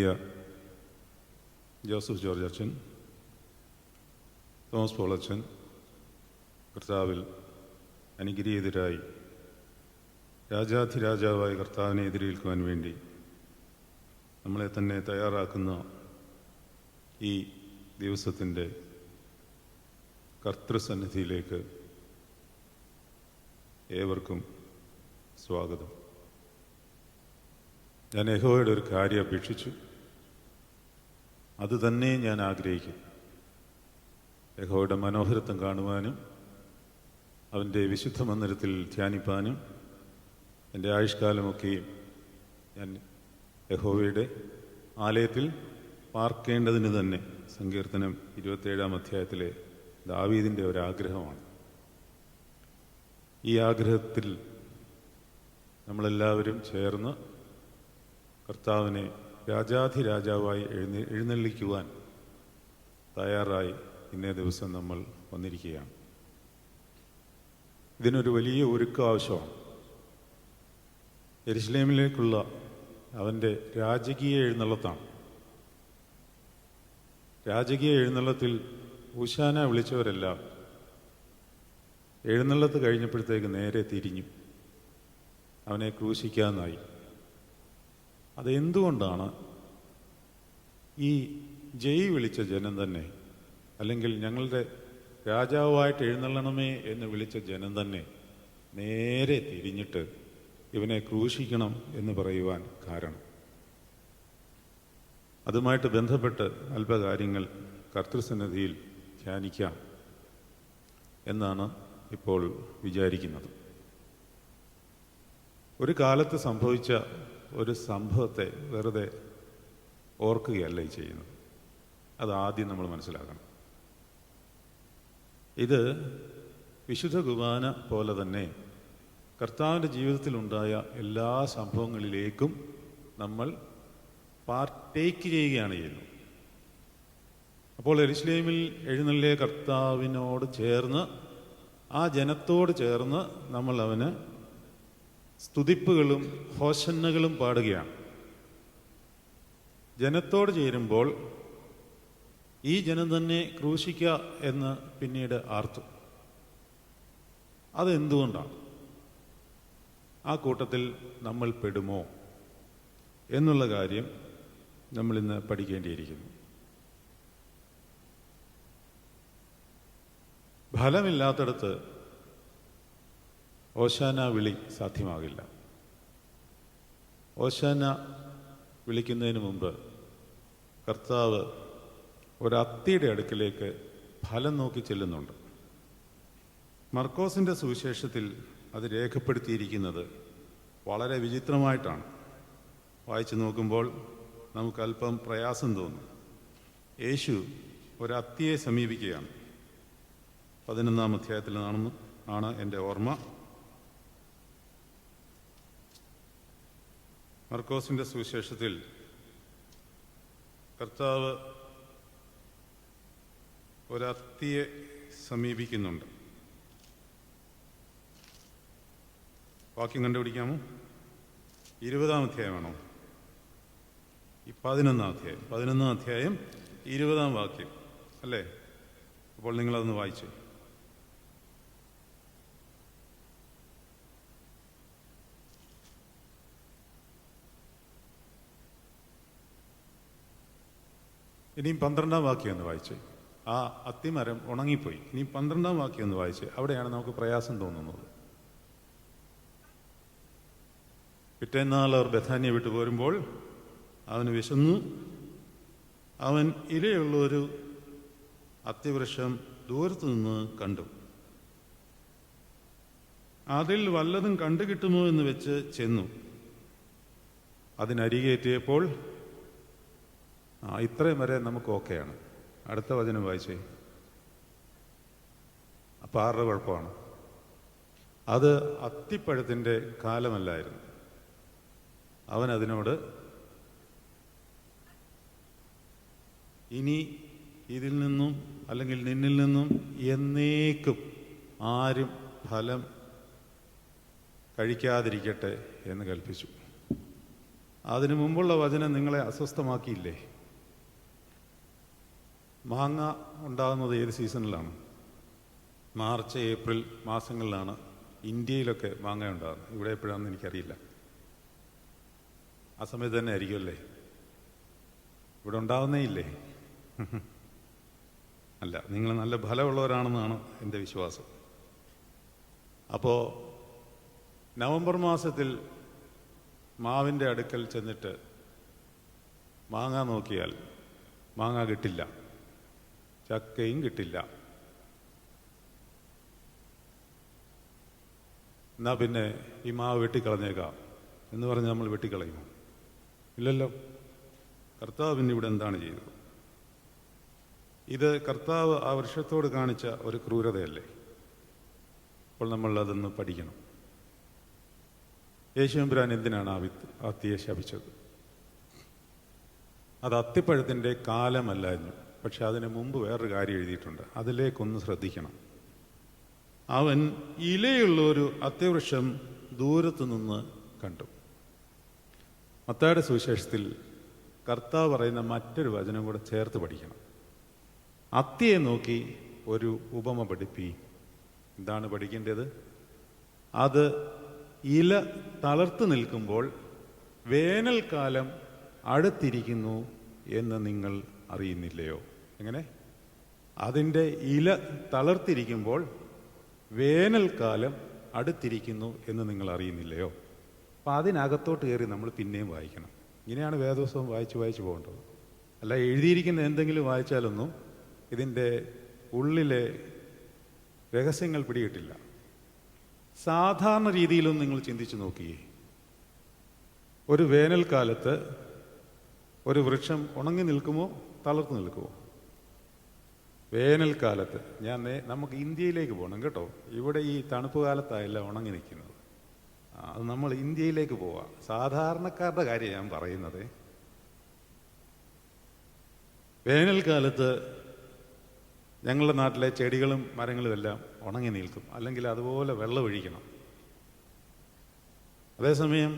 പ്രിയ Joseph George അച്ഛൻ, Thomas Paul അച്ഛൻ, കർത്താവിൽ അനുഗ്രഹീതരായി രാജാധിരാജാവായി കർത്താവിനെ എതിരേൽക്കുവാൻ വേണ്ടി നമ്മളെ തന്നെ തയ്യാറാക്കുന്ന ഈ ദിവസത്തിൻ്റെ കർത്തൃസന്നിധിയിലേക്ക് ഏവർക്കും സ്വാഗതം. ഞാൻ യഹോവയുടെ ഒരു കാര്യം അപേക്ഷിച്ചു, അത് തന്നെ ഞാൻ ആഗ്രഹിക്കുന്നു. യഹോവയുടെ മനോഹരത്വം കാണുവാനും അവൻ്റെ വിശുദ്ധ മന്ദിരത്തിൽ ധ്യാനിപ്പാനും എൻ്റെ ആയുഷ്കാലമൊക്കെയും ഞാൻ യഹോവയുടെ ആലയത്തിൽ പാർക്കേണ്ടതിന് തന്നെ സങ്കീർത്തനം 27-ാം അധ്യായത്തിലെ ദാവീദിൻ്റെ ഒരാഗ്രഹമാണ്. ഈ ആഗ്രഹത്തിൽ നമ്മളെല്ലാവരും ചേർന്ന് കർത്താവിനെ രാജാധിരാജാവായി എഴുന്നള്ളിക്കുവാൻ തയ്യാറായി ഇന്നേ ദിവസം നമ്മൾ വന്നിരിക്കുകയാണ്. ഇതിനൊരു വലിയ ഒരുക്കം ആവശ്യമാണ്. യെരുശലേമിലേക്കുള്ള അവൻ്റെ രാജകീയ എഴുന്നള്ളത്താണ്. രാജകീയ എഴുന്നള്ളത്തിൽ ഹോശാന വിളിച്ചവരെല്ലാം എഴുന്നള്ളത്ത് കഴിഞ്ഞപ്പോഴത്തേക്ക് നേരെ തിരിഞ്ഞു, അവനെ ക്രൂശിക്കാനായി. അതെന്തുകൊണ്ടാണ് ഈ ജയ് വിളിച്ച ജനം തന്നെ, അല്ലെങ്കിൽ ഞങ്ങളുടെ രാജാവായിട്ട് എഴുന്നള്ളണമേ എന്ന് വിളിച്ച ജനം തന്നെ നേരെ തിരിഞ്ഞിട്ട് ഇവനെ ക്രൂശിക്കണം എന്ന് പറയുവാൻ കാരണം? അതുമായിട്ട് ബന്ധപ്പെട്ട് അല്പകാര്യങ്ങൾ കർത്തൃസന്നിധിയിൽ ധ്യാനിക്കാം എന്നാണ് ഇപ്പോൾ വിചാരിക്കുന്നത്. ഒരു കാലത്ത് സംഭവിച്ച ഒരു സംഭവത്തെ വെറുതെ ഓർക്കുകയല്ല ഈ ചെയ്യുന്നത്. അതാദ്യം നമ്മൾ മനസ്സിലാക്കണം. ഇത് വിശുദ്ധ കുർബാന പോലെ തന്നെ കർത്താവിൻ്റെ ജീവിതത്തിലുണ്ടായ എല്ലാ സംഭവങ്ങളിലേക്കും നമ്മൾ പാർട്ടേക്ക് ചെയ്യുകയാണ് ചെയ്യുന്നത്. അപ്പോൾ യെരുശലേമിൽ എഴുന്നള്ളിയ കർത്താവിനോട് ചേർന്ന്, ആ ജനത്തോട് ചേർന്ന് നമ്മൾ അവന് സ്തുതിപ്പുകളും ഹോശന്നകളും പാടുകയാണ്. ജനത്തോട് ചേരുമ്പോൾ ഈ ജനം തന്നെ ക്രൂശിക്കുക എന്ന് പിന്നീട് ആർത്തു. അതെന്തുകൊണ്ടാണ്? ആ കൂട്ടത്തിൽ നമ്മൾ പെടുമോ എന്നുള്ള കാര്യം നമ്മളിന്ന് പഠിക്കേണ്ടിയിരിക്കുന്നു. ഫലമില്ലാത്തടത്ത് ഓശാന വിളി സാധ്യമാകില്ല. ഓശാന വിളിക്കുന്നതിന് മുമ്പ് കർത്താവ് ഒരത്തിയുടെ അടുക്കിലേക്ക് ഫലം നോക്കി ചെല്ലുന്നുണ്ട്. മർക്കോസിൻ്റെ സുവിശേഷത്തിൽ അത് രേഖപ്പെടുത്തിയിരിക്കുന്നത് വളരെ വിചിത്രമായിട്ടാണ്. വായിച്ചു നോക്കുമ്പോൾ നമുക്കല്പം പ്രയാസം തോന്നും. യേശു ഒരത്തിയെ സമീപിക്കുകയാണ്. 11-ാം അധ്യായത്തിലാണ് എൻ്റെ ഓർമ്മ. മർക്കോസിൻ്റെ സുവിശേഷത്തിൽ കർത്താവ് ഒരത്തിയെ സമീപിക്കുന്നുണ്ട്. വാക്യം കണ്ടുപിടിക്കാമോ? 20-ാം അധ്യായമാണോ? 11-ാം അധ്യായം. 11-ാം അധ്യായം 20-ാം വാക്യം അല്ലേ? അപ്പോൾ നിങ്ങളതൊന്ന് വായിച്ചു. ഇനിയും 12-ാം വാക്യം ഒന്ന് വായിച്ച്. ആ അത്തിമരം ഉണങ്ങിപ്പോയി. ഇനി 12-ാം വാക്യം ഒന്ന് വായിച്ച്. അവിടെയാണ് നമുക്ക് പ്രയാസം തോന്നുന്നത്. പിറ്റേന്നാൾ അവർ ബഥാനിയ വിട്ടു പോരുമ്പോൾ അവന് വിശന്നു. അവൻ ഇലയുള്ളൊരു അത്തിവൃക്ഷം ദൂരത്തു നിന്ന് കണ്ടു. അതിൽ വല്ലതും കണ്ടുകിട്ടുമോ എന്ന് വെച്ച് ചെന്നു. അതിനരികെത്തിയപ്പോൾ ഇത്രയും വരെ നമുക്ക് ഓക്കെയാണ്. അടുത്ത വചനം വായിച്ചേ. അപ്പം ആരുടെ കുഴപ്പമാണ്? അത് അത്തിപ്പഴത്തിൻ്റെ കാലമല്ലായിരുന്നു. അവൻ അതിനോട് ഇനി ഇതിൽ നിന്നും അല്ലെങ്കിൽ നിന്നിൽ നിന്നും എന്നേക്കും ആരും ഫലം കഴിക്കാതിരിക്കട്ടെ എന്ന് കൽപ്പിച്ചു. അതിനു മുമ്പുള്ള വചനം നിങ്ങളെ അസ്വസ്ഥമാക്കിയില്ലേ? മാങ്ങ ഉണ്ടാകുന്നത് ഏത് സീസണിലാണ്? മാർച്ച് ഏപ്രിൽ മാസങ്ങളിലാണ് ഇന്ത്യയിലൊക്കെ മാങ്ങ ഉണ്ടാകുന്നത്. ഇവിടെ എപ്പോഴാണെന്ന് എനിക്കറിയില്ല. ആ സമയത്ത് തന്നെ ആയിരിക്കുമല്ലേ? ഇവിടെ ഉണ്ടാവുന്നേ ഇല്ലേ? അല്ല, നിങ്ങൾ നല്ല ഫലമുള്ളവരാണെന്നാണ് എൻ്റെ വിശ്വാസം. അപ്പോൾ നവംബർ മാസത്തിൽ മാവിൻ്റെ അടുക്കൽ ചെന്നിട്ട് മാങ്ങ നോക്കിയാൽ മാങ്ങ കിട്ടില്ല, ചക്കയും കിട്ടില്ല. എന്നാൽ പിന്നെ ഈ മാവ് വെട്ടിക്കളഞ്ഞേക്കാം എന്ന് പറഞ്ഞ് നമ്മൾ വെട്ടിക്കളയുമോ? ഇല്ലല്ലോ. കർത്താവ് പിന്നെ ഇവിടെ എന്താണ് ചെയ്തത്? ഇത് കർത്താവ് ആ വൃക്ഷത്തോട് കാണിച്ച ഒരു ക്രൂരതയല്ലേ? അപ്പോൾ നമ്മൾ അതൊന്ന് പഠിക്കണം. യേശുവമ്പുരാൻ എന്തിനാണ് അത്തിയെ ശപിച്ചത്? അത് അത്തിപ്പഴത്തിൻ്റെ കാലമല്ലായിരുന്നു. പക്ഷെ അതിന് മുമ്പ് വേറൊരു കാര്യം എഴുതിയിട്ടുണ്ട്, അതിലേക്കൊന്ന് ശ്രദ്ധിക്കണം. അവൻ ഇലയുള്ള ഒരു അത്തിവൃക്ഷം ദൂരത്തു നിന്ന് കണ്ടു. മത്തായിയുടെ സുവിശേഷത്തിൽ കർത്താവ് പറയുന്ന മറ്റൊരു വചനം കൂടെ ചേർത്ത് പഠിക്കണം. അത്തിയെ നോക്കി ഒരു ഉപമ പഠിപ്പി. എന്താണ് പഠിക്കേണ്ടത്? അത് ഇല തളർത്ത് നിൽക്കുമ്പോൾ വേനൽക്കാലം അടുത്തിരിക്കുന്നു എന്ന് നിങ്ങൾ അറിയുന്നില്ലയോ? എങ്ങനെ? അതിൻ്റെ ഇല തളർത്തിരിക്കുമ്പോൾ വേനൽക്കാലം അടുത്തിരിക്കുന്നു എന്ന് നിങ്ങൾ അറിയുന്നില്ലയോ? അപ്പം അതിനകത്തോട്ട് കയറി നമ്മൾ പിന്നെയും വായിക്കണം. ഇങ്ങനെയാണ് വേദോത്സവം വായിച്ച് പോകേണ്ടത്. അല്ല എഴുതിയിരിക്കുന്ന എന്തെങ്കിലും വായിച്ചാലൊന്നും ഇതിൻ്റെ ഉള്ളിലെ രഹസ്യങ്ങൾ പിടികിട്ടില്ല. സാധാരണ രീതിയിലൊന്നും നിങ്ങൾ ചിന്തിച്ചു നോക്കിയേ. ഒരു വേനൽക്കാലത്ത് ഒരു വൃക്ഷം ഉണങ്ങി നിൽക്കുമോ തളർത്ത് നിൽക്കുമോ? വേനൽക്കാലത്ത് നമുക്ക് ഇന്ത്യയിലേക്ക് പോകണം കേട്ടോ. ഇവിടെ ഈ തണുപ്പ് കാലത്തായല്ല ഉണങ്ങി നിൽക്കുന്നത്. അത് നമ്മൾ ഇന്ത്യയിലേക്ക് പോവാം. സാധാരണക്കാരുടെ കാര്യം ഞാൻ പറയുന്നത്. വേനൽക്കാലത്ത് ഞങ്ങളുടെ നാട്ടിലെ ചെടികളും മരങ്ങളും എല്ലാം ഉണങ്ങി നിൽക്കും, അല്ലെങ്കിൽ അതുപോലെ വെള്ളമൊഴിക്കണം. അതേസമയം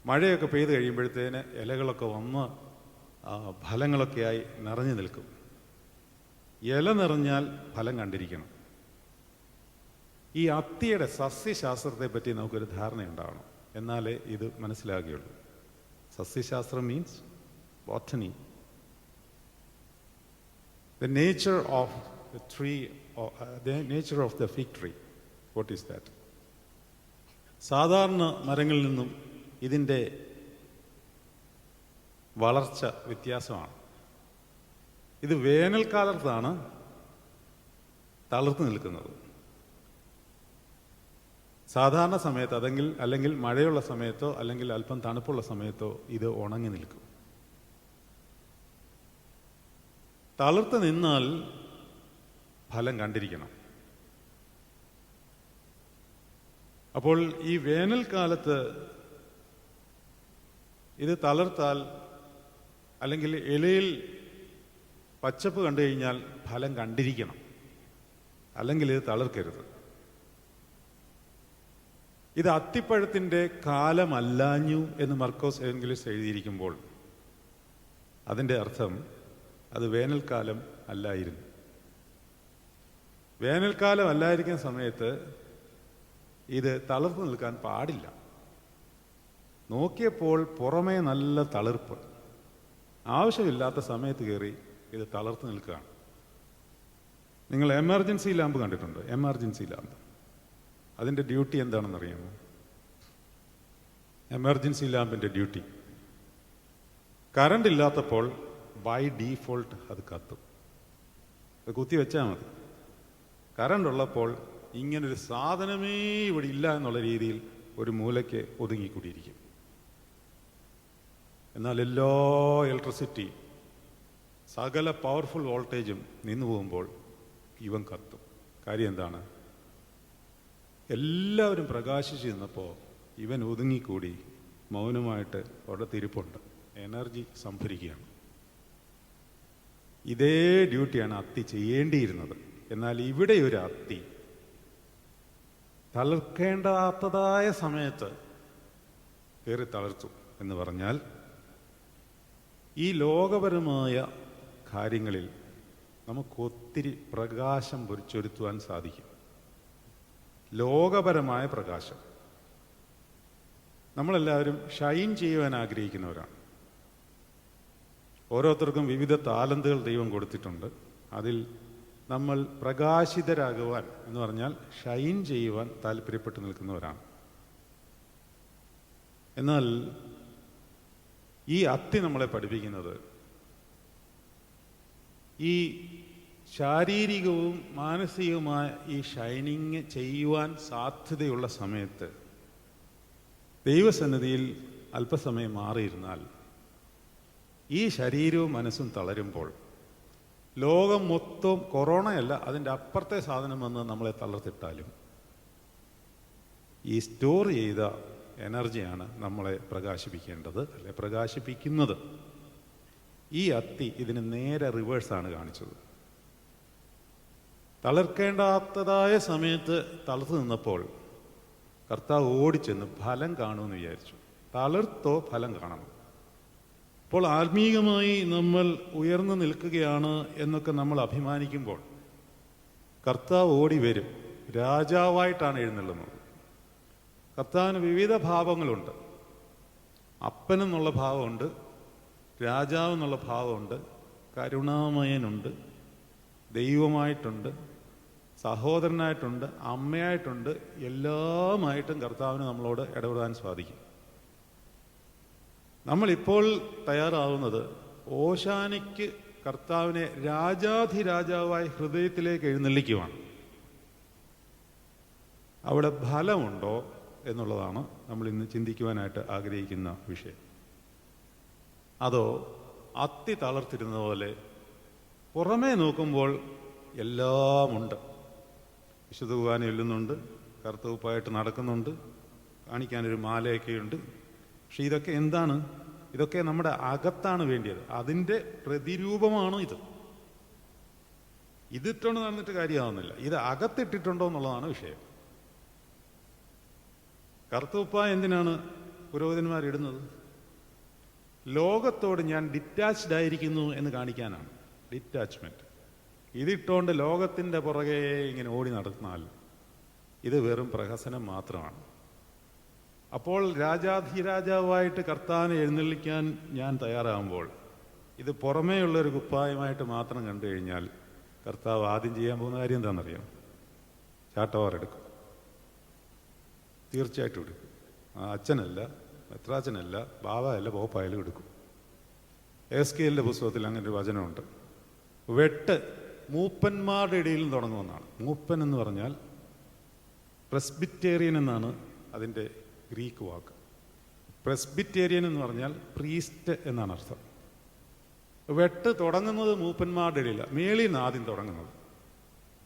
മഴയൊക്കെ പെയ്ത് കഴിയുമ്പോഴത്തേന് ഇലകളൊക്കെ വന്ന് ഫലങ്ങളൊക്കെയായി നിറഞ്ഞു നിൽക്കും. ഇല നിറഞ്ഞാൽ ഫലം കണ്ടിരിക്കണം. ഈ അത്തിയുടെ സസ്യശാസ്ത്രത്തെ പറ്റി നമുക്കൊരു ധാരണയുണ്ടാവണം, എന്നാലേ ഇത് മനസ്സിലാകുകയുള്ളൂ. സസ്യശാസ്ത്രം means botany. The nature of the tree, the nature of the fig tree. What is that? സാധാരണ മരങ്ങളിൽ നിന്നും ഇതിൻ്റെ വളർച്ച വ്യത്യാസമാണ്. ഇത് വേനൽക്കാലത്താണ് തളർന്നു നിൽക്കുന്നത്. സാധാരണ സമയത്ത് അല്ലെങ്കിൽ മഴയുള്ള സമയത്തോ അല്ലെങ്കിൽ അല്പം തണുപ്പുള്ള സമയത്തോ ഇത് ഉണങ്ങി നിൽക്കും. തളർത്ത് നിന്നാൽ ഫലം കണ്ടിരിക്കണം. അപ്പോൾ ഈ വേനൽക്കാലത്ത് ഇത് തളർത്താൽ അല്ലെങ്കിൽ ഇലയിൽ പച്ചപ്പ് കണ്ടു കഴിഞ്ഞാൽ ഫലം കണ്ടിരിക്കണം, അല്ലെങ്കിൽ ഇത് തളർക്കരുത്. ഇത് അത്തിപ്പഴത്തിൻ്റെ കാലമല്ലാഞ്ഞു എന്ന് മർക്കോസ് എവൻഗലിസ്റ്റ് എഴുതിയിരിക്കുമ്പോൾ അതിൻ്റെ അർത്ഥം അത് വേനൽക്കാലം അല്ലായിരുന്നു. വേനൽക്കാലം അല്ലായിരിക്കുന്ന സമയത്ത് ഇത് തളർന്നു നിൽക്കാൻ പാടില്ല. നോക്കിയപ്പോൾ പുറമേ നല്ല തളിർപ്പ്, ആവശ്യമില്ലാത്ത സമയത്ത് കയറി ഇത് തളർത്ത് നിൽക്കുകയാണ്. നിങ്ങൾ എമർജൻസി ലാമ്പ് കണ്ടിട്ടുണ്ട്? എമർജൻസി ലാമ്പ്, അതിൻ്റെ ഡ്യൂട്ടി എന്താണെന്നറിയാമോ? എമർജൻസി ലാമ്പിൻ്റെ ഡ്യൂട്ടി, കറണ്ട് ഇല്ലാത്തപ്പോൾ ബൈ ഡീഫോൾട്ട് അത് കത്തും. അത് കുത്തി വെച്ചാൽ മതി. കറണ്ട് ഉള്ളപ്പോൾ ഇങ്ങനൊരു സാധനമേ ഇവിടെ ഇല്ല എന്നുള്ള രീതിയിൽ ഒരു മൂലയ്ക്ക് ഒതുങ്ങിക്കൂടിയിരിക്കും. എന്നാൽ എല്ലാ ഇലക്ട്രിസിറ്റി, സകല പവർഫുൾ വോൾട്ടേജും നിന്നു പോകുമ്പോൾ ഇവൻ കത്തും. കാര്യം എന്താണ്? എല്ലാവരും പ്രകാശിച്ചു നിന്നപ്പോൾ ഇവൻ ഒതുങ്ങിക്കൂടി മൗനമായിട്ട് അവിടെ തിരിപ്പുണ്ട്, എനർജി സംഭരിക്കുകയാണ്. ഇതേ ഡ്യൂട്ടിയാണ് അത്തി ചെയ്യേണ്ടിയിരുന്നത്. എന്നാൽ ഇവിടെ ഒരു അത്തി തളർക്കേണ്ടാത്തതായ സമയത്ത് കയറി തളർത്തു എന്ന് പറഞ്ഞാൽ ഈ ലോകപരമായ കാര്യങ്ങളിൽ നമുക്കൊത്തിരി പ്രകാശം ചൊരുത്തുവാൻ സാധിക്കും. ലോകപരമായ പ്രകാശം. നമ്മളെല്ലാവരും ഷൈൻ ചെയ്യുവാൻ ആഗ്രഹിക്കുന്നവരാണ്. ഓരോരുത്തർക്കും വിവിധ താലന്തുകൾ ദൈവം കൊടുത്തിട്ടുണ്ട്. അതിൽ നമ്മൾ പ്രകാശിതരാകുവാൻ എന്ന് പറഞ്ഞാൽ ഷൈൻ ചെയ്യുവാൻ താല്പര്യപ്പെട്ട് നിൽക്കുന്നവരാണ്. എന്നാൽ ഈ അത്തി നമ്മളെ പഠിപ്പിക്കുന്നത് ഈ ശാരീരികവും മാനസികവുമായ ഈ ഷൈനിങ് ചെയ്യുവാൻ സാധ്യതയുള്ള സമയത്ത് ദൈവസന്നിധിയിൽ അല്പസമയം മാറിയിരുന്നാൽ ഈ ശരീരവും മനസ്സും തളരുമ്പോൾ ലോകം മൊത്തം കൊറോണയല്ല, അതിൻ്റെ അപ്പുറത്തെ സാധനം വന്ന് നമ്മളെ തളർത്തിട്ടാലും ഈ സ്റ്റോർ ചെയ്ത എനർജിയാണ് നമ്മളെ പ്രകാശിപ്പിക്കേണ്ടത്, അല്ലെ പ്രകാശിപ്പിക്കുന്നത്. ഈ അത്തി ഇതിന് നേരെ റിവേഴ്സാണ് കാണിച്ചത്. തളർക്കേണ്ടാത്തതായ സമയത്ത് തളർത്ത് നിന്നപ്പോൾ കർത്താവ് ഓടിച്ചെന്ന് ഫലം കാണുമെന്ന് വിചാരിച്ചു. തളർത്തോ ഫലം കാണണം. അപ്പോൾ ആത്മീകമായി നമ്മൾ ഉയർന്നു നിൽക്കുകയാണ് എന്നൊക്കെ നമ്മൾ അഭിമാനിക്കുമ്പോൾ കർത്താവ് ഓടി വരും. രാജാവായിട്ടാണ് എഴുന്നള്ളുന്നത്. കർത്താവിന് വിവിധ ഭാവങ്ങളുണ്ട്. അപ്പനെന്നുള്ള ഭാവമുണ്ട്, രാജാവെന്നുള്ള ഭാവമുണ്ട്, കരുണാമയനുണ്ട്, ദൈവമായിട്ടുണ്ട്, സഹോദരനായിട്ടുണ്ട്, അമ്മയായിട്ടുണ്ട്. എല്ലാമായിട്ടും കർത്താവിന് നമ്മളോട് ഇടപെടാൻ സാധിക്കും. നമ്മളിപ്പോൾ തയ്യാറാവുന്നത് ഓശാനയ്ക്ക് കർത്താവിനെ രാജാധിരാജാവായി ഹൃദയത്തിലേക്ക് എഴുന്നള്ളിക്കുവാണ്. അവിടെ ഫലമുണ്ടോ എന്നുള്ളതാണ് നമ്മൾ ഇന്ന് ചിന്തിക്കുവാനായിട്ട് ആഗ്രഹിക്കുന്ന വിഷയം. അതോ അത്തി തളർത്തിരുന്ന പോലെ പുറമേ നോക്കുമ്പോൾ എല്ലാമുണ്ട്. വിശുദ്ധ കുർബാന ചൊല്ലുന്നുണ്ട്, കറുത്തവുപ്പായിട്ട് നടക്കുന്നുണ്ട്, കാണിക്കാനൊരു മാലയൊക്കെയുണ്ട്. പക്ഷെ ഇതൊക്കെ എന്താണ്? ഇതൊക്കെ നമ്മുടെ അകത്താണ് വേണ്ടിയത്. അതിൻ്റെ പ്രതിരൂപമാണ് ഇത്. ഇതിട്ടോണ്ട് നടന്നിട്ട് കാര്യമാവുന്നില്ല. ഇത് അകത്തിട്ടിട്ടുണ്ടോ എന്നുള്ളതാണ് വിഷയം. കറുത്തവുപ്പായ എന്തിനാണ് പുരോഹിതന്മാരിടുന്നത്? ലോകത്തോട് ഞാൻ ഡിറ്റാച്ച്ഡ് ആയിരിക്കുന്നു എന്ന് കാണിക്കാനാണ്. ഡിറ്റാച്ച്മെന്റ്. ഇതിട്ടുകൊണ്ട് ലോകത്തിൻ്റെ പുറകെ ഇങ്ങനെ ഓടി നടന്നാൽ ഇത് വെറും പ്രഹസനം മാത്രമാണ്. അപ്പോൾ രാജാധിരാജാവായിട്ട് കർത്താവിനെ എഴുന്നള്ളിക്കാൻ ഞാൻ തയ്യാറാകുമ്പോൾ ഇത് പുറമേയുള്ളൊരു കുപ്പായമായിട്ട് മാത്രം കണ്ടു കഴിഞ്ഞാൽ കർത്താവ് ആദ്യം ചെയ്യാൻ പോകുന്ന കാര്യം എന്താണെന്നറിയാം? ചാട്ടവാറെടുക്കും. തീർച്ചയായിട്ടും എടുക്കും. അച്ഛനല്ല, മെത്രാച്ചനല്ല, ബാബയല്ല, പോപ്പായാലും എടുക്കും. എസ്കേലിൻ്റെ പുസ്തകത്തിൽ അങ്ങനെ ഒരു വചനമുണ്ട്. വെട്ട് മൂപ്പന്മാരുടെ ഇടയിൽ തുടങ്ങുമെന്നാണ്. മൂപ്പൻ എന്ന് പറഞ്ഞാൽ പ്രസ്ബിറ്റേറിയൻ എന്നാണ് അതിൻ്റെ ഗ്രീക്ക് വാക്ക്. പ്രസ്ബിറ്റേറിയൻ എന്ന് പറഞ്ഞാൽ പ്രീസ്റ്റ് എന്നാണ് അർത്ഥം. വെട്ട് തുടങ്ങുന്നത് മൂപ്പന്മാരുടെ ഇടയിലാണ്. മേളിൽ നിന്ന് ആദ്യം തുടങ്ങുന്നത്.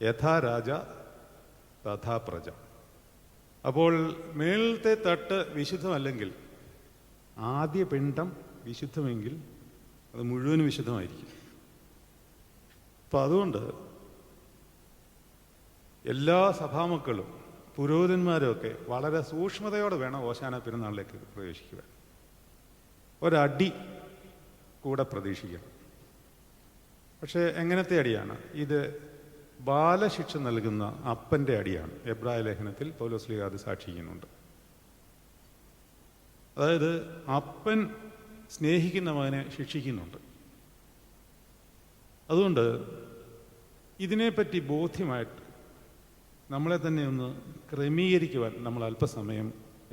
യഥാ രാജ തഥാ പ്രജ. അപ്പോൾ മേളത്തെ തട്ട് വിശുദ്ധമല്ലെങ്കിൽ, ആദ്യ പിണ്ഡം വിശുദ്ധമെങ്കിൽ അത് മുഴുവനും വിശുദ്ധമായിരിക്കും. അപ്പം അതുകൊണ്ട് എല്ലാ സഭാമക്കളും പുരോഹിതന്മാരുമൊക്കെ വളരെ സൂക്ഷ്മതയോടെ വേണം ഓശാന പെരുന്നാളിലേക്ക് പ്രവേശിക്കുവാൻ. ഒരടി കൂടെ പ്രതീക്ഷിക്കണം. പക്ഷേ എങ്ങനത്തെ അടിയാണ് ഇത്? ബാലശിക്ഷ നൽകുന്ന അപ്പൻ്റെ അടിയാണ്. എബ്രായ ലേഖനത്തിൽ പൗലോസ് ശ്ലീഹ അത് സാക്ഷിക്കുന്നുണ്ട്. അതായത് അപ്പൻ സ്നേഹിക്കുന്ന മകനെ ശിക്ഷിക്കുന്നുണ്ട്. അതുകൊണ്ട് ഇതിനെപ്പറ്റി ബോധ്യമായിട്ട് നമ്മളെ തന്നെ ഒന്ന് ക്രമീകരിക്കുവാൻ നമ്മൾ അല്പസമയം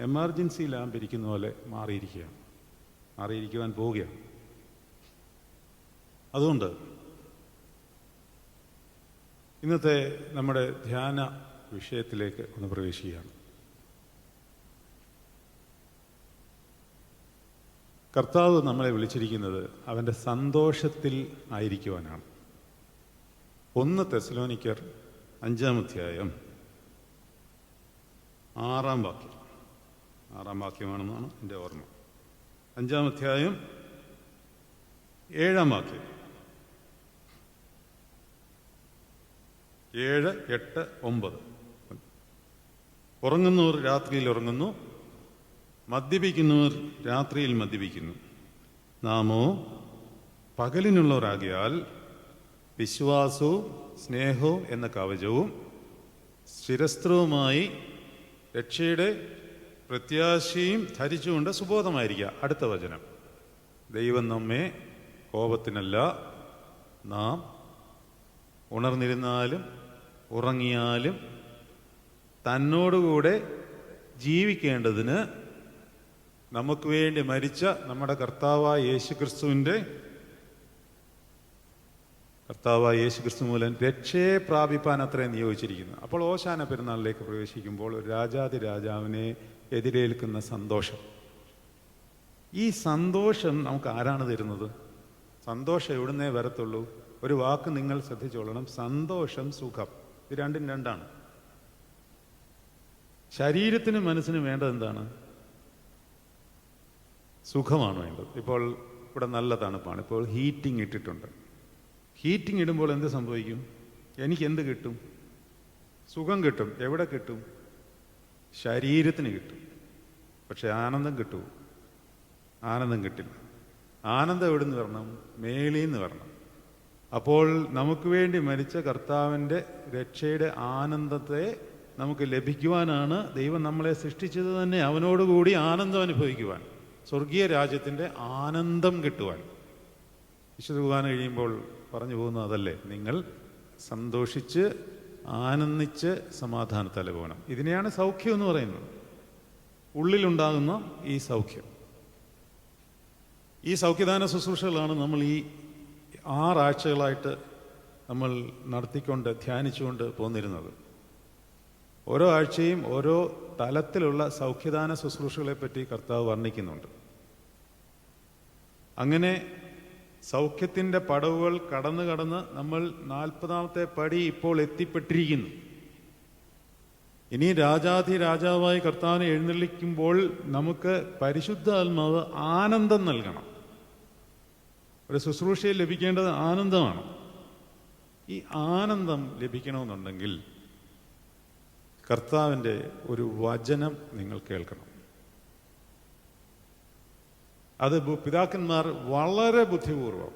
എമർജൻസി ലാമ്പ് ഇരിക്കുന്ന പോലെ മാറിയിരിക്കുവാൻ പോവുകയാണ്. അതുകൊണ്ട് ഇന്നത്തെ നമ്മുടെ ധ്യാന വിഷയത്തിലേക്ക് ഒന്ന് പ്രവേശിക്കുകയാണ്. കർത്താവ് നമ്മളെ വിളിച്ചിരിക്കുന്നത് അവൻ്റെ സന്തോഷത്തിൽ ആയിരിക്കുവാനാണ്. 1 തെസ്സലോനിക്കർ 5-ാം അധ്യായം 6-ാം വാക്യമാണെന്നാണ് എൻ്റെ ഓർമ്മ. 5-ാം അധ്യായം 7-ാം വാക്യം. 7, 8, 9. ഉറങ്ങുന്നവർ രാത്രിയിൽ ഉറങ്ങുന്നു, മദ്യപിക്കുന്നവർ രാത്രിയിൽ മദ്യപിക്കുന്നു, നാമോ പകലിനുള്ളവരാകിയാൽ വിശ്വാസവും സ്നേഹവും എന്ന കവചവും ശിരസ്ത്രവുമായി രക്ഷയുടെ പ്രത്യാശയും ധരിച്ചുകൊണ്ട് സുബോധമായിരിക്കുക. അടുത്ത വചനം, ദൈവം നമ്മെ കോപത്തിനല്ല, നാം ഉണർന്നിരുന്നാലും ഉറങ്ങിയാലും തന്നോടുകൂടെ ജീവിക്കേണ്ടതിന് നമുക്ക് വേണ്ടി മരിച്ച നമ്മുടെ കർത്താവായ യേശുക്രിസ്തു മൂലം രക്ഷയെ പ്രാപിപ്പാൻ അത്രയും നിയോഗിച്ചിരിക്കുന്നു. അപ്പോൾ ഓശാന പെരുന്നാളിലേക്ക് പ്രവേശിക്കുമ്പോൾ ഒരു രാജാതി രാജാവിനെ എതിരേൽക്കുന്ന സന്തോഷം, ഈ സന്തോഷം നമുക്ക് ആരാണ് തരുന്നത്? സന്തോഷം എവിടുന്നേ വരത്തുള്ളൂ? ഒരു വാക്ക് നിങ്ങൾ ശ്രദ്ധിച്ചോളണം, സന്തോഷം, സുഖം, ഇത് രണ്ടും രണ്ടാണ്. ശരീരത്തിനും മനസ്സിനും വേണ്ടത് എന്താണ്? സുഖമാണ് വേണ്ടത്. ഇപ്പോൾ ഇവിടെ നല്ല തണുപ്പാണ്, ഇപ്പോൾ ഹീറ്റിംഗ് ഇട്ടിട്ടുണ്ട്. ഹീറ്റിംഗ് ഇടുമ്പോൾ എന്ത് സംഭവിക്കും? എനിക്ക് എന്ത് കിട്ടും? സുഖം കിട്ടും. എവിടെ കിട്ടും? ശരീരത്തിന് കിട്ടും. പക്ഷെ ആനന്ദം കിട്ടുമോ? ആനന്ദം കിട്ടില്ല. ആനന്ദം എവിടെ നിന്ന് വരണം? മേളിൽ നിന്ന് വരണം. അപ്പോൾ നമുക്ക് വേണ്ടി മരിച്ച കർത്താവിൻ്റെ രക്ഷയുടെ ആനന്ദത്തെ നമുക്ക് ലഭിക്കുവാനാണ് ദൈവം നമ്മളെ സൃഷ്ടിച്ചത് തന്നെ, അവനോടുകൂടി ആനന്ദം അനുഭവിക്കുവാൻ, സ്വർഗീയ രാജ്യത്തിൻ്റെ ആനന്ദം കിട്ടുവാൻ. വിശുദ്ധ കുർബാന കഴിയുമ്പോൾ പറഞ്ഞു പോകുന്നത് അതല്ലേ, നിങ്ങൾ സന്തോഷിച്ച് ആനന്ദിച്ച് സമാധാനത്താലെ പോകണം. ഇതിനെയാണ് സൗഖ്യം എന്ന് പറയുന്നത്, ഉള്ളിലുണ്ടാകുന്ന ഈ സൗഖ്യം. ഈ സൗഖ്യദാന ശുശ്രൂഷകളാണ് നമ്മൾ ഈ 6 ആഴ്ചകളായിട്ട് നമ്മൾ നടത്തിക്കൊണ്ട് ധ്യാനിച്ചുകൊണ്ട് പോന്നിരുന്നത്. ഓരോ ആഴ്ചയും ഓരോ തലത്തിലുള്ള സൗഖ്യദാന ശുശ്രൂഷകളെ പറ്റി കർത്താവ് വർണ്ണിക്കുന്നുണ്ട്. അങ്ങനെ സൗഖ്യത്തിൻ്റെ പടവുകൾ കടന്ന് നമ്മൾ 40ാമത്തെ പടി ഇപ്പോൾ എത്തിപ്പെട്ടിരിക്കുന്നു. ഇനി രാജാധി രാജാവായി കർത്താവിനെ എഴുന്നള്ളിക്കുമ്പോൾ നമുക്ക് പരിശുദ്ധാത്മാവ് ആനന്ദം നൽകണം. ഒരു ശുശ്രൂഷയിൽ ലഭിക്കേണ്ടത് ആനന്ദമാണ്. ഈ ആനന്ദം ലഭിക്കണമെന്നുണ്ടെങ്കിൽ കർത്താവിൻ്റെ ഒരു വചനം നിങ്ങൾ കേൾക്കണം. അത് പിതാക്കന്മാർ വളരെ ബുദ്ധിപൂർവം,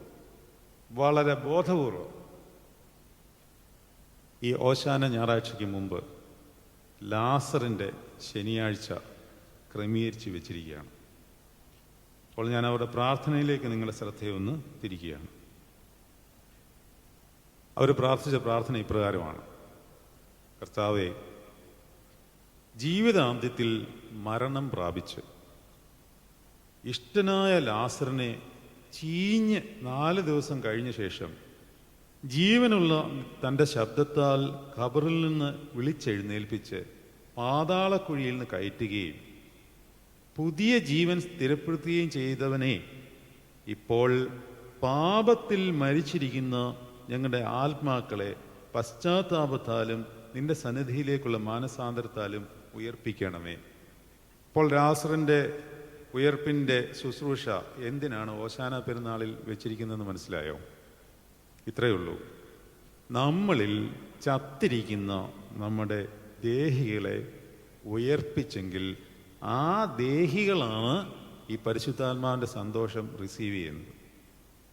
വളരെ ബോധപൂർവം ഈ ഓശാന ഞായറാഴ്ചയ്ക്ക് മുമ്പ് ലാസറിൻ്റെ ശനിയാഴ്ച ക്രമീകരിച്ച് വെച്ചിരിക്കുകയാണ്. അപ്പോൾ ഞാൻ അവരുടെ പ്രാർത്ഥനയിലേക്ക് നിങ്ങളുടെ ശ്രദ്ധയൊന്ന് തിരിക്കുകയാണ്. അവർ പ്രാർത്ഥിച്ച പ്രാർത്ഥന ഇപ്രകാരമാണ്: കർത്താവേ, ജീവിതാന്ത്യത്തിൽ മരണം പ്രാപിച്ച് ഇഷ്ടനായ ലാസറിനെ ചീഞ്ഞ് 4 ദിവസം കഴിഞ്ഞ ശേഷം ജീവനുള്ള തൻ്റെ ശബ്ദത്താൽ ഖബറിൽ നിന്ന് വിളിച്ചെഴുന്നേൽപ്പിച്ച് പാതാളക്കുഴിയിൽ നിന്ന് കയറ്റുകയും പുതിയ ജീവൻ സ്ഥിരപ്പെടുത്തുകയും ചെയ്തവനെ, ഇപ്പോൾ പാപത്തിൽ മരിച്ചിരിക്കുന്ന ഞങ്ങളുടെ ആത്മാക്കളെ പശ്ചാത്താപത്താലും നിന്റെ സന്നിധിയിലേക്കുള്ള മാനസാന്തരത്താലും ഉയർപ്പിക്കണമേ. ഇപ്പോൾ ലാസറിൻ്റെ ഉയർപ്പിൻ്റെ ശുശ്രൂഷ എന്തിനാണ് ഓശാന പെരുന്നാളിൽ വെച്ചിരിക്കുന്നതെന്ന് മനസ്സിലായോ? ഇത്രയേ ഉള്ളൂ. നമ്മളിൽ ചത്തിരിക്കുന്ന നമ്മുടെ ദേഹികളെ ഉയർപ്പിച്ചെങ്കിൽ ആ ദേഹികളാണ് ഈ പരിശുദ്ധാത്മാവിൻ്റെ സന്തോഷം റിസീവ് ചെയ്യുന്നത്.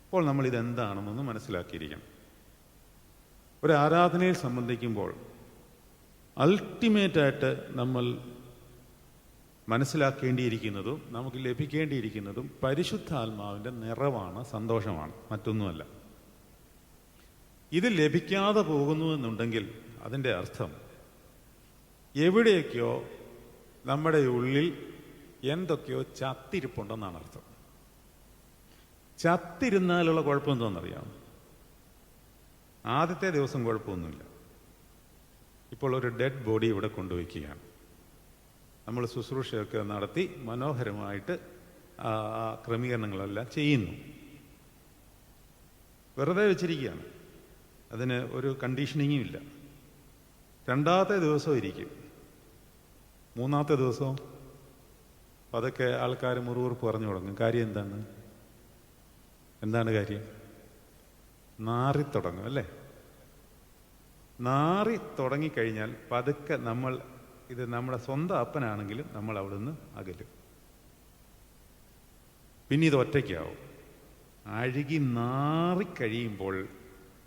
അപ്പോൾ നമ്മളിതെന്താണെന്നൊന്ന് മനസ്സിലാക്കിയിരിക്കണം. ഒരു ആരാധനയിൽ സംബന്ധിക്കുമ്പോൾ അൾട്ടിമേറ്റായിട്ട് നമ്മൾ മനസ്സിലാക്കേണ്ടിയിരിക്കുന്നതും നമുക്ക് ലഭിക്കേണ്ടിയിരിക്കുന്നതും പരിശുദ്ധാത്മാവിൻ്റെ നിറവാണ്, സന്തോഷമാണ്, മറ്റൊന്നുമല്ല. ഇത് ലഭിക്കാതെ പോകുന്നുവെന്നുണ്ടെങ്കിൽ അതിൻ്റെ അർത്ഥം എവിടെയൊക്കെയോ നമ്മുടെ ഉള്ളിൽ എന്തൊക്കെയോ ചത്തിരിപ്പുണ്ടെന്നാണ് അർത്ഥം. ചത്തിരുന്നാലുള്ള കുഴപ്പം എന്താണെന്നറിയാം? ആദ്യത്തെ ദിവസം കുഴപ്പമൊന്നുമില്ല. ഇപ്പോൾ ഒരു ഡെഡ് ബോഡി ഇവിടെ കൊണ്ടുവയ്ക്കുകയാണ്. നമ്മൾ ശുശ്രൂഷയൊക്കെ നടത്തി മനോഹരമായിട്ട് ആ ക്രമീകരണങ്ങളെല്ലാം ചെയ്യുന്നു. വെറുതെ വെച്ചിരിക്കുകയാണ്, അതിന് ഒരു കണ്ടീഷനിങ്ങും ഇല്ല. 2ാമത്തെ ദിവസം ഇരിക്കും. 3ാമത്തെ ദിവസം അതൊക്കെ ആൾക്കാർ മുറിവുറുപ്പ് പറഞ്ഞു തുടങ്ങും. കാര്യം എന്താണ് കാര്യം? നാറിത്തുടങ്ങും, അല്ലേ? നാറി തുടങ്ങിക്കഴിഞ്ഞാൽ പതുക്കെ ഇത് നമ്മുടെ സ്വന്തം അപ്പനാണെങ്കിലും നമ്മൾ അവിടുന്ന് അകലും. പിന്നെ ഇത് ഒറ്റയ്ക്കാവും. അഴുകി നാറിക്കഴിയുമ്പോൾ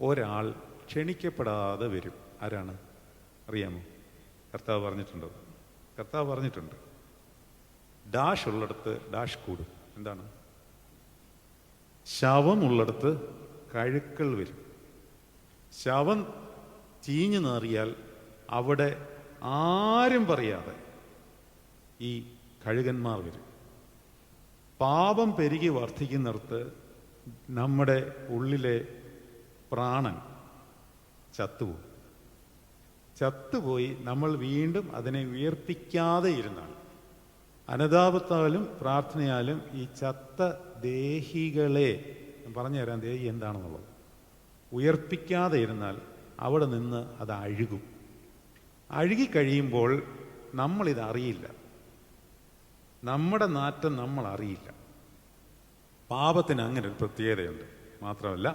ഒരാൾ ക്ഷണിക്കപ്പെടാതെ വരും. ആരാണ്? അറിയാമോ? കർത്താവ് പറഞ്ഞിട്ടുണ്ട്. കർത്താവ് പറഞ്ഞിട്ടുണ്ട്, ഡാഷ് ഉള്ളിടത്ത് ഡാഷ് കൂടും. എന്താണ്? ശവമുള്ളിടത്ത് കഴുക്കൾ വരും. ശവം ചീഞ്ഞു നാറിയാൽ അവിടെ ആരും പറയാതെ ഈ കഴുകന്മാർ വരും. പാപം പെരുകി വർദ്ധിക്കുന്നിടത്ത് നമ്മുടെ ഉള്ളിലെ പ്രാണൻ ചത്തുപോകും. ചത്തുപോയി നമ്മൾ വീണ്ടും അതിനെ ഉയർപ്പിക്കാതെ ഇരുന്നാൽ, അനുതാപത്താലും പ്രാർത്ഥനയാലും ഈ ചത്ത ദേഹികളെ, പറഞ്ഞുതരാം ദേഹി എന്താണെന്നുള്ളത്, ഉയർപ്പിക്കാതെ ഇരുന്നാൽ അവിടെ നിന്ന് അത് അഴുകും. അഴുകിക്കഴിയുമ്പോൾ നമ്മളിത് അറിയില്ല. നമ്മുടെ നാറ്റം നമ്മൾ അറിയില്ല. പാപത്തിന് അങ്ങനെ ഒരു പ്രത്യേകതയുണ്ട്. മാത്രമല്ല,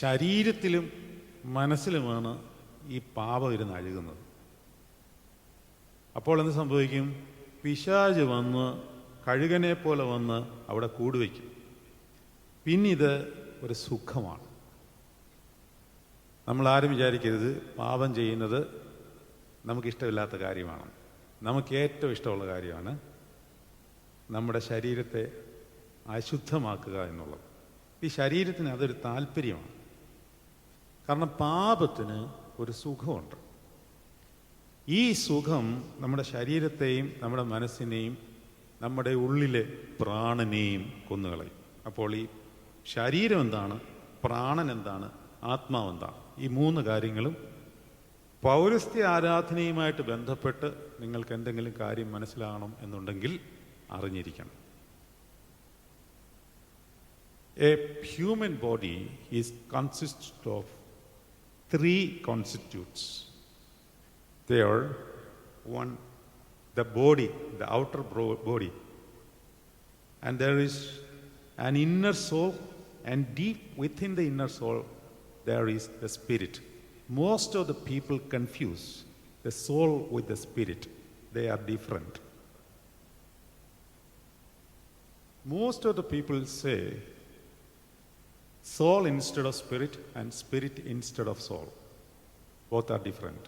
ശരീരത്തിലും മനസ്സിലുമാണ് ഈ പാപം ഇരുന്ന് അഴുകുന്നത്. അപ്പോൾ എന്ത് സംഭവിക്കും? പിശാച് വന്ന് കഴുകനെ പോലെ വന്ന് അവിടെ കൂടുവയ്ക്കും. പിന്നിത് ഒരു സുഖമാണ്. നമ്മളാരും വിചാരിക്കരുത് പാപം ചെയ്യുന്നത് നമുക്കിഷ്ടമില്ലാത്ത കാര്യമാണ്. നമുക്ക് ഏറ്റവും ഇഷ്ടമുള്ള കാര്യമാണ് നമ്മുടെ ശരീരത്തെ അശുദ്ധമാക്കുക എന്നുള്ളത്. ഈ ശരീരത്തിന് അതൊരു താല്പര്യമാണ്. കാരണം പാപത്തിന് ഒരു സുഖമുണ്ട്. ഈ സുഖം നമ്മുടെ ശരീരത്തെയും നമ്മുടെ മനസ്സിനെയും നമ്മുടെ ഉള്ളിലെ പ്രാണനെയും കൊന്നുകളയും. അപ്പോൾ ഈ ശരീരം എന്താണ്, പ്രാണൻ എന്താണ്, ആത്മാവ് എന്താണ്, ഈ മൂന്ന് കാര്യങ്ങളും പൗരസ്ത്യ ആരാധനയുമായിട്ട് ബന്ധപ്പെട്ട് നിങ്ങൾക്ക് എന്തെങ്കിലും കാര്യം മനസ്സിലാകണം എന്നുണ്ടെങ്കിൽ അറിഞ്ഞിരിക്കണം. A human body consists of 3 constituents. They are one, the body, the outer body, and there is an inner soul, and deep within the inner soul there is the spirit. Most of the people confuse the soul with the spirit. They are different. Most of the people say soul instead of spirit and spirit instead of soul. Both are different.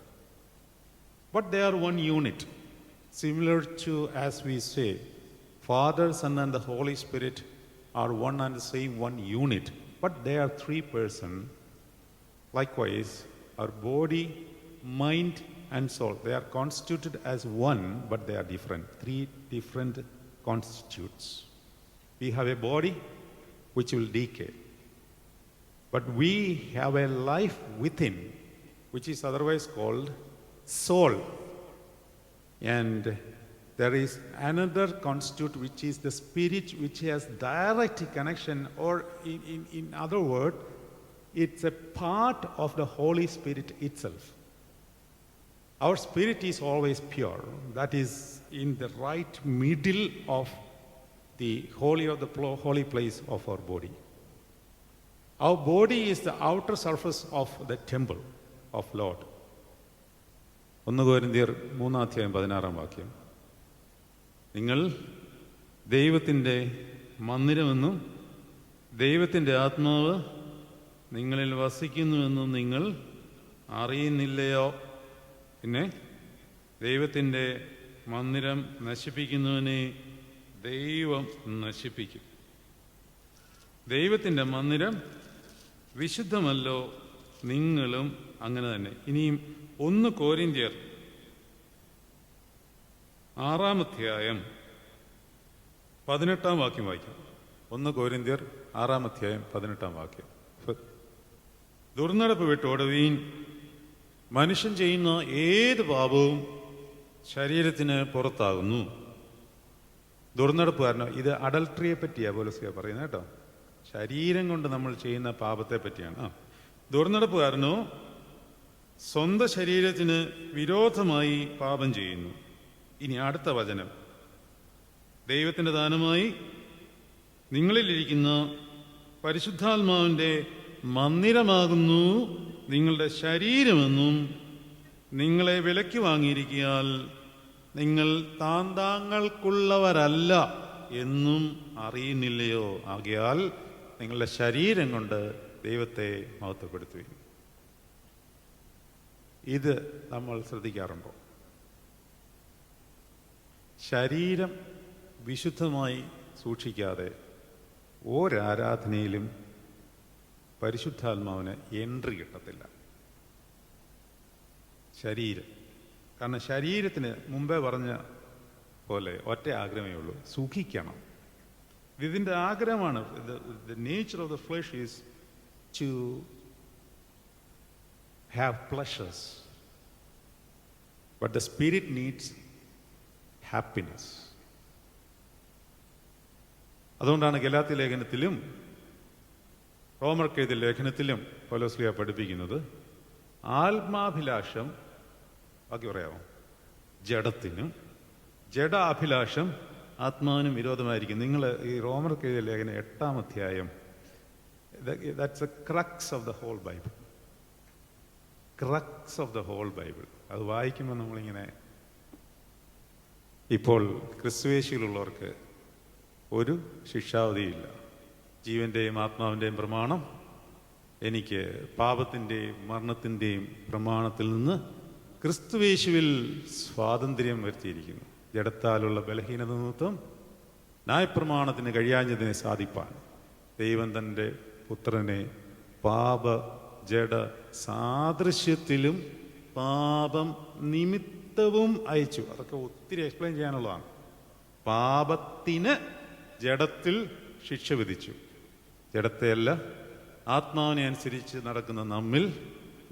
But they are one unit. Similar to, as we say, Father, Son and the Holy Spirit are one and the same, one unit. But they are 3 persons. Likewise, our body, mind and soul, they are constituted as one, but they are different. 3 different constitutes. We have a body which will decay. But we have a life within, which is otherwise called soul. And there is another constitute, which is the spirit, which has direct connection, or in other words, it's a part of the Holy Spirit itself. Our spirit is always pure. That is in the right middle of the holy place of our body. Our body is the outer surface of the temple of Lord. 1 കൊരിന്ത്യർ 3:16 നിങ്ങൾ ദൈവത്തിൻ്റെ മന്ദിരമെന്നും ദൈവത്തിൻ്റെ ആത്മാവ് നിങ്ങളിൽ വസിക്കുന്നുവെന്നും നിങ്ങൾ അറിയുന്നില്ലയോ? പിന്നെ ദൈവത്തിൻ്റെ മന്ദിരം നശിപ്പിക്കുന്നവനെ ദൈവം നശിപ്പിക്കും. ദൈവത്തിൻ്റെ മന്ദിരം വിശുദ്ധമല്ലോ, നിങ്ങളും അങ്ങനെ തന്നെ. ഇനിയും 1 കൊരിന്ത്യർ 6:18 വായിക്കാം. 1 കൊരിന്ത്യർ 6:18. ദുർനടപ്പ് വിട്ടോടുവീൻ. മനുഷ്യൻ ചെയ്യുന്ന ഏത് പാപവും ശരീരത്തിന് പുറത്താകുന്നു. ദുർനടപ്പുകാരനോ, ഇത് അഡൽട്ടറിയെ പറ്റിയാണ് പോലീസ് പറയുന്നത് കേട്ടോ. ശരീരം കൊണ്ട് നമ്മൾ ചെയ്യുന്ന പാപത്തെ പറ്റിയാണ്. ദുർനടപ്പുകാരനോ സ്വന്തം ശരീരത്തിന് വിരോധമായി പാപം ചെയ്യുന്നു. ഇനി അടുത്ത വചനം, ദൈവത്തിൻ്റെ ദാനമായി നിങ്ങളിലിരിക്കുന്ന പരിശുദ്ധാത്മാവിൻ്റെ മന്ദിരമാകുന്നു നിങ്ങളുടെ ശരീരമെന്നും നിങ്ങളെ വിലയ്ക്ക് വാങ്ങിയിരിക്കയാൽ നിങ്ങൾ താന്താങ്ങൾക്കുള്ളവരല്ല എന്നും അറിയുന്നില്ലയോ? ആകയാൽ നിങ്ങളുടെ ശരീരം കൊണ്ട് ദൈവത്തെ മഹത്വപ്പെടുത്തുകയും. ഇത് നമ്മൾ ശ്രദ്ധിക്കാറുണ്ടോ? ശരീരം വിശുദ്ധമായി സൂക്ഷിക്കാതെ ഒരാരാധനയിലും പരിശുദ്ധാത്മാവിന് എൻട്രി കിട്ടത്തില്ല. ശരീരം, കാരണം ശരീരത്തിന് മുമ്പേ പറഞ്ഞ പോലെ ഒറ്റ ആഗ്രഹമേ ഉള്ളൂ, സുഖിക്കണം. ഇതിൻ്റെ ആഗ്രഹമാണ്. The nature of the flesh is to have pleasures, but the spirit needs happiness. അതുകൊണ്ടാണ് ഗലാത്യ ലേഖനത്തിലും റോമർക്കെഴുതിയ ലേഖനത്തിലും പൗലോസ് പഠിപ്പിക്കുന്നത് ആത്മാഭിലാഷം, ബാക്കി പറയാമോ, ജഡത്തിനും ജഡാഭിലാഷം ആത്മാവിനും വിരോധമായിരിക്കും. നിങ്ങൾ ഈ റോമർക്കെഴുതിയ ലേഖനം 8-ാം അധ്യായം, that's a crux of the whole Bible. Crux of the whole Bible. അത് വായിക്കുമ്പോൾ നമ്മളിങ്ങനെ, ഇപ്പോൾ ക്രിസ്തുയേശുവിലുള്ളവർക്ക് ഒരു ശിക്ഷാവധിയില്ല. ജീവന്റെയും ആത്മാവിൻ്റെയും പ്രമാണം എനിക്ക് പാപത്തിൻ്റെയും മരണത്തിൻ്റെയും പ്രമാണത്തിൽ നിന്ന് ക്രിസ്തുയേശുവിൽ സ്വാതന്ത്ര്യം വരുത്തിയിരിക്കുന്നു. ജഡത്താലുള്ള ബലഹീനത നിമിത്തം ന്യായപ്രമാണത്തിന് കഴിയാഞ്ഞതിനെ സാധിപ്പാൻ ദൈവം തൻ്റെ പുത്രനെ പാപ ജഡ സാദൃശ്യത്തിലും പാപം നിമിത്തവും അയച്ചു. അതൊക്കെ ഒത്തിരി എക്സ്പ്ലെയിൻ ചെയ്യാനുള്ളതാണ്. പാപത്തിന് ജഡത്തിൽ ശിക്ഷ വിധിച്ചു. ജഡത്തെയല്ല, ആത്മാവിനെ അനുസരിച്ച് നടക്കുന്ന നമ്മിൽ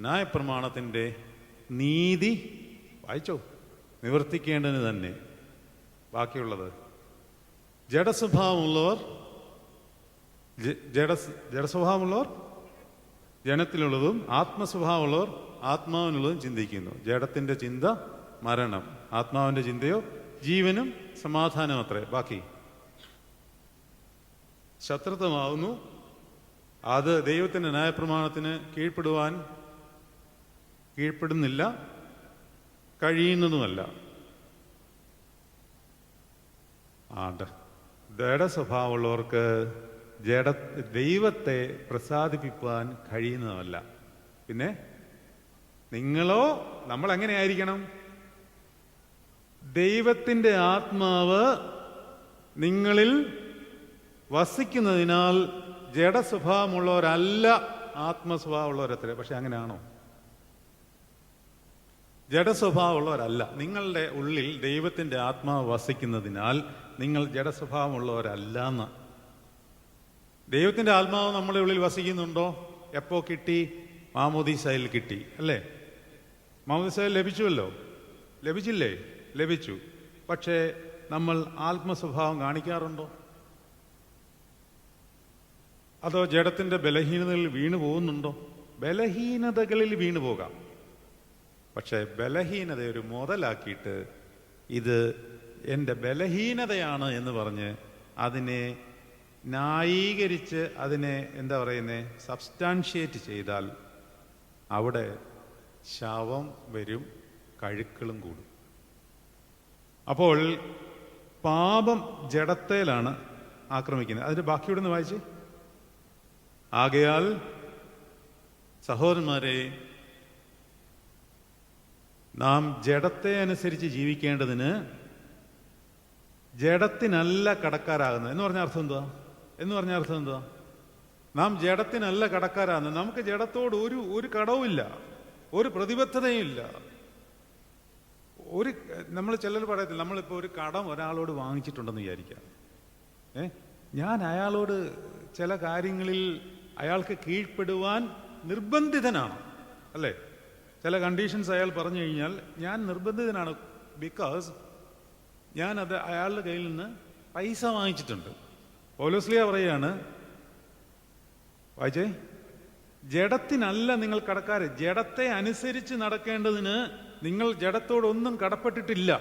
ന്യായപ്രമാണത്തിൻ്റെ നീതി, വായിച്ചോ, നിവർത്തിക്കേണ്ടതിന് തന്നെ. ബാക്കിയുള്ളത് ജഡസ്വഭാവമുള്ളവർ ജഡസ്വഭാവമുള്ളവർ ജനത്തിലുള്ളതും ആത്മസ്വഭാവമുള്ളവർ ആത്മാവിനുള്ളതും ചിന്തിക്കുന്നു. ജഡത്തിൻ്റെ ചിന്ത മരണം, ആത്മാവിൻ്റെ ചിന്തയോ ജീവനും സമാധാനം അത്രേ. ബാക്കി ശത്രുത്വമാവുന്നു. അത് ദൈവത്തിൻ്റെ ന്യായപ്രമാണത്തിന് കീഴ്പ്പെടുന്നില്ല, കഴിയുന്നതുമല്ല. ജഡസ്വഭാവമുള്ളവർക്ക് ദൈവത്തെ പ്രസാദിപ്പിക്കാൻ കഴിയുന്നതല്ല. പിന്നെ നിങ്ങളോ, നമ്മൾ എങ്ങനെയായിരിക്കണം? ദൈവത്തിൻ്റെ ആത്മാവ് നിങ്ങളിൽ വസിക്കുന്നതിനാൽ ജഡസ്വഭാവമുള്ളവരല്ല ആത്മസ്വഭാവമുള്ളവരത്രേ. പക്ഷെ അങ്ങനെയാണോ? ജഡസ്വഭാവമുള്ളവരല്ല. നിങ്ങളുടെ ഉള്ളിൽ ദൈവത്തിൻ്റെ ആത്മാവ് വസിക്കുന്നതിനാൽ നിങ്ങൾ ജഡസ്വഭാവമുള്ളവരല്ല എന്ന്. ദൈവത്തിൻ്റെ ആത്മാവ് നമ്മുടെ ഉള്ളിൽ വസിക്കുന്നുണ്ടോ? എപ്പോ കിട്ടി? മാമോദീസയിൽ കിട്ടി, അല്ലേ? മാമോദീസയിൽ ലഭിച്ചുവല്ലോ. ലഭിച്ചില്ലേ? ലഭിച്ചു. പക്ഷേ നമ്മൾ ആത്മസ്വഭാവം കാണിക്കാറുണ്ടോ? അതോ ജഡത്തിൻ്റെ ബലഹീനതകളിൽ വീണു പോകുന്നുണ്ടോ? ബലഹീനതകളിൽ വീണു പോകാം. പക്ഷേ ബലഹീനത ഒരു മുതലാക്കിയിട്ട് ഇത് എൻ്റെ ബലഹീനതയാണ് എന്ന് പറഞ്ഞ് അതിനെ ന്യായീകരിച്ച് അതിനെ എന്താ പറയുന്നത്, സബ്സ്റ്റാൻഷിയേറ്റ് ചെയ്താൽ അവിടെ ശവം വരും, കഴുക്കളും കൂടും. അപ്പോൾ പാപം ജഡത്തേലാണ് ആക്രമിക്കുന്നത്. അതിൻ്റെ ബാക്കിയോടെ ഒന്ന് വായിച്ച്. ആകയാൽ സഹോദരന്മാരെ, നാം ജഡത്തെ അനുസരിച്ച് ജീവിക്കേണ്ടതിന് ജഡത്തിനല്ല കടക്കാരാകുന്നത് എന്ന് പറഞ്ഞ അർത്ഥം എന്താ? നാം ജഡത്തിനല്ല കടക്കാരാകുന്നത്. നമുക്ക് ജഡത്തോട് ഒരു കടവുമില്ല, ഒരു പ്രതിബദ്ധതയും ഇല്ല. നമ്മൾ ചിലർ പറയത്തില്ല, നമ്മളിപ്പോൾ ഒരു കടം ഒരാളോട് വാങ്ങിച്ചിട്ടുണ്ടെന്ന് വിചാരിക്കാം. ഞാൻ അയാളോട് ചില കാര്യങ്ങളിൽ അയാൾക്ക് കീഴ്പ്പെടുവാൻ നിർബന്ധിതനാണ്, അല്ലേ? ചില കണ്ടീഷൻസ് അയാൾ പറഞ്ഞു കഴിഞ്ഞാൽ ഞാൻ നിർബന്ധിതനാണ്. ബിക്കോസ് ഞാനത് അയാളുടെ കയ്യിൽ നിന്ന് പൈസ വാങ്ങിച്ചിട്ടുണ്ട്. പൗലോസ്ലിയ പറയാണ്, വായിച്ചേ, ജഡത്തിനല്ല നിങ്ങൾ കടക്കാര്, ജഡത്തെ അനുസരിച്ച് നടക്കേണ്ടതിന് നിങ്ങൾ ജഡത്തോടൊന്നും കടപ്പെട്ടിട്ടില്ല.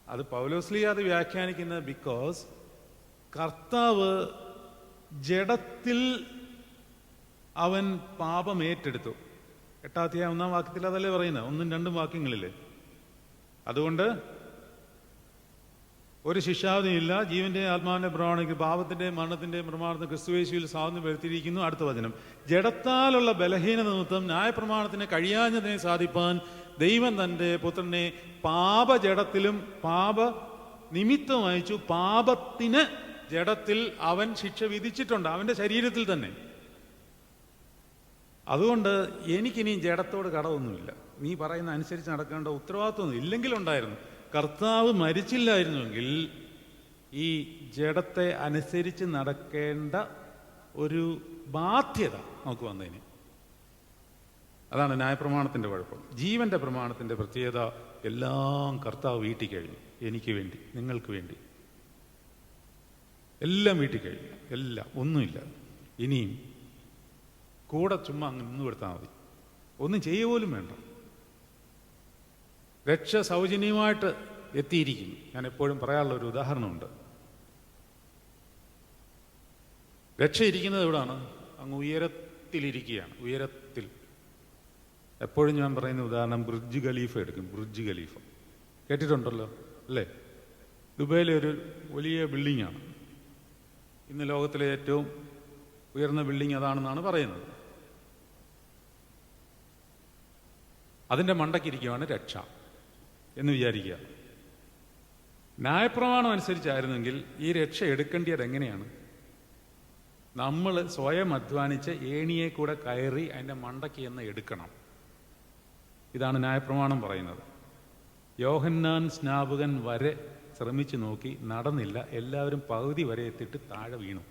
അത് പൗലോസ്ലിയ അത് വ്യാഖ്യാനിക്കുന്നത് ബിക്കോസ് കർത്താവ് ജഡത്തിൽ അവൻ പാപം ഏറ്റെടുത്തു. 8-ാം അധ്യായം 1-ാം വാക്യത്തിൽ അതല്ലേ പറയുന്നത്, 1-ഉം 2-ഉം വാക്യങ്ങളില്. അതുകൊണ്ട് ഒരു ശിക്ഷാവിധിയില്ല. ജീവന്റെയും ആത്മാവിന്റെ പ്രമാണയ്ക്ക് പാപത്തിന്റെയും മരണത്തിന്റെയും പ്രമാണത്തിന് ക്രിസ്തുയേശുവിൽ സ്വാതന്ത്ര്യം വരുത്തിയിരിക്കുന്നു. അടുത്ത വചനം, ജഡത്താലുള്ള ബലഹീന നിമിത്തം ന്യായപ്രമാണത്തിന് കഴിയാഞ്ഞതിനെ സാധിപ്പാൻ ദൈവം തന്റെ പുത്രനെ പാപജഡത്തിലും പാപ നിമിത്തം അയച്ചു. പാപത്തിന് ജഡത്തിൽ അവൻ ശിക്ഷ വിധിച്ചിട്ടുണ്ട്, അവന്റെ ശരീരത്തിൽ തന്നെ. അതുകൊണ്ട് എനിക്കിനിയും ജഡത്തോട് കടമൊന്നുമില്ല. നീ പറയുന്ന അനുസരിച്ച് നടക്കേണ്ട ഉത്തരവാദിത്വമൊന്നും ഇല്ലെങ്കിലുണ്ടായിരുന്നു. കർത്താവ് മരിച്ചില്ലായിരുന്നുവെങ്കിൽ ഈ ജഡത്തെ അനുസരിച്ച് നടക്കേണ്ട ഒരു ബാധ്യത നമുക്ക് വന്നേനെ. അതാണ് ന്യായപ്രമാണത്തിന്റെ കുഴപ്പം. ജീവന്റെ പ്രമാണത്തിന്റെ പ്രത്യേകത, എല്ലാം കർത്താവ് വീട്ടിൽ കഴിഞ്ഞു. എനിക്ക് വേണ്ടി, നിങ്ങൾക്ക് വേണ്ടി എല്ലാം വീട്ടിൽ കഴിഞ്ഞു. എല്ലാം, ഒന്നുമില്ല. ഇനിയും കൂടെ ചുമ്മാ അങ്ങ് നിന്ന് കൊടുത്താൽ മതി, ഒന്നും ചെയ്യുക വേണ്ട. രക്ഷ സൗജന്യമായിട്ട് എത്തിയിരിക്കുന്നു. ഞാൻ എപ്പോഴും പറയാനുള്ള ഒരു ഉദാഹരണമുണ്ട്. രക്ഷ ഇരിക്കുന്നത് എവിടാണ്? അങ്ങ് ഉയരത്തിലിരിക്കുകയാണ്, ഉയരത്തിൽ. എപ്പോഴും ഞാൻ പറയുന്ന ഉദാഹരണം ബുർജ് ഖലീഫ എടുക്കും. ബുർജ് ഖലീഫ കേട്ടിട്ടുണ്ടല്ലോ അല്ലേ? ദുബൈയിലെ ഒരു വലിയ ബിൽഡിങ്ങാണ്. ഇന്ന് ലോകത്തിലെ ഏറ്റവും ഉയർന്ന ബിൽഡിംഗ് അതാണെന്നാണ് പറയുന്നത്. അതിൻ്റെ മണ്ടയ്ക്കിരിക്കുകയാണ് രക്ഷ എന്ന് വിചാരിക്കുക. ന്യായപ്രമാണം അനുസരിച്ചായിരുന്നെങ്കിൽ ഈ രക്ഷ എടുക്കേണ്ടത് എങ്ങനെയാണ്? നമ്മൾ സ്വയം അധ്വാനിച്ച് ഏണിയെ കൂടെ കയറി അതിൻ്റെ മണ്ടയ്ക്ക് എന്ന് എടുക്കണം. ഇതാണ് ന്യായപ്രമാണം പറയുന്നത്. യോഹന്നാൻ സ്നാപകൻ വരെ ശ്രമിച്ചു നോക്കി, നടന്നില്ല. എല്ലാവരും പകുതി വരെ എത്തിയിട്ട് താഴെ വീണു.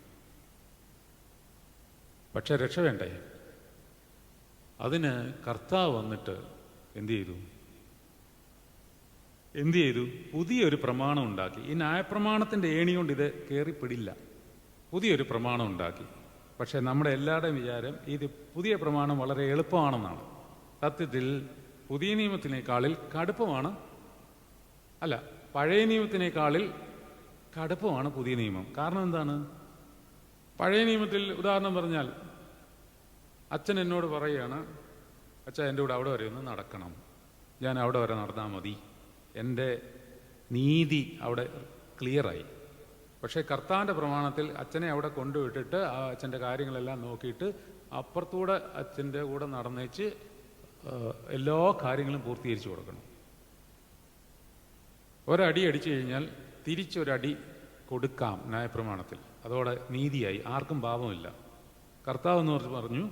പക്ഷെ രക്ഷ വേണ്ടേ? അതിന് കർത്താവ് വന്നിട്ട് എന്തു ചെയ്തു? പുതിയൊരു പ്രമാണം ഉണ്ടാക്കി. ഈ ന്യായപ്രമാണത്തിൻ്റെ ഏണി കൊണ്ട് ഇത് കയറിപ്പിടില്ല. പുതിയൊരു പ്രമാണം ഉണ്ടാക്കി. പക്ഷെ നമ്മുടെ എല്ലാവരുടെയും വിചാരം ഇത് പുതിയ പ്രമാണം വളരെ എളുപ്പമാണെന്നാണ്. സത്യത്തിൽ പുതിയ നിയമത്തിനേക്കാളിൽ കടുപ്പമാണ്, അല്ല, പഴയ നിയമത്തിനേക്കാളിൽ കടുപ്പമാണ് പുതിയ നിയമം. കാരണം എന്താണ്? പഴയ നിയമത്തിൽ ഉദാഹരണം പറഞ്ഞാൽ, അച്ഛൻ എന്നോട് പറയുകയാണ്, അച്ഛൻ എൻ്റെ കൂടെ അവിടെ വരെ ഒന്ന് നടക്കണം, ഞാൻ അവിടെ വരെ നടന്നാൽ മതി, എൻ്റെ നീതി അവിടെ ക്ലിയറായി. പക്ഷേ കർത്താവിൻ്റെ പ്രമാണത്തിൽ അച്ഛനെ അവിടെ കൊണ്ടുവിട്ടിട്ട് ആ അച്ഛൻ്റെ കാര്യങ്ങളെല്ലാം നോക്കിയിട്ട് അപ്പുറത്തൂടെ അച്ഛൻ്റെ കൂടെ നടന്നേച്ച് എല്ലാ കാര്യങ്ങളും പൂർത്തീകരിച്ചു കൊടുക്കണം. ഒരടി അടിച്ചു കഴിഞ്ഞാൽ തിരിച്ചൊരടി കൊടുക്കാം ന്യായപ്രമാണത്തിൽ. അതോടെ നീതിയായി, ആർക്കും പാപമില്ല. കർത്താവ് എന്ന് പറഞ്ഞു,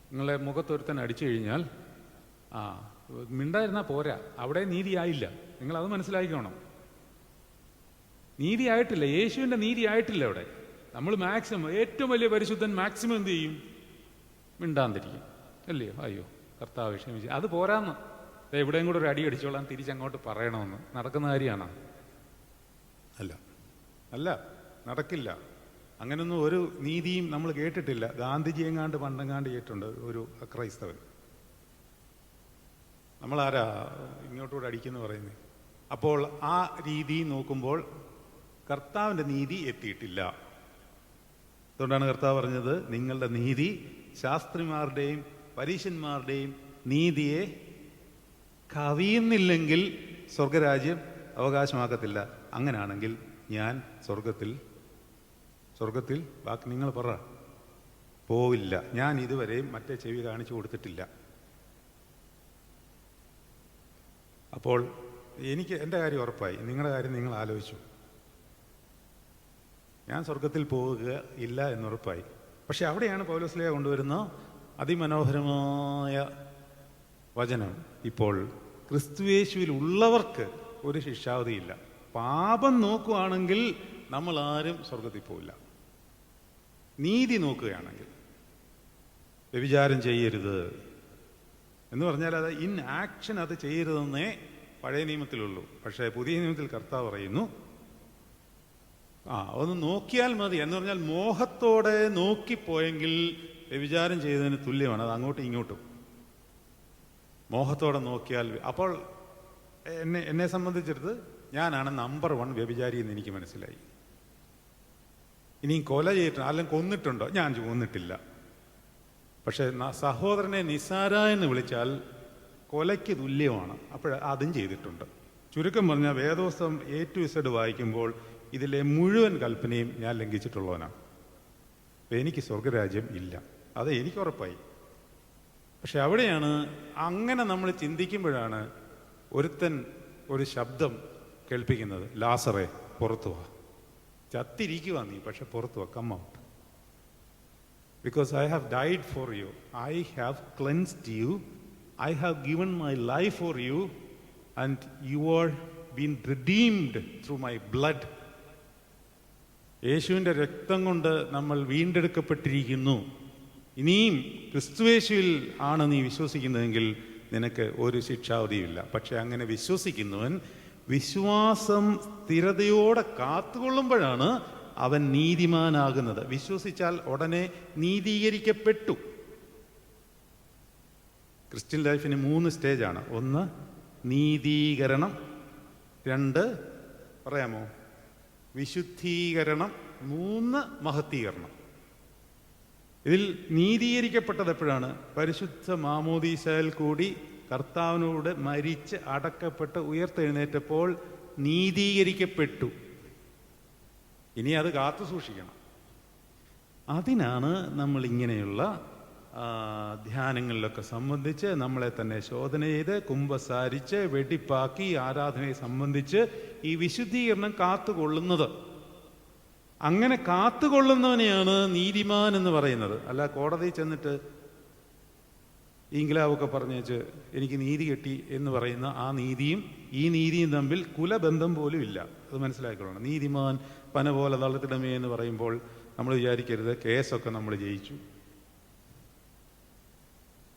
നിങ്ങളെ മുഖത്തൊരുത്തൻ അടിച്ചു കഴിഞ്ഞാൽ മിണ്ടായിരുന്നാൽ പോരാ, അവിടെ നീതിയായില്ല. നിങ്ങളത് മനസ്സിലാക്കിക്കോണം. നീതിയായിട്ടില്ല, യേശുവിൻ്റെ നീതിയായിട്ടില്ല അവിടെ. നമ്മൾ മാക്സിമം, ഏറ്റവും വലിയ പരിശുദ്ധൻ മാക്സിമം എന്ത് ചെയ്യും? മിണ്ടാതിരിക്കും, അല്ലയോ? അയ്യോ കർത്താവ് ക്ഷമിച്ചു, അത് പോരാന്ന്, എവിടെയും കൂടെ ഒരു അടി അടിച്ചോളാം, തിരിച്ചങ്ങോട്ട് പറയണമെന്ന് നടക്കുന്ന കാര്യമാണോ? അല്ല, നടക്കില്ല. അങ്ങനൊന്നും ഒരു നീതിയും നമ്മൾ കേട്ടിട്ടില്ല. ഗാന്ധിജി എങ്ങാണ്ട് പണ്ടെങ്ങാണ്ട് കേട്ടിട്ടുണ്ട് ഒരു അക്രൈസ്തവൻ. നമ്മളാരാ ഇങ്ങോട്ടൂടെ അടിക്കുന്നു പറയുന്നത്? അപ്പോൾ ആ രീതി നോക്കുമ്പോൾ കർത്താവിൻ്റെ നീതി എത്തിയിട്ടില്ല. അതുകൊണ്ടാണ് കർത്താവ് പറഞ്ഞത്, നിങ്ങളുടെ നീതി ശാസ്ത്രിമാരുടെയും പരീശന്മാരുടെയും നീതിയെ കവിയുന്നില്ലെങ്കിൽ സ്വർഗരാജ്യം അവകാശമാക്കത്തില്ല. അങ്ങനെയാണെങ്കിൽ ഞാൻ സ്വർഗത്തിൽ ബാക്കി നിങ്ങൾ പറ, പോവില്ല. ഞാൻ ഇതുവരെയും മറ്റേ ചെവി കാണിച്ചു കൊടുത്തിട്ടില്ല. അപ്പോൾ എനിക്ക് എൻ്റെ കാര്യം ഉറപ്പായി, നിങ്ങളുടെ കാര്യം നിങ്ങൾ ആലോചിച്ചു. ഞാൻ സ്വർഗത്തിൽ പോവുക ഇല്ല എന്നുറപ്പായി. പക്ഷെ അവിടെയാണ് പൗലോസ്ലീഹ കൊണ്ടുവരുന്ന അതിമനോഹരമായ വചനം. ഇപ്പോൾ ക്രിസ്തുയേശുവിൽ ഉള്ളവർക്ക് ഒരു ശിക്ഷാവധിയില്ല. പാപം നോക്കുകയാണെങ്കിൽ നമ്മൾ ആരും സ്വർഗത്തിൽ പോവില്ല. നീതി നോക്കുകയാണെങ്കിൽ, വ്യഭിചാരം ചെയ്യരുത് എന്ന് പറഞ്ഞാൽ അത് ഇൻ ആക്ഷൻ അത് ചെയ്യരുതെന്നേ പഴയ നിയമത്തിലുള്ളൂ. പക്ഷേ പുതിയ നിയമത്തിൽ കർത്താവ് പറയുന്നു, ഒന്ന് നോക്കിയാൽ മതി എന്ന് പറഞ്ഞാൽ മോഹത്തോടെ നോക്കിപ്പോയെങ്കിൽ വ്യഭിചാരം ചെയ്തതിന് തുല്യമാണ്. അത് അങ്ങോട്ടും ഇങ്ങോട്ടും മോഹത്തോടെ നോക്കിയാൽ. അപ്പോൾ എന്നെ സംബന്ധിച്ചിടത്ത് ഞാനാണ് നമ്പർ 1 വ്യഭിചാരി എന്ന് എനിക്ക് മനസ്സിലായി. ഇനിയും കൊല ചെയ്തിട്ടുണ്ട്, അല്ലെങ്കിൽ കൊന്നിട്ടുണ്ടോ? ഞാൻ കൊന്നിട്ടില്ല. പക്ഷെ സഹോദരനെ നിസാര എന്ന് വിളിച്ചാൽ കൊലയ്ക്ക് തുല്യമാണ്. അതും ചെയ്തിട്ടുണ്ട്. ചുരുക്കം പറഞ്ഞാൽ വേദോസ്തം A to Z വായിക്കുമ്പോൾ ഇതിലെ മുഴുവൻ കൽപ്പനയും ഞാൻ ലംഘിച്ചിട്ടുള്ളവനാണ്. അപ്പം എനിക്ക് സ്വർഗരാജ്യം ഇല്ല, അത് എനിക്ക് ഉറപ്പായി. പക്ഷെ അവിടെയാണ് അങ്ങനെ നമ്മൾ ചിന്തിക്കുമ്പോഴാണ് ഒരുത്തൻ ഒരു ശബ്ദം കേൾപ്പിക്കുന്നത്, ലാസറേ പുറത്തു വാ, ചത്തിരിക്കുക നീ, പക്ഷെ പുറത്തു വാ, come out, because I have died for you, I have cleansed you, I have given my life for you, and you are been redeemed through my blood. യേശുവിൻ്റെ രക്തം കൊണ്ട് നമ്മൾ വീണ്ടെടുക്കപ്പെട്ടിരിക്കുന്നു. ഇനിയും ക്രിസ്തുയേശുവിൽ ആണ് നീ വിശ്വസിക്കുന്നതെങ്കിൽ നിനക്ക് ഒരു ശിക്ഷാവധിയുമില്ല. പക്ഷെ അങ്ങനെ വിശ്വസിക്കുന്നവൻ വിശ്വാസം സ്ഥിരതയോടെ കാത്തുകൊള്ളുമ്പോഴാണ് അവൻ നീതിമാനാകുന്നത്. വിശ്വസിച്ചാൽ ഉടനെ നീതീകരിക്കപ്പെട്ടു. ക്രിസ്ത്യൻ ലൈഫിന് 3 സ്റ്റേജാണ്. 1 നീതീകരണം, 2 പറയാമോ വിശുദ്ധീകരണം, 3 മഹത്തീകരണം. ഇതിൽ നീതീകരിക്കപ്പെട്ടത് എപ്പോഴാണ്? പരിശുദ്ധ മാമോദീസയിൽ കൂടി കർത്താവിനോട് മരിച്ച് അടക്കപ്പെട്ട് ഉയർത്തെഴുന്നേറ്റപ്പോൾ നീതീകരിക്കപ്പെട്ടു. ഇനി അത് കാത്തു സൂക്ഷിക്കണം. അതിനാണ് നമ്മൾ ഇങ്ങനെയുള്ള ധ്യാനങ്ങളിലൊക്കെ സംബന്ധിച്ച് നമ്മളെ തന്നെ ശോധന ചെയ്ത് കുമ്പസാരിച്ച് വെടിപ്പാക്കി ആരാധനയെ സംബന്ധിച്ച് ഈ വിശുദ്ധീകരണം കാത്തുകൊള്ളുന്നത്. അങ്ങനെ കാത്തുകൊള്ളുന്നവനെയാണ് നീതിമാൻ എന്ന് പറയുന്നത്. അല്ല കോടതിയിൽ ചെന്നിട്ട് ഇംഗ്ലാവൊക്കെ പറഞ്ഞേച്ച് എനിക്ക് നീതി കിട്ടി എന്ന് പറയുന്ന ആ നീതിയും ഈ നീതിയും തമ്മിൽ കുലബന്ധം പോലും ഇല്ല. അത് മനസ്സിലാക്കിക്കൊള്ളണം. നീതിമാൻ പന പോലെ തളർത്തിടമേ എന്ന് പറയുമ്പോൾ നമ്മൾ വിചാരിക്കരുത് കേസൊക്കെ നമ്മൾ ജയിച്ചു,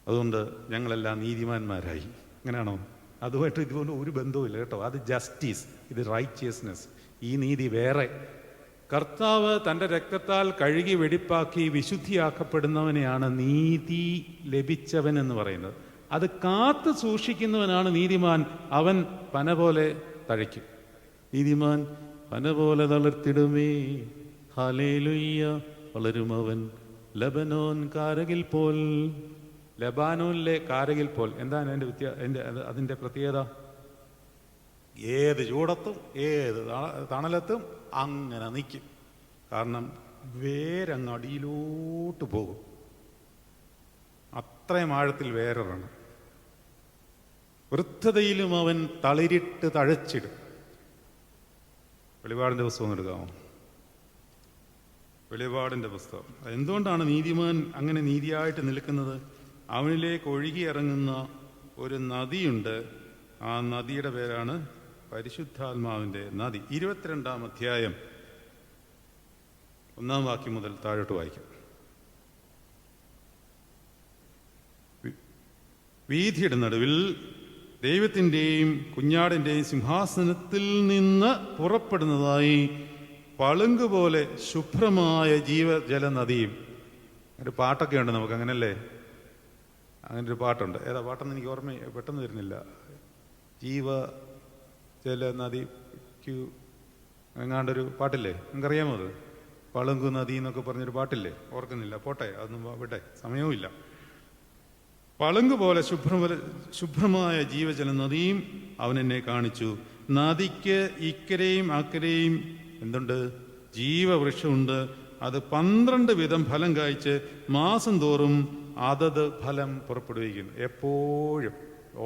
അതുകൊണ്ട് ഞങ്ങളെല്ലാം നീതിമാന്മാരായി. അങ്ങനെയാണോ? അതുമായിട്ട് ഇതുകൊണ്ട് ഒരു ബന്ധവുമില്ല കേട്ടോ. അത് ജസ്റ്റിസ്, ഇത് റൈറ്റിയസ്നെസ്. ഈ നീതി വേറെ. കർത്താവ് തൻ്റെ രക്തത്താൽ കഴുകി വെടിപ്പാക്കി വിശുദ്ധിയാക്കപ്പെടുന്നവനെയാണ് നീതി ലഭിച്ചവൻ എന്ന് പറയുന്നത്. അത് കാത്തു സൂക്ഷിക്കുന്നവനാണ് നീതിമാൻ. അവൻ പന പോലെ തഴയ്ക്കും. നീതിമാൻ പന പോലെ തളർത്തിടുമേ, ഹല്ലേലൂയ, വളരും അവൻ ലബനോൻ കാരകിൽ പോൽ. ലബാനോനിലെ കാരകിൽ പോൽ എന്താണ് അതിൻ്റെ പ്രത്യേകത? ഏത് ചൂടത്തും ഏത് തണലത്തും അങ്ങനെ നിൽക്കും. കാരണം വേരങ്ങടിയിലോട്ട് പോകും. അത്രയും ആഴത്തിൽ വേരറാണ്. വൃദ്ധതയിലും അവൻ തളിരിട്ട് തഴച്ചിടും. വെളിപാടിൻ്റെ പുസ്തകം എടുക്കാമോ? വെളിപാടിൻ്റെ പുസ്തകം. എന്തുകൊണ്ടാണ് നീതിമാൻ അങ്ങനെ നീതിയായിട്ട് നിൽക്കുന്നത്? അവനിലേക്ക് ഒഴുകി ഇറങ്ങുന്ന ഒരു നദിയുണ്ട്. ആ നദിയുടെ പേരാണ് പരിശുദ്ധാത്മാവിൻ്റെ നദി. 22-ാം അധ്യായം 1-ാം വാക്യം മുതൽ താഴോട്ട് വായിക്കാം. വീഥിയുടെ നടുവിൽ ദൈവത്തിൻ്റെയും കുഞ്ഞാടിൻ്റെയും സിംഹാസനത്തിൽ നിന്ന് പുറപ്പെടുന്നതായി പളുങ്ക് പോലെ ശുഭ്രമായ ജീവജല നദിയും. ഒരു പാട്ടൊക്കെ ഉണ്ട് നമുക്ക്, അങ്ങനല്ലേ? അങ്ങനെ ഒരു പാട്ടുണ്ട്. ഏതാ പാട്ടെന്ന് എനിക്ക് ഓർമ്മ പെട്ടെന്ന് വരുന്നില്ല. ജീവജല നദിക്കു എങ്ങാണ്ടൊരു പാട്ടില്ലേ? നിങ്ങൾക്കറിയാമോ അത്? പളുങ്കു നദി എന്നൊക്കെ പറഞ്ഞൊരു പാട്ടില്ലേ? ഓർക്കുന്നില്ല, പോട്ടെ, അതൊന്നും വിട്ടെ, സമയവും ഇല്ല. പളുങ്ക് പോലെ ശുഭ്രമായ ജീവജല നദിയും അവൻ എന്നെ കാണിച്ചു. നദിക്ക് ഇക്കരെയും അക്കരെയും എന്തുണ്ട്? ജീവവൃക്ഷമുണ്ട്. അത് 12 വിധം ഫലം കായ്ച്ച് മാസം തോറും അതത് ഫലം പുറപ്പെടുവിക്കുന്നു. എപ്പോഴും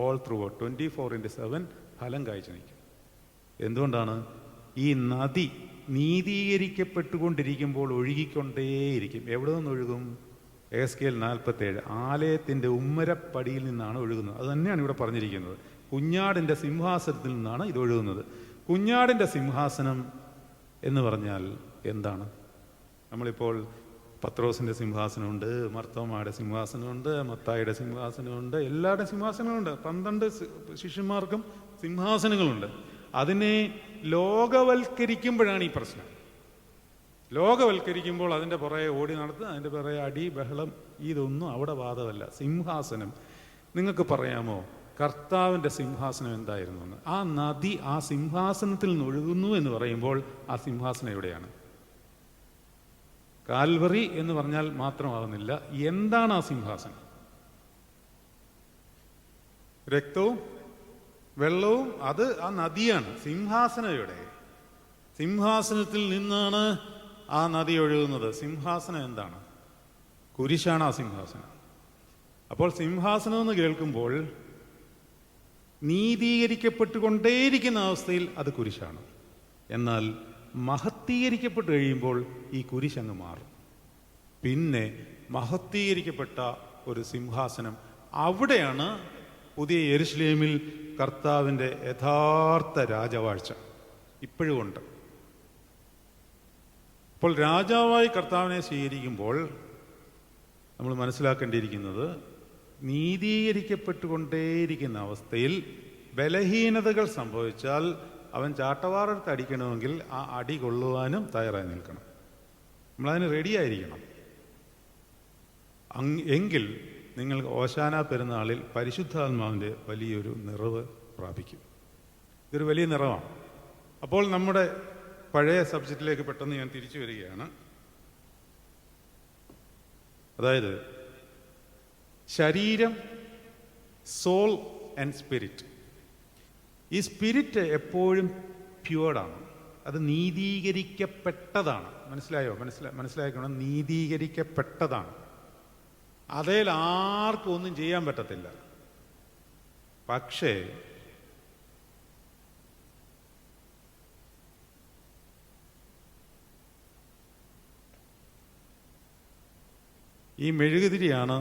ഓൾ ത്രൂ 24/7 ഫലം കായ്ച്ചു നിൽക്കും. എന്തുകൊണ്ടാണ്? ഈ നദി നീതീകരിക്കപ്പെട്ടുകൊണ്ടിരിക്കുമ്പോൾ ഒഴുകിക്കൊണ്ടേയിരിക്കും. എവിടെ നിന്ന് ഒഴുകും? എസ്കേൽ 47 ആലയത്തിൻ്റെ ഉമ്മരപ്പടിയിൽ നിന്നാണ് ഒഴുകുന്നത്. അത് തന്നെയാണ് ഇവിടെ പറഞ്ഞിരിക്കുന്നത്. കുഞ്ഞാടിൻ്റെ സിംഹാസനത്തിൽ നിന്നാണ് ഇത് ഒഴുകുന്നത്. കുഞ്ഞാടിൻ്റെ സിംഹാസനം എന്ന് പറഞ്ഞാൽ എന്താണ്? നമ്മളിപ്പോൾ പത്രോസിൻ്റെ സിംഹാസനമുണ്ട്, മർത്തോമായുടെ സിംഹാസനമുണ്ട്, മത്തായിയുടെ സിംഹാസനമുണ്ട്, എല്ലാവരുടെയും സിംഹാസനമുണ്ട്. 12 ശിഷ്യന്മാർക്കും സിംഹാസനങ്ങളുണ്ട്. അതിനെ ലോകവൽക്കരിക്കുമ്പോഴാണ് ഈ പ്രശ്നം. ലോകവൽക്കരിക്കുമ്പോൾ അതിൻ്റെ പുറകെ ഓടി നടത്തുക, അതിൻ്റെ പുറകെ അടി ബഹളം, ഇതൊന്നും അവിടെ വാദമല്ല. സിംഹാസനം, നിങ്ങൾക്ക് പറയാമോ കർത്താവിൻ്റെ സിംഹാസനം എന്തായിരുന്നു എന്ന്? ആ നദി ആ സിംഹാസനത്തിൽ നിന്ന് ഒഴുകുന്നു എന്ന് പറയുമ്പോൾ ആ സിംഹാസനം എവിടെയാണ്? കാൽവറി എന്ന് പറഞ്ഞാൽ മാത്രമാകുന്നില്ല. എന്താണ് ആ സിംഹാസനം? രക്തവും വെള്ളവും അത് ആ നദിയാണ്. സിംഹാസനം എവിടെ? സിംഹാസനത്തിൽ നിന്നാണ് ആ നദി ഒഴുകുന്നത്. സിംഹാസനം എന്താണ്? കുരിശാണ് ആ സിംഹാസനം. അപ്പോൾ സിംഹാസനം എന്ന് കേൾക്കുമ്പോൾ നീതീകരിക്കപ്പെട്ടുകൊണ്ടേയിരിക്കുന്ന അവസ്ഥയിൽ അത് കുരിശാണ്. എന്നാൽ മഹത്തീകരിക്കപ്പെട്ട് കഴിയുമ്പോൾ ഈ കുരിശങ്ങ് മാറും. പിന്നെ മഹത്തീകരിക്കപ്പെട്ട ഒരു സിംഹാസനം, അവിടെയാണ് പുതിയ യെരുശലേമിൽ കർത്താവിൻ്റെ യഥാർത്ഥ രാജവാഴ്ച ഇപ്പോഴും ഉണ്ട്. അപ്പോൾ രാജാവായി കർത്താവിനെ സ്വീകരിക്കുമ്പോൾ നമ്മൾ മനസ്സിലാക്കേണ്ടിയിരിക്കുന്നത്, നീതീകരിക്കപ്പെട്ടുകൊണ്ടേയിരിക്കുന്ന അവസ്ഥയിൽ ബലഹീനതകൾ സംഭവിച്ചാൽ അവൻ ചാട്ടവാറെടുത്ത് അടിക്കണമെങ്കിൽ ആ അടി കൊള്ളുവാനും തയ്യാറായി നിൽക്കണം. നമ്മളതിന് റെഡിയായിരിക്കണം. എങ്കിൽ നിങ്ങൾ ഓശാന പെരുന്നാളിൽ പരിശുദ്ധാത്മാവിൻ്റെ വലിയൊരു നിറവ് പ്രാപിക്കും. ഇതൊരു വലിയ നിറവാണ്. അപ്പോൾ നമ്മുടെ പഴയ സബ്ജക്റ്റിലേക്ക് പെട്ടെന്ന് ഞാൻ തിരിച്ചു വരികയാണ്. അതായത് ശരീരം, സോൾ ആൻഡ് സ്പിരിറ്റ്. ഈ സ്പിരിറ്റ് എപ്പോഴും പ്യുവർഡാണ്, അത് നീതീകരിക്കപ്പെട്ടതാണ്. മനസ്സിലായോ? മനസ്സിലാക്കണം, നീതീകരിക്കപ്പെട്ടതാണ്. അതേൽ ആർക്കും ഒന്നും ചെയ്യാൻ പറ്റത്തില്ല. പക്ഷേ ഈ മെഴുകുതിരിയാണ്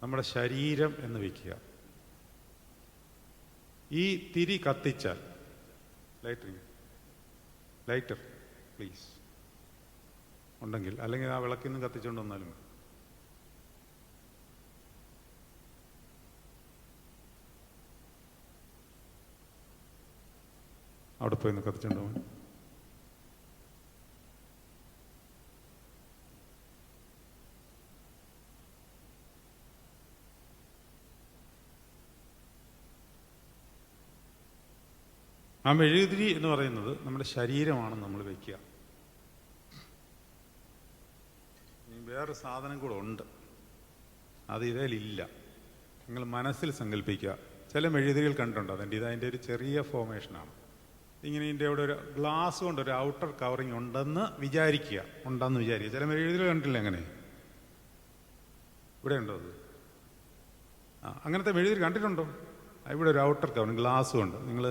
നമ്മുടെ ശരീരം എന്ന് വയ്ക്കുക. ഈ തിരി കത്തിച്ചാൽ, ലൈറ്റർ പ്ലീസ് ഉണ്ടെങ്കിൽ, അല്ലെങ്കിൽ ആ വിളക്കിൽ നിന്ന് കത്തിച്ചുകൊണ്ട് വന്നാലും അവിടെ പോയി ഒന്ന് കത്തിച്ചുകൊണ്ട് പോകാൻ. ആ മെഴുകുതിരി എന്ന് പറയുന്നത് നമ്മുടെ ശരീരമാണ് നമ്മൾ വയ്ക്കുക. ഇനി വേറെ സാധനം കൂടെ ഉണ്ട്, അത് ഇതിലില്ല. നിങ്ങൾ മനസ്സിൽ സങ്കല്പിക്കുക. ചില മെഴുകുതിരികൾ കണ്ടിട്ടുണ്ട്, അതിൻ്റെ ഒരു ചെറിയ ഫോർമേഷനാണ്. ഇങ്ങനെ ഇതിൻ്റെ അവിടെ ഒരു ഗ്ലാസ് കൊണ്ട് ഒരു ഔട്ടർ കവറിങ് ഉണ്ടെന്ന് വിചാരിക്കുക. ചില മെഴുകുതിരികൾ കണ്ടില്ല എങ്ങനെ? ഇവിടെ ഉണ്ടോ അത്? അങ്ങനത്തെ മെഴുകുതിരി കണ്ടിട്ടുണ്ടോ? ഇവിടെ ഒരു ഔട്ടർ കവറിങ് ഗ്ലാസ് കൊണ്ട്. നിങ്ങൾ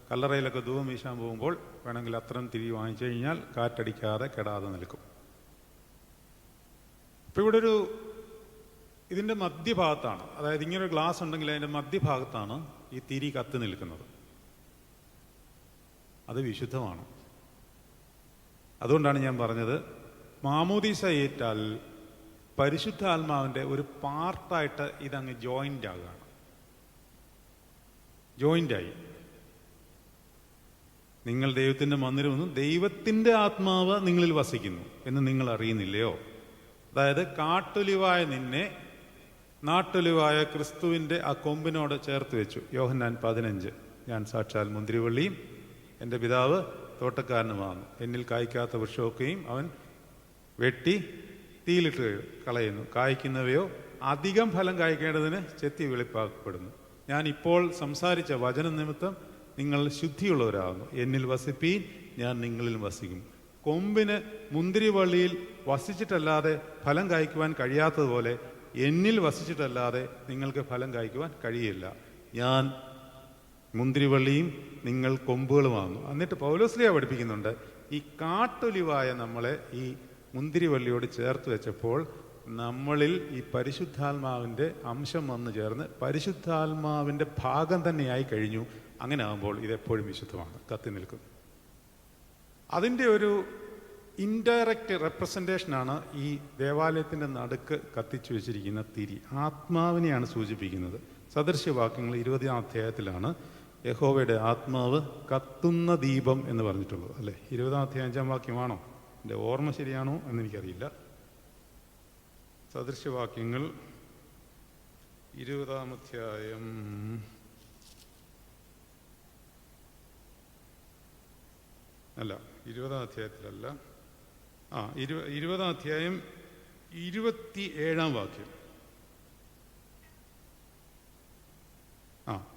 കല്ലറയിലൊക്കെ ധൂപം വീശാൻ പോകുമ്പോൾ വേണമെങ്കിൽ അത്തരം തിരി വാങ്ങിച്ചു കഴിഞ്ഞാൽ കാറ്റടിക്കാതെ കെടാതെ നിൽക്കും. ഇപ്പം ഇവിടെ ഇതിൻ്റെ മധ്യഭാഗത്താണ്, അതായത് ഇങ്ങനൊരു ഗ്ലാസ് ഉണ്ടെങ്കിൽ അതിൻ്റെ മധ്യഭാഗത്താണ് ഈ തിരി കത്തി നിൽക്കുന്നത്. അത് വിശുദ്ധമാണ്. അതുകൊണ്ടാണ് ഞാൻ പറഞ്ഞത്, മാമോദീസ ഏറ്റാൽ പരിശുദ്ധാത്മാവിൻ്റെ ഒരു പാർട്ടായിട്ട് ഇതങ്ങ് ജോയിൻ്റായി. നിങ്ങൾ ദൈവത്തിൻ്റെ മന്ദിരമെന്നും ദൈവത്തിൻ്റെ ആത്മാവ് നിങ്ങളിൽ വസിക്കുന്നു എന്ന് നിങ്ങൾ അറിയുന്നില്ലയോ? അതായത് കാട്ടൊലിവായ നിന്നെ നാട്ടൊലിവായ ക്രിസ്തുവിൻ്റെ ആ കൊമ്പിനോട് ചേർത്ത് വെച്ചു. യോഹന്നാൻ 15. ഞാൻ സാക്ഷാൽ മുന്തിരിവള്ളിയും എൻ്റെ പിതാവ് തോട്ടക്കാരനുമാണ്. എന്നിൽ കായ്ക്കാത്ത വൃക്ഷമൊക്കെയും അവൻ വെട്ടി തീയിലിട്ട് കളയുന്നു. കായ്ക്കുന്നവയോ അധികം ഫലം കായ്ക്കേണ്ടതിന് ചെത്തി വെളിപ്പാക്കപ്പെടുന്നു. ഞാൻ ഇപ്പോൾ സംസാരിച്ച വചന നിമിത്തം നിങ്ങൾ ശുദ്ധിയുള്ളവരാകുന്നു. എന്നിൽ വസിപ്പീൻ, ഞാൻ നിങ്ങളിൽ വസിക്കും. കൊമ്പിന് മുന്തിരിവള്ളിയിൽ വസിച്ചിട്ടല്ലാതെ ഫലം കായ്ക്കുവാൻ കഴിയാത്തതുപോലെ എന്നിൽ വസിച്ചിട്ടല്ലാതെ നിങ്ങൾക്ക് ഫലം കായ്ക്കുവാൻ കഴിയില്ല. ഞാൻ മുന്തിരിവള്ളിയും നിങ്ങൾ കൊമ്പുകളുമാകുന്നു. എന്നിട്ട് പൗലോസ്ലീഹ പഠിപ്പിക്കുന്നുണ്ട്, ഈ കാട്ടൊലിവായ നമ്മളെ ഈ മുന്തിരിവള്ളിയോട് ചേർത്ത് വെച്ചപ്പോൾ നമ്മളിൽ ഈ പരിശുദ്ധാത്മാവിൻ്റെ അംശം വന്നു ചേർന്ന് പരിശുദ്ധാത്മാവിൻ്റെ ഭാഗം തന്നെയായി കഴിഞ്ഞു. അങ്ങനെ ആകുമ്പോൾ ഇതെപ്പോഴും വിശുദ്ധമാണ്, കത്തി നിൽക്കുന്നു. അതിൻ്റെ ഒരു ഇൻഡയറക്റ്റ് റെപ്രസെൻറ്റേഷനാണ് ഈ ദേവാലയത്തിൻ്റെ നടുക്ക് കത്തിച്ചു വെച്ചിരിക്കുന്ന തിരി. ആത്മാവിനെയാണ് സൂചിപ്പിക്കുന്നത്. സദൃശ്യവാക്യങ്ങൾ 20-ാം അധ്യായത്തിലാണ് യഹോവയുടെ ആത്മാവ് കത്തുന്ന ദീപം എന്ന് പറഞ്ഞിട്ടുള്ളത്, അല്ലേ? 20-ാം അധ്യായം 5-ാം വാക്യമാണോ? എൻ്റെ ഓർമ്മ ശരിയാണോ എന്നെനിക്കറിയില്ല. സദൃശ്യവാക്യങ്ങൾ 20-ാം അധ്യായം അല്ല, 20-ാം അധ്യായത്തിലല്ല, 20-ാം അധ്യായം 27-ാം വാക്യം.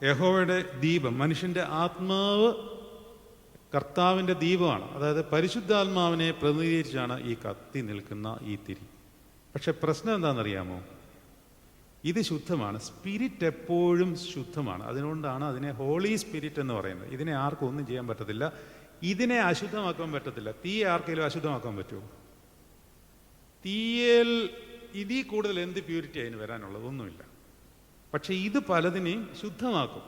യഹോവയുടെ ദീപം, മനുഷ്യന്റെ ആത്മാവ് കർത്താവിൻ്റെ ദീപമാണ്. അതായത് പരിശുദ്ധാത്മാവിനെ പ്രതിനിധീകരിച്ചാണ് ഈ കത്തി നിൽക്കുന്ന ഈ തിരി. പക്ഷെ പ്രശ്നം എന്താണെന്നറിയാമോ? ഇത് ശുദ്ധമാണ്. സ്പിരിറ്റ് എപ്പോഴും ശുദ്ധമാണ്. അതുകൊണ്ടാണ് അതിനെ ഹോളി സ്പിരിറ്റ് എന്ന് പറയുന്നത്. ഇതിനെ ആർക്കും ഒന്നും ചെയ്യാൻ പറ്റത്തില്ല. ഇതിനെ അശുദ്ധമാക്കാൻ പറ്റത്തില്ല. തീ ആർക്കെങ്കിലും അശുദ്ധമാക്കാൻ പറ്റുമോ? തീയിൽ ഇതിൽ കൂടുതൽ എന്ത് പ്യൂരിറ്റി അതിന് വരാനുള്ളത്? ഒന്നുമില്ല. പക്ഷെ ഇത് പലതിനെയും ശുദ്ധമാക്കും.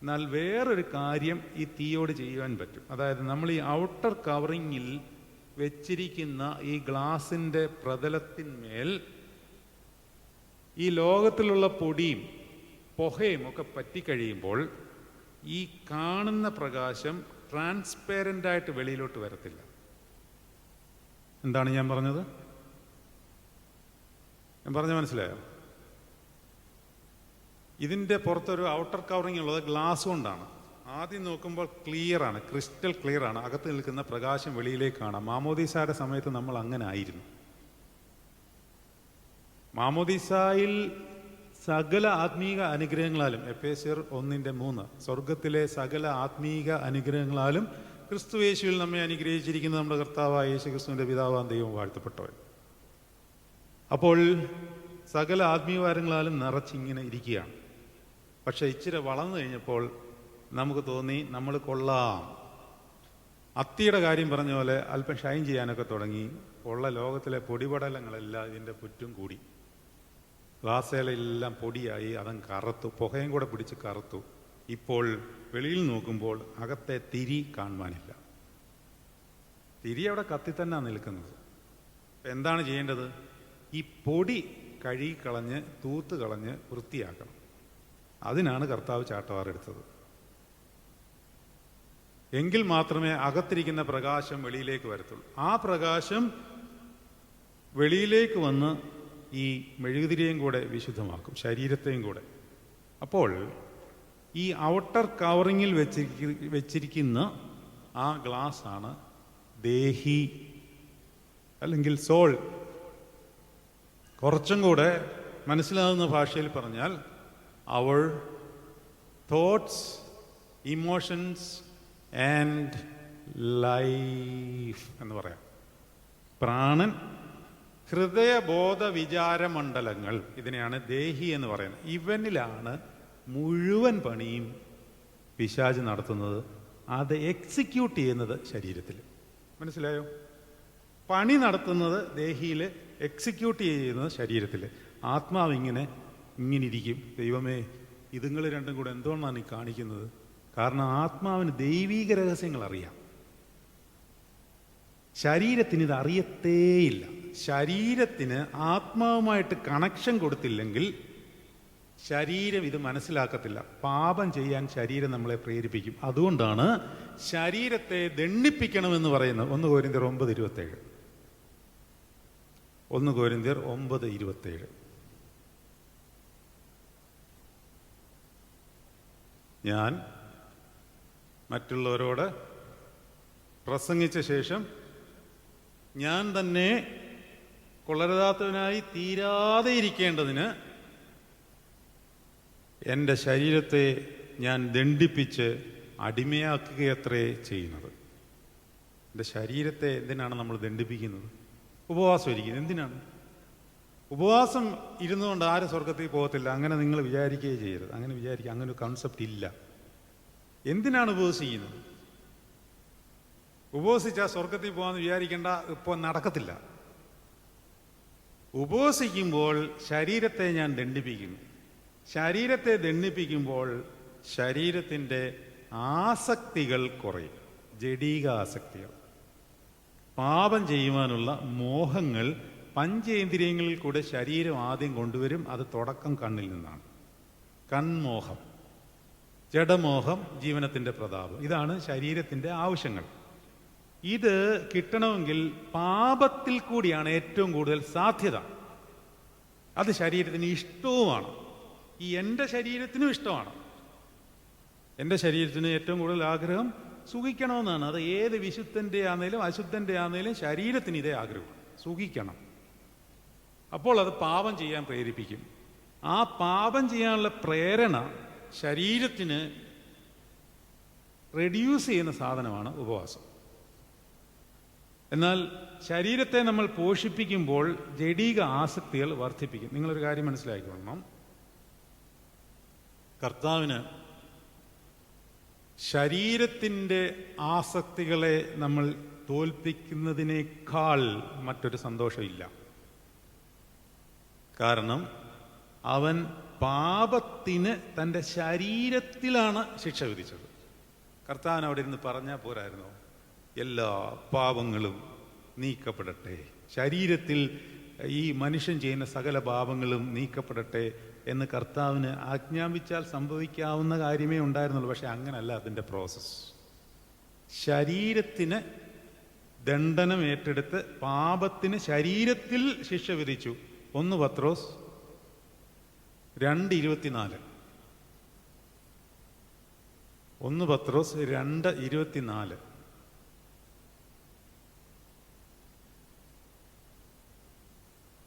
എന്നാൽ വേറൊരു കാര്യം ഈ തീയോട് ചെയ്യുവാൻ പറ്റും. അതായത് നമ്മൾ ഈ ഔട്ടർ കവറിങ്ങിൽ വെച്ചിരിക്കുന്ന ഈ ഗ്ലാസിൻ്റെ പ്രതലത്തിന്മേൽ ഈ ലോകത്തിലുള്ള പൊടിയും പുകയും ഒക്കെ പറ്റിക്കഴിയുമ്പോൾ ഈ കാണുന്ന പ്രകാശം ട്രാൻസ്പെറൻ്റായിട്ട് വെളിയിലോട്ട് വരത്തില്ല. എന്താണ് ഞാൻ പറഞ്ഞത്? ഞാൻ പറഞ്ഞ മനസ്സിലായോ? ഇതിൻ്റെ പുറത്തൊരു ഔട്ടർ കവറിങ് ഉള്ളത് ഗ്ലാസ് കൊണ്ടാണ്. ആദ്യം നോക്കുമ്പോൾ ക്ലിയറാണ്, ക്രിസ്റ്റൽ ക്ലിയറാണ്. അകത്ത് നിൽക്കുന്ന പ്രകാശം വെളിയിലേക്ക് കാണാം. മാമോദീസയുടെ സമയത്ത് നമ്മൾ അങ്ങനെ ആയിരുന്നു. മാമോദീസായിൽ സകല ആത്മീക അനുഗ്രഹങ്ങളാലും, എഫേസ്യർ 1:3, സ്വർഗത്തിലെ സകല ആത്മീക അനുഗ്രഹങ്ങളാലും ക്രിസ്തു യേശുവിൽ നമ്മെ അനുഗ്രഹിച്ചിരിക്കുന്ന നമ്മുടെ കർത്താവായ യേശു ക്രിസ്തുവിൻ്റെ പിതാവാം ദൈവം വാഴ്ത്തപ്പെട്ടവൻ. അപ്പോൾ സകല ആത്മീയവാരങ്ങളാലും നിറച്ചിങ്ങനെ ഇരിക്കുകയാണ്. പക്ഷെ ഇച്ചിരി വളർന്നു കഴിഞ്ഞപ്പോൾ നമുക്ക് തോന്നി നമ്മൾ കൊള്ളാം. അത്തിയുടെ കാര്യം പറഞ്ഞ പോലെ അല്പം ഷൈൻ ചെയ്യാനൊക്കെ തുടങ്ങി. ഉള്ള ലോകത്തിലെ പൊടിപടലങ്ങളെല്ലാം ഇതിൻ്റെ ചുറ്റും കൂടി. ഗ്ലാസ്സുകളെല്ലാം പൊടിയായി, അതങ്ങ് കറുത്തു, പുകയും കൂടെ പിടിച്ച് കറുത്തു. ഇപ്പോൾ വെളിയിൽ നോക്കുമ്പോൾ അകത്തെ തിരി കാണുവാനില്ല. തിരി അവിടെ കത്തി തന്നെയാണ് നിൽക്കുന്നത്. എന്താണ് ചെയ്യേണ്ടത്? ഈ പൊടി കഴുകിക്കളഞ്ഞ് തൂത്ത് കളഞ്ഞ് വൃത്തിയാക്കണം. അതിനാണ് കർത്താവ് ചാട്ടവാറെടുത്തത്. എങ്കിൽ മാത്രമേ അകത്തിരിക്കുന്ന പ്രകാശം വെളിയിലേക്ക് വരത്തുള്ളൂ. ആ പ്രകാശം വെളിയിലേക്ക് വന്ന് ഈ മെഴുകുതിരിയെയും കൂടെ വിശുദ്ധമാക്കും, ശരീരത്തെയും കൂടെ. അപ്പോൾ ഈ ഔട്ടർ കവറിങ്ങിൽ വെച്ചിരിക്കുന്ന ആ ഗ്ലാസ് ആണ് ദേഹി അല്ലെങ്കിൽ സോൾ. കുറച്ചും കൂടെ മനസ്സിലാകുന്ന ഭാഷയിൽ പറഞ്ഞാൽ അവർ തോട്ട്സ്, ഇമോഷൻസ് ആൻഡ് ലൈഫ് എന്ന് പറയാം. പ്രാണൻ, ഹൃദയബോധ വിചാരമണ്ഡലങ്ങൾ, ഇതിനെയാണ് ദേഹി എന്ന് പറയുന്നത്. ഇവനിലാണ് മുഴുവൻ പണിയും പിശാച് നടത്തുന്നത്. അത് എക്സിക്യൂട്ട് ചെയ്യുന്നത് ശരീരത്തിൽ. മനസ്സിലായോ? പണി നടത്തുന്നത് ദേഹിയിൽ, എക്സിക്യൂട്ട് ചെയ്യുന്നത് ശരീരത്തിൽ. ആത്മാവ് ഇങ്ങനെ ഇരിക്കും. ദൈവമേ, ഇതുങ്ങൾ രണ്ടും കൂടെ എന്തുകൊണ്ടാണ് ഈ കാണിക്കുന്നത്? കാരണം ആത്മാവിന് ദൈവീക രഹസ്യങ്ങൾ അറിയാം. ശരീരത്തിന് ഇത് അറിയത്തേയില്ല. ശരീരത്തിന് ആത്മാവുമായിട്ട് കണക്ഷൻ കൊടുത്തില്ലെങ്കിൽ ശരീരം ഇത് മനസ്സിലാക്കത്തില്ല. പാപം ചെയ്യാൻ ശരീരം നമ്മളെ പ്രേരിപ്പിക്കും. അതുകൊണ്ടാണ് ശരീരത്തെ ദണ്ഡിപ്പിക്കണമെന്ന് പറയുന്നത്. 1 കൊരിന്ത്യർ 9:27. 1 കൊരിന്ത്യർ 9:27. ഞാൻ മറ്റുള്ളവരോട് പ്രസംഗിച്ച ശേഷം ഞാൻ തന്നെ കൊള്ളരുതാത്തവനായി തീരാതെ ഇരിക്കേണ്ടതിന് എൻ്റെ ശരീരത്തെ ഞാൻ ദണ്ഡിപ്പിച്ച് അടിമയാക്കുകയത്രേ ചെയ്യുന്നത്. എൻ്റെ ശരീരത്തെ എന്തിനാണ് നമ്മൾ ദണ്ഡിപ്പിക്കുന്നത്? ഉപവാസം ഇരിക്കുന്നത് എന്തിനാണ്? ഉപവാസം ഇരുന്നുകൊണ്ട് ആരും സ്വർഗത്തിൽ പോകത്തില്ല. അങ്ങനെ നിങ്ങൾ വിചാരിക്കുകയേ ചെയ്യരുത്. അങ്ങനെ വിചാരിക്കുക, അങ്ങനെ ഒരു കൺസെപ്റ്റ് ഇല്ല. എന്തിനാണ് ഉപവസിക്കുന്നത്? ഉപവസിച്ചാൽ സ്വർഗത്തിൽ പോകാമെന്ന് വിചാരിക്കേണ്ട. ഇപ്പോൾ നടക്കത്തില്ല. ഉപവസിക്കുമ്പോൾ ശരീരത്തെ ഞാൻ ദണ്ഡിപ്പിക്കുന്നു. ശരീരത്തെ ദണ്ഡിപ്പിക്കുമ്പോൾ ശരീരത്തിൻ്റെ ആസക്തികൾ കുറയും. ജഡീക ആസക്തികൾ, പാപം ചെയ്യുവാനുള്ള മോഹങ്ങൾ പഞ്ചേന്ദ്രിയങ്ങളിൽ കൂടെ ശരീരം ആദ്യം കൊണ്ടുവരും. അത് തുടക്കം കണ്ണിൽ നിന്നാണ്. കൺമോഹം, ജഡമോഹം, ജീവനത്തിൻ്റെ പ്രതാപം, ഇതാണ് ശരീരത്തിൻ്റെ ആവശ്യങ്ങൾ. ഇത് കിട്ടണമെങ്കിൽ പാപത്തിൽ കൂടിയാണ് ഏറ്റവും കൂടുതൽ സാധ്യത. അത് ശരീരത്തിന് ഇഷ്ടവുമാണ്. ഈ എൻ്റെ ശരീരത്തിനും ഇഷ്ടമാണ്. എൻ്റെ ശരീരത്തിന് ഏറ്റവും കൂടുതൽ ആഗ്രഹം സുഖിക്കണമെന്നാണ്. അത് ഏത് വിശുദ്ധൻ്റെ ആണെങ്കിലും അശുദ്ധൻ്റെ ആണെങ്കിലും ശരീരത്തിന് ഇതേ ആഗ്രഹമാണ്, സുഖിക്കണം. അപ്പോൾ അത് പാപം ചെയ്യാൻ പ്രേരിപ്പിക്കും. ആ പാപം ചെയ്യാനുള്ള പ്രേരണ ശരീരത്തിന് റെഡ്യൂസ് ചെയ്യുന്ന സാധനമാണ് ഉപവാസം. എന്നാൽ ശരീരത്തെ നമ്മൾ പോഷിപ്പിക്കുമ്പോൾ ജഡിക ആസക്തികൾ വർദ്ധിപ്പിക്കും. നിങ്ങളൊരു കാര്യം മനസ്സിലാക്കിക്കൊള്ളണം, കർത്താവിന് ശരീരത്തിൻ്റെ ആസക്തികളെ നമ്മൾ തോൽപ്പിക്കുന്നതിനേക്കാൾ മറ്റൊരു സന്തോഷമില്ല. കാരണം അവൻ പാപത്തിന് തൻ്റെ ശരീരത്തിലാണ് ശിക്ഷ വിധിച്ചത്. കർത്താവിന് അവിടെ ഇരുന്ന് പറഞ്ഞാൽ പോരായിരുന്നോ, എല്ലാ പാപങ്ങളും നീക്കപ്പെടട്ടെ, ശരീരത്തിൽ ഈ മനുഷ്യൻ ചെയ്യുന്ന സകല പാപങ്ങളും നീക്കപ്പെടട്ടെ എന്ന് കർത്താവിന് ആജ്ഞാപിച്ചാൽ സംഭവിക്കാവുന്ന കാര്യമേ ഉണ്ടായിരുന്നുള്ളൂ. പക്ഷെ അങ്ങനല്ല അതിൻ്റെ പ്രോസസ്സ്. ശരീരത്തിന് ദണ്ഡനം ഏറ്റെടുത്ത് പാപത്തിന് ശരീരത്തിൽ ശിക്ഷ വിധിച്ചു. 1 പത്രോസ് 2:24. 1 പത്രോസ് 2:24.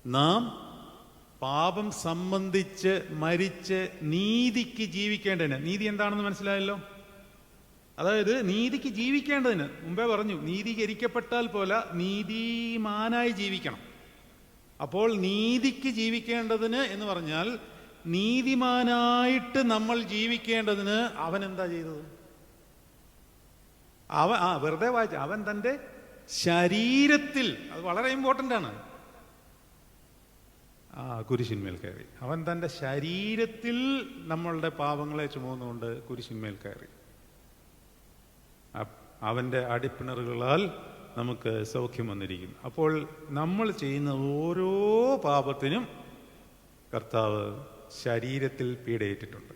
നാം പാപം സംബന്ധിച്ച് മരിച്ച് നീതിക്ക് ജീവിക്കേണ്ടതിന്. നീതി എന്താണെന്ന് മനസ്സിലായല്ലോ. അതായത് നീതിക്ക് ജീവിക്കേണ്ടതിന് മുമ്പേ പറഞ്ഞു, നീതീകരിക്കപ്പെട്ടാൽ പോലെ നീതിമാനായി ജീവിക്കണം. അപ്പോൾ നീതിക്ക് ജീവിക്കേണ്ടതിന് എന്ന് പറഞ്ഞാൽ നീതിമാനായിട്ട് നമ്മൾ ജീവിക്കേണ്ടതിന് അവൻ എന്താ ചെയ്തത്? വെറുതെ വായിച്ച അവൻ തൻ്റെ ശരീരത്തിൽ, അത് വളരെ ഇമ്പോർട്ടൻ്റ് ആണ്, കുരിശിന്മേൽ കയറി. അവൻ തൻ്റെ ശരീരത്തിൽ നമ്മളുടെ പാപങ്ങളെ ചുമന്നുകൊണ്ട് കുരിശിന്മേൽ കയറി. അവൻ്റെ അടിപ്പിണറുകളാൽ നമുക്ക് സൗഖ്യം വന്നിരിക്കുന്നു. അപ്പോൾ നമ്മൾ ചെയ്യുന്ന ഓരോ പാപത്തിനും കർത്താവ് ശരീരത്തിൽ പീഡയേറ്റിട്ടുണ്ട്.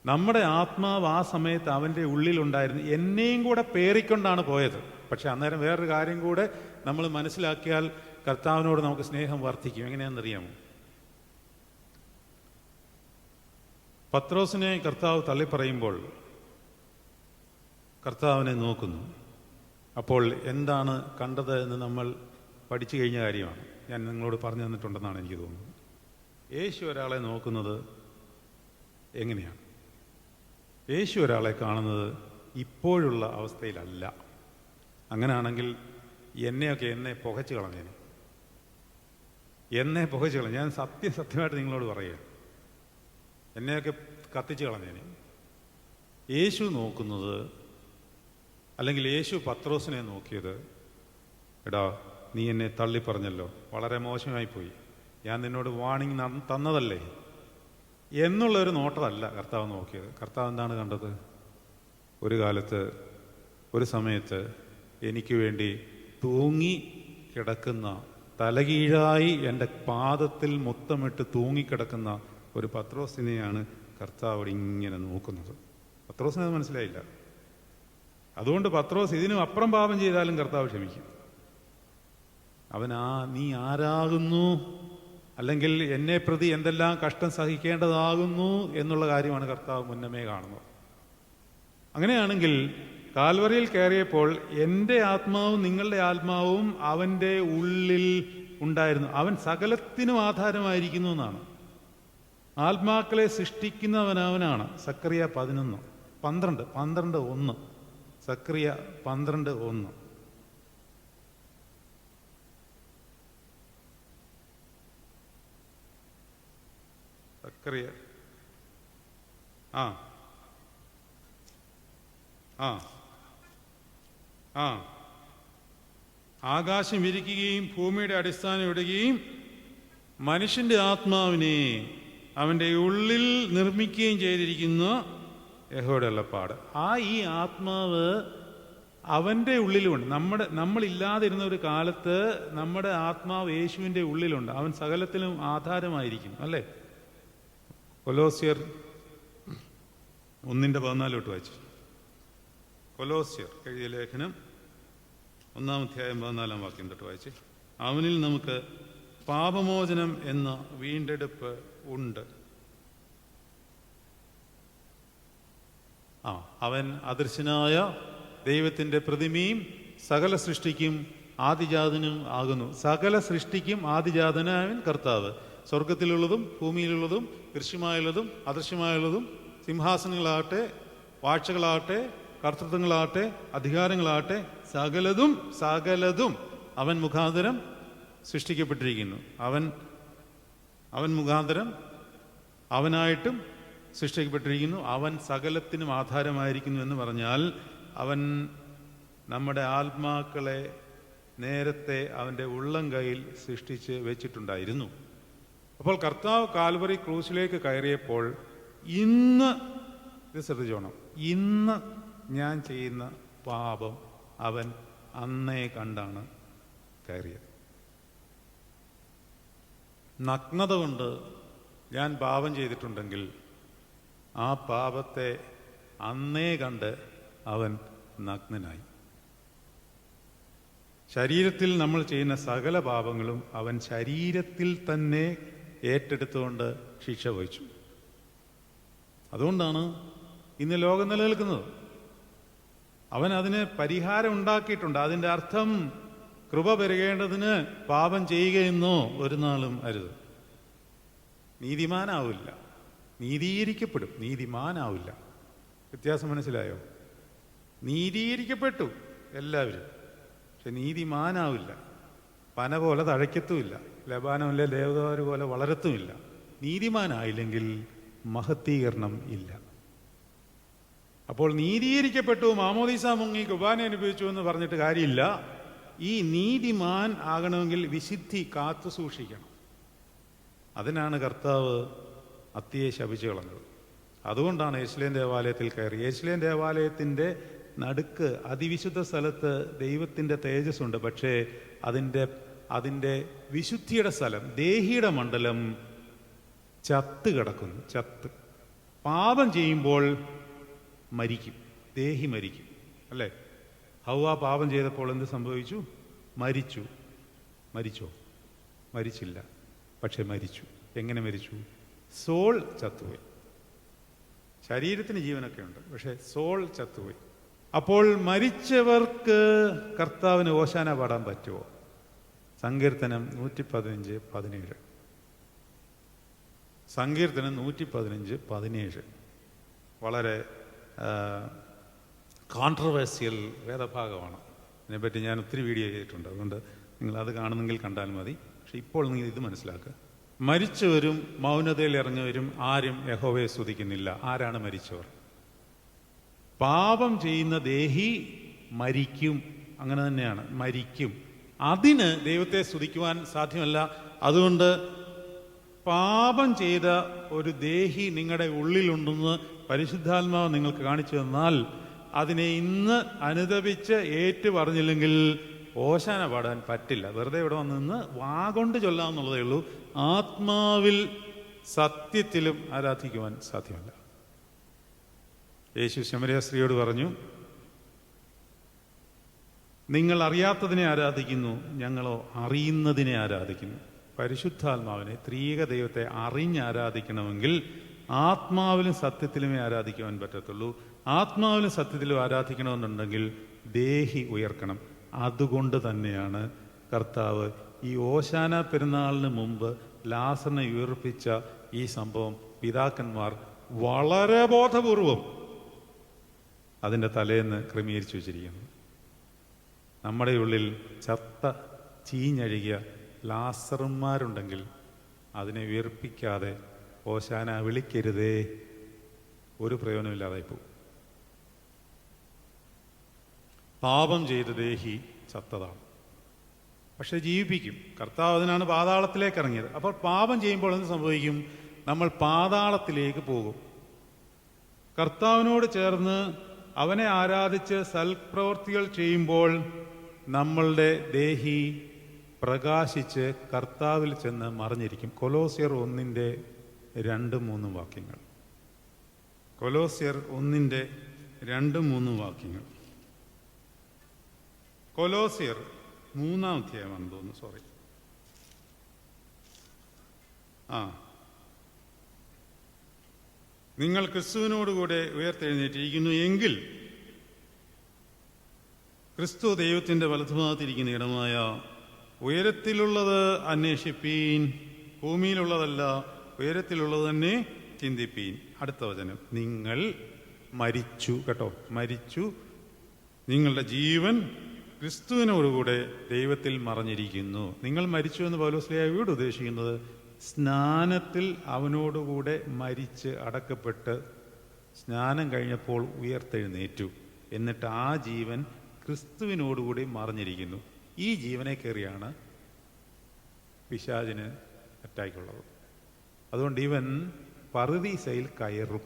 നമ്മുടെ ആത്മാവ് ആ സമയത്ത് അവൻ്റെ ഉള്ളിലുണ്ടായിരുന്നു. എന്നെയും കൂടെ പേറിക്കൊണ്ടാണ് പോയത്. പക്ഷെ അന്നേരം വേറൊരു കാര്യം കൂടെ നമ്മൾ മനസ്സിലാക്കിയാൽ കർത്താവിനോട് നമുക്ക് സ്നേഹം വർദ്ധിക്കും. എങ്ങനെയാണെന്നറിയാമോ? പത്രോസിനെ കർത്താവ് തള്ളിപ്പറയുമ്പോൾ കർത്താവിനെ നോക്കുന്നു. അപ്പോൾ എന്താണ് കണ്ടത് എന്ന് നമ്മൾ പഠിച്ചു കഴിഞ്ഞ കാര്യമാണ്. ഞാൻ നിങ്ങളോട് പറഞ്ഞു തന്നിട്ടുണ്ടെന്നാണ് എനിക്ക് തോന്നുന്നത്. യേശു ഒരാളെ നോക്കുന്നത് എങ്ങനെയാണ്? യേശു ഒരാളെ കാണുന്നത് ഇപ്പോഴുള്ള അവസ്ഥയിലല്ല. അങ്ങനെയാണെങ്കിൽ എന്നെ പുകച്ചു കളഞ്ഞേനെ. എന്നെ പുകച്ചു കളഞ്ഞു. ഞാൻ സത്യമായിട്ട് നിങ്ങളോട് പറയുക, എന്നെയൊക്കെ കത്തിച്ചു കളഞ്ഞേനെ. യേശു നോക്കുന്നത്, അല്ലെങ്കിൽ യേശു പത്രോസിനെ നോക്കിയത്, എടാ നീ എന്നെ തള്ളിപ്പറഞ്ഞല്ലോ, വളരെ മോശമായിപ്പോയി, ഞാൻ നിന്നോട് വാണിംഗ് തന്നതല്ലേ എന്നുള്ളൊരു നോട്ടമല്ല കർത്താവ് നോക്കിയത്. കർത്താവ് എന്താണ് കണ്ടത്? ഒരു കാലത്ത്, ഒരു സമയത്ത് എനിക്ക് വേണ്ടി തൂങ്ങി കിടക്കുന്ന, തലകീഴായി എൻ്റെ പാദത്തിൽ മുത്തമിട്ട് തൂങ്ങിക്കിടക്കുന്ന ഒരു പത്രോസിനെയാണ് കർത്താവ് ഇങ്ങനെ നോക്കുന്നത്. പത്രോസിന് അത് മനസ്സിലായില്ല. അതുകൊണ്ട് പത്രോസ് ഇതിനും അപ്പുറം പാപം ചെയ്താലും കർത്താവ് ക്ഷമിക്കും. നീ ആരാകുന്നു, അല്ലെങ്കിൽ എന്നെ പ്രതി എന്തെല്ലാം കഷ്ടം സഹിക്കേണ്ടതാകുന്നു എന്നുള്ള കാര്യമാണ് കർത്താവ് മുന്നമേ കാണുന്നത്. അങ്ങനെയാണെങ്കിൽ കാൽവറിയിൽ കയറിയപ്പോൾ എൻ്റെ ആത്മാവും നിങ്ങളുടെ ആത്മാവും അവൻ്റെ ഉള്ളിൽ ഉണ്ടായിരുന്നു. അവൻ സകലത്തിനും ആധാരമായിരിക്കുന്നു എന്നാണ്. ആത്മാക്കളെ സൃഷ്ടിക്കുന്നവനവനാണ്. സക്കറിയ 11:12 സക്കറിയ 12:1. സക്കറിയ ആകാശം വിരിക്കുകയും ഭൂമിയുടെ അടിസ്ഥാനം ഇടുകയും മനുഷ്യന്റെ ആത്മാവിനെ അവൻ്റെ ഉള്ളിൽ നിർമ്മിക്കുകയും ചെയ്തിരിക്കുന്ന യഹോവയുടെ അരുളപ്പാട്. ഈ ആത്മാവ് അവൻ്റെ ഉള്ളിലുണ്ട്. നമ്മളില്ലാതിരുന്ന ഒരു കാലത്ത് നമ്മുടെ ആത്മാവ് യേശുവിൻ്റെ ഉള്ളിലുണ്ട്. അവൻ സകലത്തിലും ആധാരമായിരിക്കും, അല്ലേ? കൊലോസ്യർ 1:14 വായിച്ചു. കൊലോസ്യർ എഴുതിയ ലേഖനം 1-14 തൊട്ട് വായിച്ച്. അവനിൽ നമുക്ക് പാപമോചനം എന്ന വീണ്ടെടുപ്പ് ഉണ്ട്. അവൻ അദൃശ്യനായ ദൈവത്തിൻ്റെ പ്രതിമയും സകല സൃഷ്ടിക്കും ആദിജാതനും ആകുന്നു. സകല സൃഷ്ടിക്കും ആദിജാതനായവൻ കർത്താവ്. സ്വർഗത്തിലുള്ളതും ഭൂമിയിലുള്ളതും ദൃശ്യമായുള്ളതും അദൃശ്യമായുള്ളതും, സിംഹാസനങ്ങളാകട്ടെ, വാഴ്ചകളാകട്ടെ, കർത്തൃത്വങ്ങളാകട്ടെ, അധികാരങ്ങളാകട്ടെ, സകലതും അവൻ മുഖാന്തരം സൃഷ്ടിക്കപ്പെട്ടിരിക്കുന്നു. അവൻ മുഖാന്തരം അവനായിട്ടും സൃഷ്ടിക്കപ്പെട്ടിരിക്കുന്നു. അവൻ സകലത്തിനും ആധാരമായിരിക്കുന്നു എന്ന് പറഞ്ഞാൽ അവൻ നമ്മുടെ ആത്മാക്കളെ നേരത്തെ അവൻ്റെ ഉള്ളം കയ്യിൽ സൃഷ്ടിച്ച് വെച്ചിട്ടുണ്ടായിരുന്നു. അപ്പോൾ കർത്താവ് കാൽവറി ക്രൂസിലേക്ക് കയറിയപ്പോൾ ഇന്ന് ഇത് ശ്രദ്ധിച്ചോണം, ഇന്ന് ഞാൻ ചെയ്യുന്ന പാപം അവൻ അന്നേ കണ്ടാണ് കയറിയത്. നഗ്നത കൊണ്ട് ഞാൻ പാപം ചെയ്തിട്ടുണ്ടെങ്കിൽ ആ പാപത്തെ അന്നേ കണ്ട് അവൻ നഗ്നനായി. ശരീരത്തിൽ നമ്മൾ ചെയ്യുന്ന സകല പാപങ്ങളും അവൻ ശരീരത്തിൽ തന്നെ ഏറ്റെടുത്തുകൊണ്ട് ശിക്ഷ വഹിച്ചു. അതുകൊണ്ടാണ് ഇന്ന് ലോകം നിലനിൽക്കുന്നത്. അവൻ അതിന് പരിഹാരം ഉണ്ടാക്കിയിട്ടുണ്ട്. അതിൻ്റെ അർത്ഥം കൃപ പെരുകേണ്ടതിന് പാപം ചെയ്യുകയെന്നോ ഒരു നാളും അരുത്. നീതിമാനാവില്ല, നീതീകരിക്കപ്പെടും, നീതിമാനാവില്ല. വ്യത്യാസം മനസ്സിലായോ? നീതീകരിക്കപ്പെട്ടു എല്ലാവരും, പക്ഷെ നീതിമാനാവില്ല. പന പോലെ തഴയ്ക്കത്തുമില്ല, ലബാനമില്ല ദേവദാർ പോലെ വളരത്തുമില്ല. നീതിമാനായില്ലെങ്കിൽ മഹത്തീകരണം ഇല്ല. അപ്പോൾ നീതീകരിക്കപ്പെട്ടു, മാമോദീസ മുങ്ങി, കുർബാന അനുഭവിച്ചു എന്ന് പറഞ്ഞിട്ട് കാര്യമില്ല. ഈ നീതിമാൻ ആകണമെങ്കിൽ വിശുദ്ധി കാത്തു സൂക്ഷിക്കണം. അതിനാണ് കർത്താവ് അത്തിയെ ശപിച്ചു കളഞ്ഞത്. അതുകൊണ്ടാണ് യെരുശലേം ദേവാലയത്തിൽ കയറി. യെരുശലേം ദേവാലയത്തിൻ്റെ നടുക്ക് അതിവിശുദ്ധ സ്ഥലത്ത് ദൈവത്തിൻ്റെ തേജസ്സുണ്ട്. പക്ഷേ അതിൻ്റെ വിശുദ്ധിയുടെ സ്ഥലം, ദേഹിയുടെ മണ്ഡലം ചത്ത് കിടക്കുന്നു. ചത്ത് പാപം ചെയ്യുമ്പോൾ മരിക്കും, ദേഹി മരിക്കും, അല്ലേ? ഹൗവ പാപം ചെയ്തപ്പോൾ എന്ത് സംഭവിച്ചു? മരിച്ചോ? മരിച്ചില്ല, പക്ഷെ മരിച്ചു. എങ്ങനെ മരിച്ചു? സോൾ ചത്തുപോയി. ശരീരത്തിന് ജീവനൊക്കെ ഉണ്ട്, പക്ഷെ സോൾ ചത്തുപോയി. അപ്പോൾ മരിച്ചവർക്ക് കർത്താവിന് ഓശാന പാടാൻ പറ്റുമോ? സങ്കീർത്തനം 115:17. സങ്കീർത്തനം 115:17 വളരെ കോൺട്രവേഴ്സ്യൽ വേദഭാഗമാണ്. ഇതിനെപ്പറ്റി ഞാൻ ഒത്തിരി വീഡിയോ ചെയ്തിട്ടുണ്ട്. അതുകൊണ്ട് നിങ്ങൾ അത് കാണുന്നെങ്കിൽ കണ്ടാൽ മതി. പക്ഷെ ഇപ്പോൾ നിങ്ങൾ ഇത് മനസ്സിലാക്കുക, മരിച്ചവരും മൗനതയിൽ ഇറങ്ങിയവരും ആരും യഹോവയെ സ്തുതിക്കുന്നില്ല. ആരാണ് മരിച്ചവർ? പാപം ചെയ്യുന്ന ദേഹി മരിക്കും. അങ്ങനെ തന്നെയാണ്, മരിക്കും. അതിന് ദൈവത്തെ സ്തുതിക്കുവാൻ സാധ്യമല്ല. അതുകൊണ്ട് പാപം ചെയ്ത ഒരു ദേഹി നിങ്ങളുടെ ഉള്ളിലുണ്ടെന്ന് പരിശുദ്ധാത്മാവ് നിങ്ങൾക്ക് കാണിച്ചു തന്നാൽ അതിനെ ഇന്ന് അനുദപിച്ച് ഏറ്റു പറഞ്ഞില്ലെങ്കിൽ ഓശാന പാടാൻ പറ്റില്ല. വെറുതെ ഇവിടെ വന്ന് നിന്ന് വാഗൊണ്ട് ചൊല്ലാമെന്നുള്ളതേ ഉള്ളൂ. ആത്മാവിൽ സത്യത്തിലും ആരാധിക്കുവാൻ സാധ്യമല്ല. യേശു ശമരിയ സ്ത്രീയോട് പറഞ്ഞു, നിങ്ങൾ അറിയാത്തതിനെ ആരാധിക്കുന്നു, ഞങ്ങളോ അറിയുന്നതിനെ ആരാധിക്കുന്നു. പരിശുദ്ധാത്മാവിനെ, ത്രിയേക ദൈവത്തെ അറിഞ്ഞ് ആരാധിക്കണമെങ്കിൽ ആത്മാവിലും സത്യത്തിലുമേ ആരാധിക്കുവാൻ പറ്റത്തുള്ളൂ. ആത്മാവിലും സത്യത്തിലും ആരാധിക്കണമെന്നുണ്ടെങ്കിൽ ദേഹി ഉയർക്കണം. അതുകൊണ്ട് തന്നെയാണ് കർത്താവ് ഈ ഓശാന പെരുന്നാളിന് മുമ്പ് ലാസറിനെ ഉയർപ്പിച്ച ഈ സംഭവം പിതാക്കന്മാർ വളരെ ബോധപൂർവം അതിൻ്റെ തലേന്ന് ക്രമീകരിച്ചു വച്ചിരിക്കുന്നത്. നമ്മുടെ ഉള്ളിൽ ചത്ത ചീഞ്ഞഴുകിയ ലാസറന്മാരുണ്ടെങ്കിൽ അതിനെ ഉയർപ്പിക്കാതെ ഓശാന വിളിക്കരുതേ, ഒരു പ്രയോജനമില്ലാതായി പോകും. പാപം ചെയ്ത ദേഹി ചത്തതാണ്, പക്ഷെ ജീവിപ്പിക്കും. കർത്താവ് അതിനാണ് പാതാളത്തിലേക്ക് ഇറങ്ങിയത്. അപ്പോൾ പാപം ചെയ്യുമ്പോൾ എന്ത് സംഭവിക്കും? നമ്മൾ പാതാളത്തിലേക്ക് പോകും. കർത്താവിനോട് ചേർന്ന് അവനെ ആരാധിച്ച് സൽപ്രവൃത്തികൾ ചെയ്യുമ്പോൾ നമ്മളുടെ ദേഹി പ്രകാശിച്ച് കർത്താവിൽ ചെന്ന് മറിഞ്ഞിരിക്കും. കൊലോസ്യർ 1:2-3 വാക്യങ്ങൾ. കൊലോസ്യർ 1:2-3 വാക്യങ്ങൾ. കൊലോസ്യർ 3-ാം അധ്യായമാണെന്ന് തോന്നുന്നു, സോറി. നിങ്ങൾ ക്രിസ്തുവിനോടുകൂടെ ഉയർത്തെഴുന്നേറ്റിരിക്കുന്നു എങ്കിൽ ക്രിസ്തു ദൈവത്തിൻ്റെ വലതുഭാഗത്തിരിക്കുന്ന ഇടമായ ഉയരത്തിലുള്ളത് അന്വേഷിപ്പീൻ, ഭൂമിയിലുള്ളതല്ല ഉയരത്തിലുള്ളത് തന്നെ ചിന്തിപ്പീൻ. അടുത്ത വചനം, നിങ്ങൾ മരിച്ചു. കേട്ടോ, മരിച്ചു. നിങ്ങളുടെ ജീവൻ ക്രിസ്തുവിനോടുകൂടെ ദൈവത്തിൽ മറഞ്ഞിരിക്കുന്നു. നിങ്ങൾ മരിച്ചു എന്ന് പൗലോസ്ലീഹ ഉദ്ദേശിക്കുന്നത് സ്നാനത്തിൽ അവനോടുകൂടെ മരിച്ച് അടക്കപ്പെട്ട് സ്നാനം കഴിഞ്ഞപ്പോൾ ഉയർത്തെഴുന്നേറ്റു. എന്നിട്ട് ആ ജീവൻ ക്രിസ്തുവിനോടുകൂടി മറഞ്ഞിരിക്കുന്നു. ഈ ജീവനെ കയറിയാണ് പിശാചിന് അറ്റാക്കുള്ളത്. അതുകൊണ്ട് ഇവൻ പറുദീസയിൽ കയറും.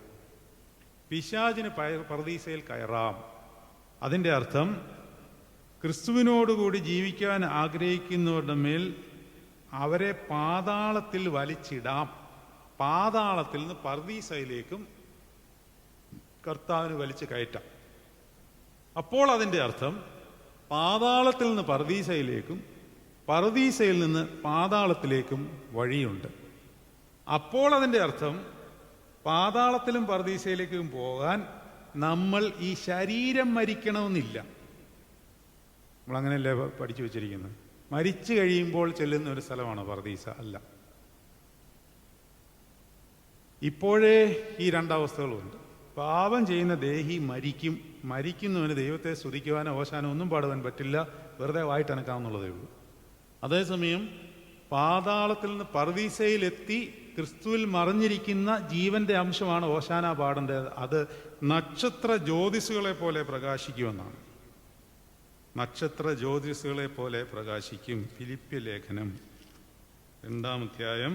പിശാചിന് പറുദീസയിൽ കയറാം. അതിൻ്റെ അർത്ഥം ക്രിസ്തുവിനോടുകൂടി ജീവിക്കാൻ ആഗ്രഹിക്കുന്നവരുടെ മേൽ അവരെ പാതാളത്തിൽ വലിച്ചിടാം. പാതാളത്തിൽ നിന്ന് പറുദീസയിലേക്കും കർത്താവിന് വലിച്ചു കയറ്റാം. അപ്പോൾ അതിൻ്റെ അർത്ഥം പാതാളത്തിൽ നിന്ന് പറുദീസയിലേക്കും പറുദീസയിൽ നിന്ന് പാതാളത്തിലേക്കും വഴിയുണ്ട്. അപ്പോൾ അതിൻ്റെ അർത്ഥം പാതാളത്തിലും പറുദീസയിലേക്കും പോകാൻ നമ്മൾ ഈ ശരീരം മരിക്കണമെന്നില്ല. നമ്മളങ്ങനെയല്ലേ പഠിച്ചു വെച്ചിരിക്കുന്നത്? മരിച്ചു കഴിയുമ്പോൾ ചെല്ലുന്ന ഒരു സ്ഥലമാണ് പറുദീസ. അല്ല, ഇപ്പോഴേ ഈ രണ്ടവസ്ഥകളുണ്ട്. പാപം ചെയ്യുന്ന ദേഹി മരിക്കും. മരിക്കുന്നവന് ദൈവത്തെ സ്തുതിക്കുവാനോ ഓശാനോ ഒന്നും പാടുവാൻ പറ്റില്ല, വെറുതെ വായിട്ടനക്കാവുന്നുള്ളതേ ഉള്ളൂ. അതേസമയം പാതാളത്തിൽ നിന്ന് പറുദീസയിലെത്തി ക്രിസ്തുവിൽ മറിഞ്ഞിരിക്കുന്ന ജീവന്റെ അംശമാണ് ഓശാന പാടേണ്ടത്. അത് നക്ഷത്ര ജ്യോതിസുകളെ പോലെ പ്രകാശിക്കുമെന്നാണ്. നക്ഷത്ര ജ്യോതിസുകളെ പോലെ പ്രകാശിക്കും. ഫിലിപ്പ്യ ലേഖനം 2-ാം അധ്യായം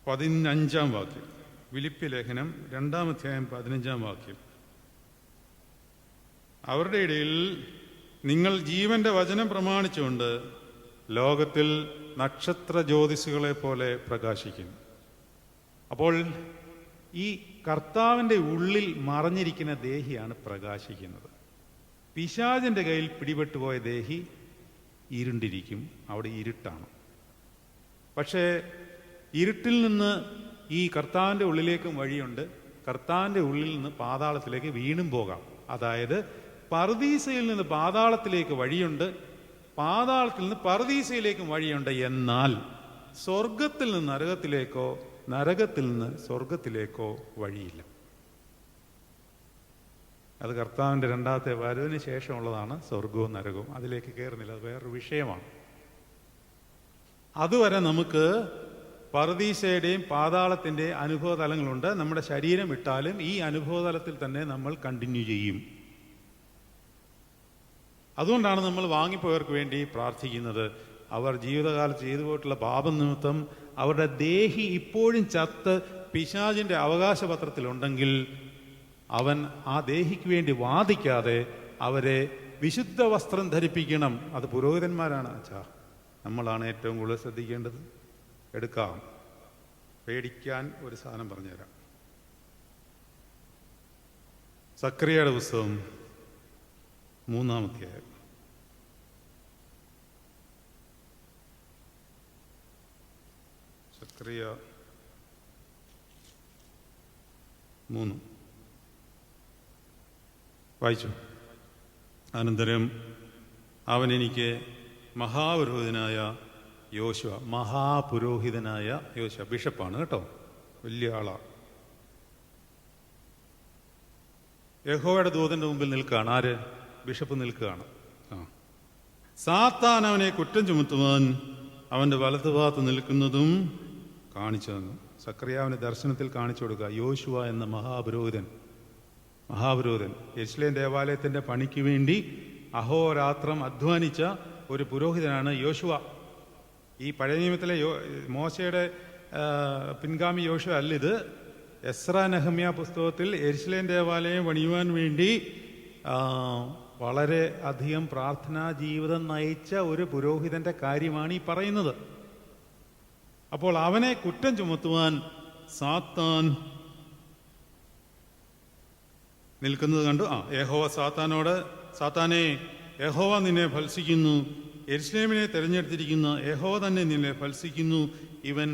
15-ാം വാക്യം. ഫിലിപ്പ്യ ലേഖനം 2-ാം അധ്യായം 15-ാം വാക്യം. അവരുടെ ഇടയിൽ നിങ്ങൾ ജീവന്റെ വചനം പ്രമാണിച്ചുകൊണ്ട് ലോകത്തിൽ നക്ഷത്ര ജ്യോതിസുകളെ പോലെ പ്രകാശിക്കുന്നു. അപ്പോൾ ഈ കർത്താവിൻ്റെ ഉള്ളിൽ മറഞ്ഞിരിക്കുന്ന ദേഹിയാണ് പ്രകാശിക്കുന്നത്. പിശാചിൻ്റെ കയ്യിൽ പിടിപെട്ടുപോയ ദേഹി ഇരുണ്ടിരിക്കും, അവിടെ ഇരുട്ടാണ്. പക്ഷേ ഇരുട്ടിൽ നിന്ന് ഈ കർത്താവിൻ്റെ ഉള്ളിലേക്കും വഴിയുണ്ട്. കർത്താവിൻ്റെ ഉള്ളിൽ നിന്ന് പാതാളത്തിലേക്ക് വീണ്ടും പോകാം. അതായത് പറുദീസയിൽ നിന്ന് പാതാളത്തിലേക്ക് വഴിയുണ്ട്, പാതാളത്തിൽ നിന്ന് പറുദീസയിലേക്കും വഴിയുണ്ട്. എന്നാൽ സ്വർഗത്തിൽ നിന്ന് നരകത്തിലേക്കോ നരകത്തിൽ നിന്ന് സ്വർഗത്തിലേക്കോ വഴിയില്ല. അത് കർത്താവിൻ്റെ രണ്ടാമത്തെ വരവിന് ശേഷമുള്ളതാണ് സ്വർഗവും നരകവും. അതിലേക്ക് കയറുന്നില്ല, അത് വേറൊരു വിഷയമാണ്. അതുവരെ നമുക്ക് പറുദീസയുടെയും പാതാളത്തിൻ്റെയും അനുഭവതലങ്ങളുണ്ട്. നമ്മുടെ ശരീരം വിട്ടാലും ഈ അനുഭവതലത്തിൽ തന്നെ നമ്മൾ കണ്ടിന്യൂ ചെയ്യും. അതുകൊണ്ടാണ് നമ്മൾ വാങ്ങിപ്പോയവർക്ക് വേണ്ടി പ്രാർത്ഥിക്കുന്നത്. അവർ ജീവിതകാലത്ത് ചെയ്തു പോയിട്ടുള്ള പാപം നിമിത്തം അവരുടെ ദേഹി ഇപ്പോഴും ചത്ത് പിശാചിൻ്റെ അവകാശപത്രത്തിലുണ്ടെങ്കിൽ അവൻ ആ ദേഹിക്ക് വേണ്ടി വാദിക്കാതെ അവരെ വിശുദ്ധ വസ്ത്രം ധരിപ്പിക്കണം. അത് പുരോഹിതന്മാരാണ്. അച്ഛാ, നമ്മളാണ് ഏറ്റവും കൂടുതൽ ശ്രദ്ധിക്കേണ്ടത്. എടുക്കാം, പേടിക്കാൻ ഒരു സാധനം പറഞ്ഞുതരാം. സക്രിയയുടെ പുസ്തകം 3-ാം അധ്യായം. സക്രിയ 3 വായിച്ചു. അനന്തരം അവൻ എനിക്ക് മഹാപുരോഹിതനായ യോശുവ, ബിഷപ്പാണ് കേട്ടോ, വലിയ ആളാണ്, യഹോവയുടെ ദൂതന്റെ മുമ്പിൽ നിൽക്കുകയാണ്. ആര്? ബിഷപ്പ് നിൽക്കുകയാണ്. സാത്താൻ അവനെ കുറ്റം ചുമത്തുവാൻ അവന്റെ വലതുഭാഗത്ത് നിൽക്കുന്നതും കാണിച്ചു തന്നു. സക്രിയാവിന് ദർശനത്തിൽ കാണിച്ചു കൊടുക്കുക. യോശുവ എന്ന മഹാപുരോഹിതൻ യെരുശലേം ദേവാലയത്തിന്റെ പണിക്ക് വേണ്ടി അഹോരാത്രം അധ്വാനിച്ച ഒരു പുരോഹിതനാണ് യോശുവ. ഈ പഴയ നിയമത്തിലെ മോശയുടെ പിൻഗാമി യോശുവ അല്ല ഇത്. എസ്ര നെഹമ്യ പുസ്തകത്തിൽ യെരുശലേം ദേവാലയം പണിയുവാൻ വേണ്ടി വളരെ അധികം പ്രാർത്ഥനാ ജീവിതം നയിച്ച ഒരു പുരോഹിതന്റെ കാര്യമാണ് ഈ പറയുന്നത്. അപ്പോൾ അവനെ കുറ്റം ചുമത്തുവാൻ സാത്താൻ നിൽക്കുന്നത് കണ്ടു. യഹോവ സാത്താനോട്, സാത്താനെ, യഹോവ നിന്നെ ഭത്സിക്കുന്നു, യെരുശലേമിനെ തെരഞ്ഞെടുത്തിരിക്കുന്ന യഹോവ തന്നെ നിന്നെ ഭത്സിക്കുന്നു, ഇവൻ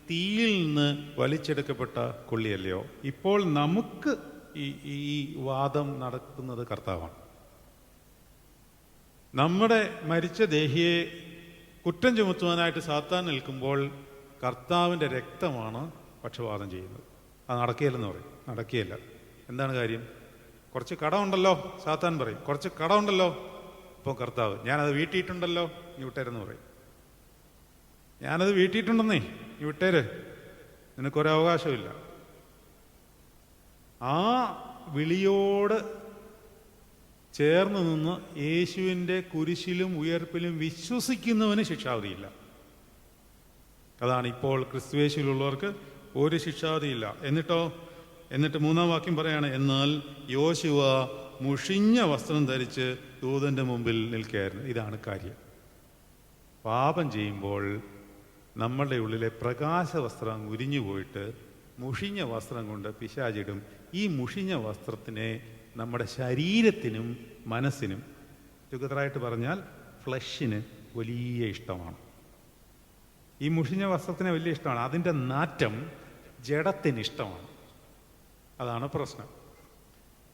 തീയിൽ നിന്ന് വലിച്ചെടുക്കപ്പെട്ട കൊള്ളിയല്ലയോ. ഇപ്പോൾ നമുക്ക് ഈ വാദം നടക്കുന്നത് കർത്താവാണ്. നമ്മുടെ മരിച്ച ദേഹിയെ കുറ്റം ചുമത്തുവാനായിട്ട് സാത്താൻ നിൽക്കുമ്പോൾ കർത്താവിൻ്റെ രക്തമാണ് പക്ഷപാതം ചെയ്യുന്നത്. അത് നടക്കുകയില്ലെന്ന് പറയും. നടക്കുകയില്ല. എന്താണ് കാര്യം? കുറച്ച് കടമുണ്ടല്ലോ, സാത്താൻ പറയും. കുറച്ച് കടമുണ്ടല്ലോ. ഇപ്പോൾ കർത്താവ്, ഞാനത് വീട്ടിയിട്ടുണ്ടല്ലോ, നീ വിട്ടേരെന്ന് പറയും. ഞാനത് വീട്ടിയിട്ടുണ്ടെന്നേ, നീ വിട്ടേര്, നിനക്കൊരവകാശമില്ല. ആ വിളിയോട് ചേർന്ന് നിന്ന് യേശുവിൻ്റെ കുരിശിലും ഉയർപ്പിലും വിശ്വസിക്കുന്നവന് ശിക്ഷാവിധിയില്ല. അതാണ് ഇപ്പോൾ ക്രിസ്തുയേശുവിലുള്ളവർക്ക് ഒരു ശിക്ഷാവിധിയില്ല. എന്നിട്ട് 3-ാം വാക്യം പറയാണ്, എന്നാൽ യോശുവ മുഷിഞ്ഞ വസ്ത്രം ധരിച്ച് ദൂതൻ്റെ മുമ്പിൽ നിൽക്കുകയായിരുന്നു. ഇതാണ് കാര്യം. പാപം ചെയ്യുമ്പോൾ നമ്മളുടെ ഉള്ളിലെ പ്രകാശ വസ്ത്രം ഉരിഞ്ഞു പോയിട്ട് മുഷിഞ്ഞ വസ്ത്രം കൊണ്ട് പിശാചിടും. ഈ മുഷിഞ്ഞ വസ്ത്രത്തിനെ നമ്മുടെ ശരീരത്തിനും മനസ്സിനും, ചുരുക്കത്തിലായിട്ട് പറഞ്ഞാൽ ഫ്ലഷിന് വലിയ ഇഷ്ടമാണ്. ഈ മുഷിഞ്ഞ വസ്ത്രത്തിന് വലിയ ഇഷ്ടമാണ്. അതിൻ്റെ നാറ്റം ജഡത്തിന് ഇഷ്ടമാണ്. അതാണ് പ്രശ്നം.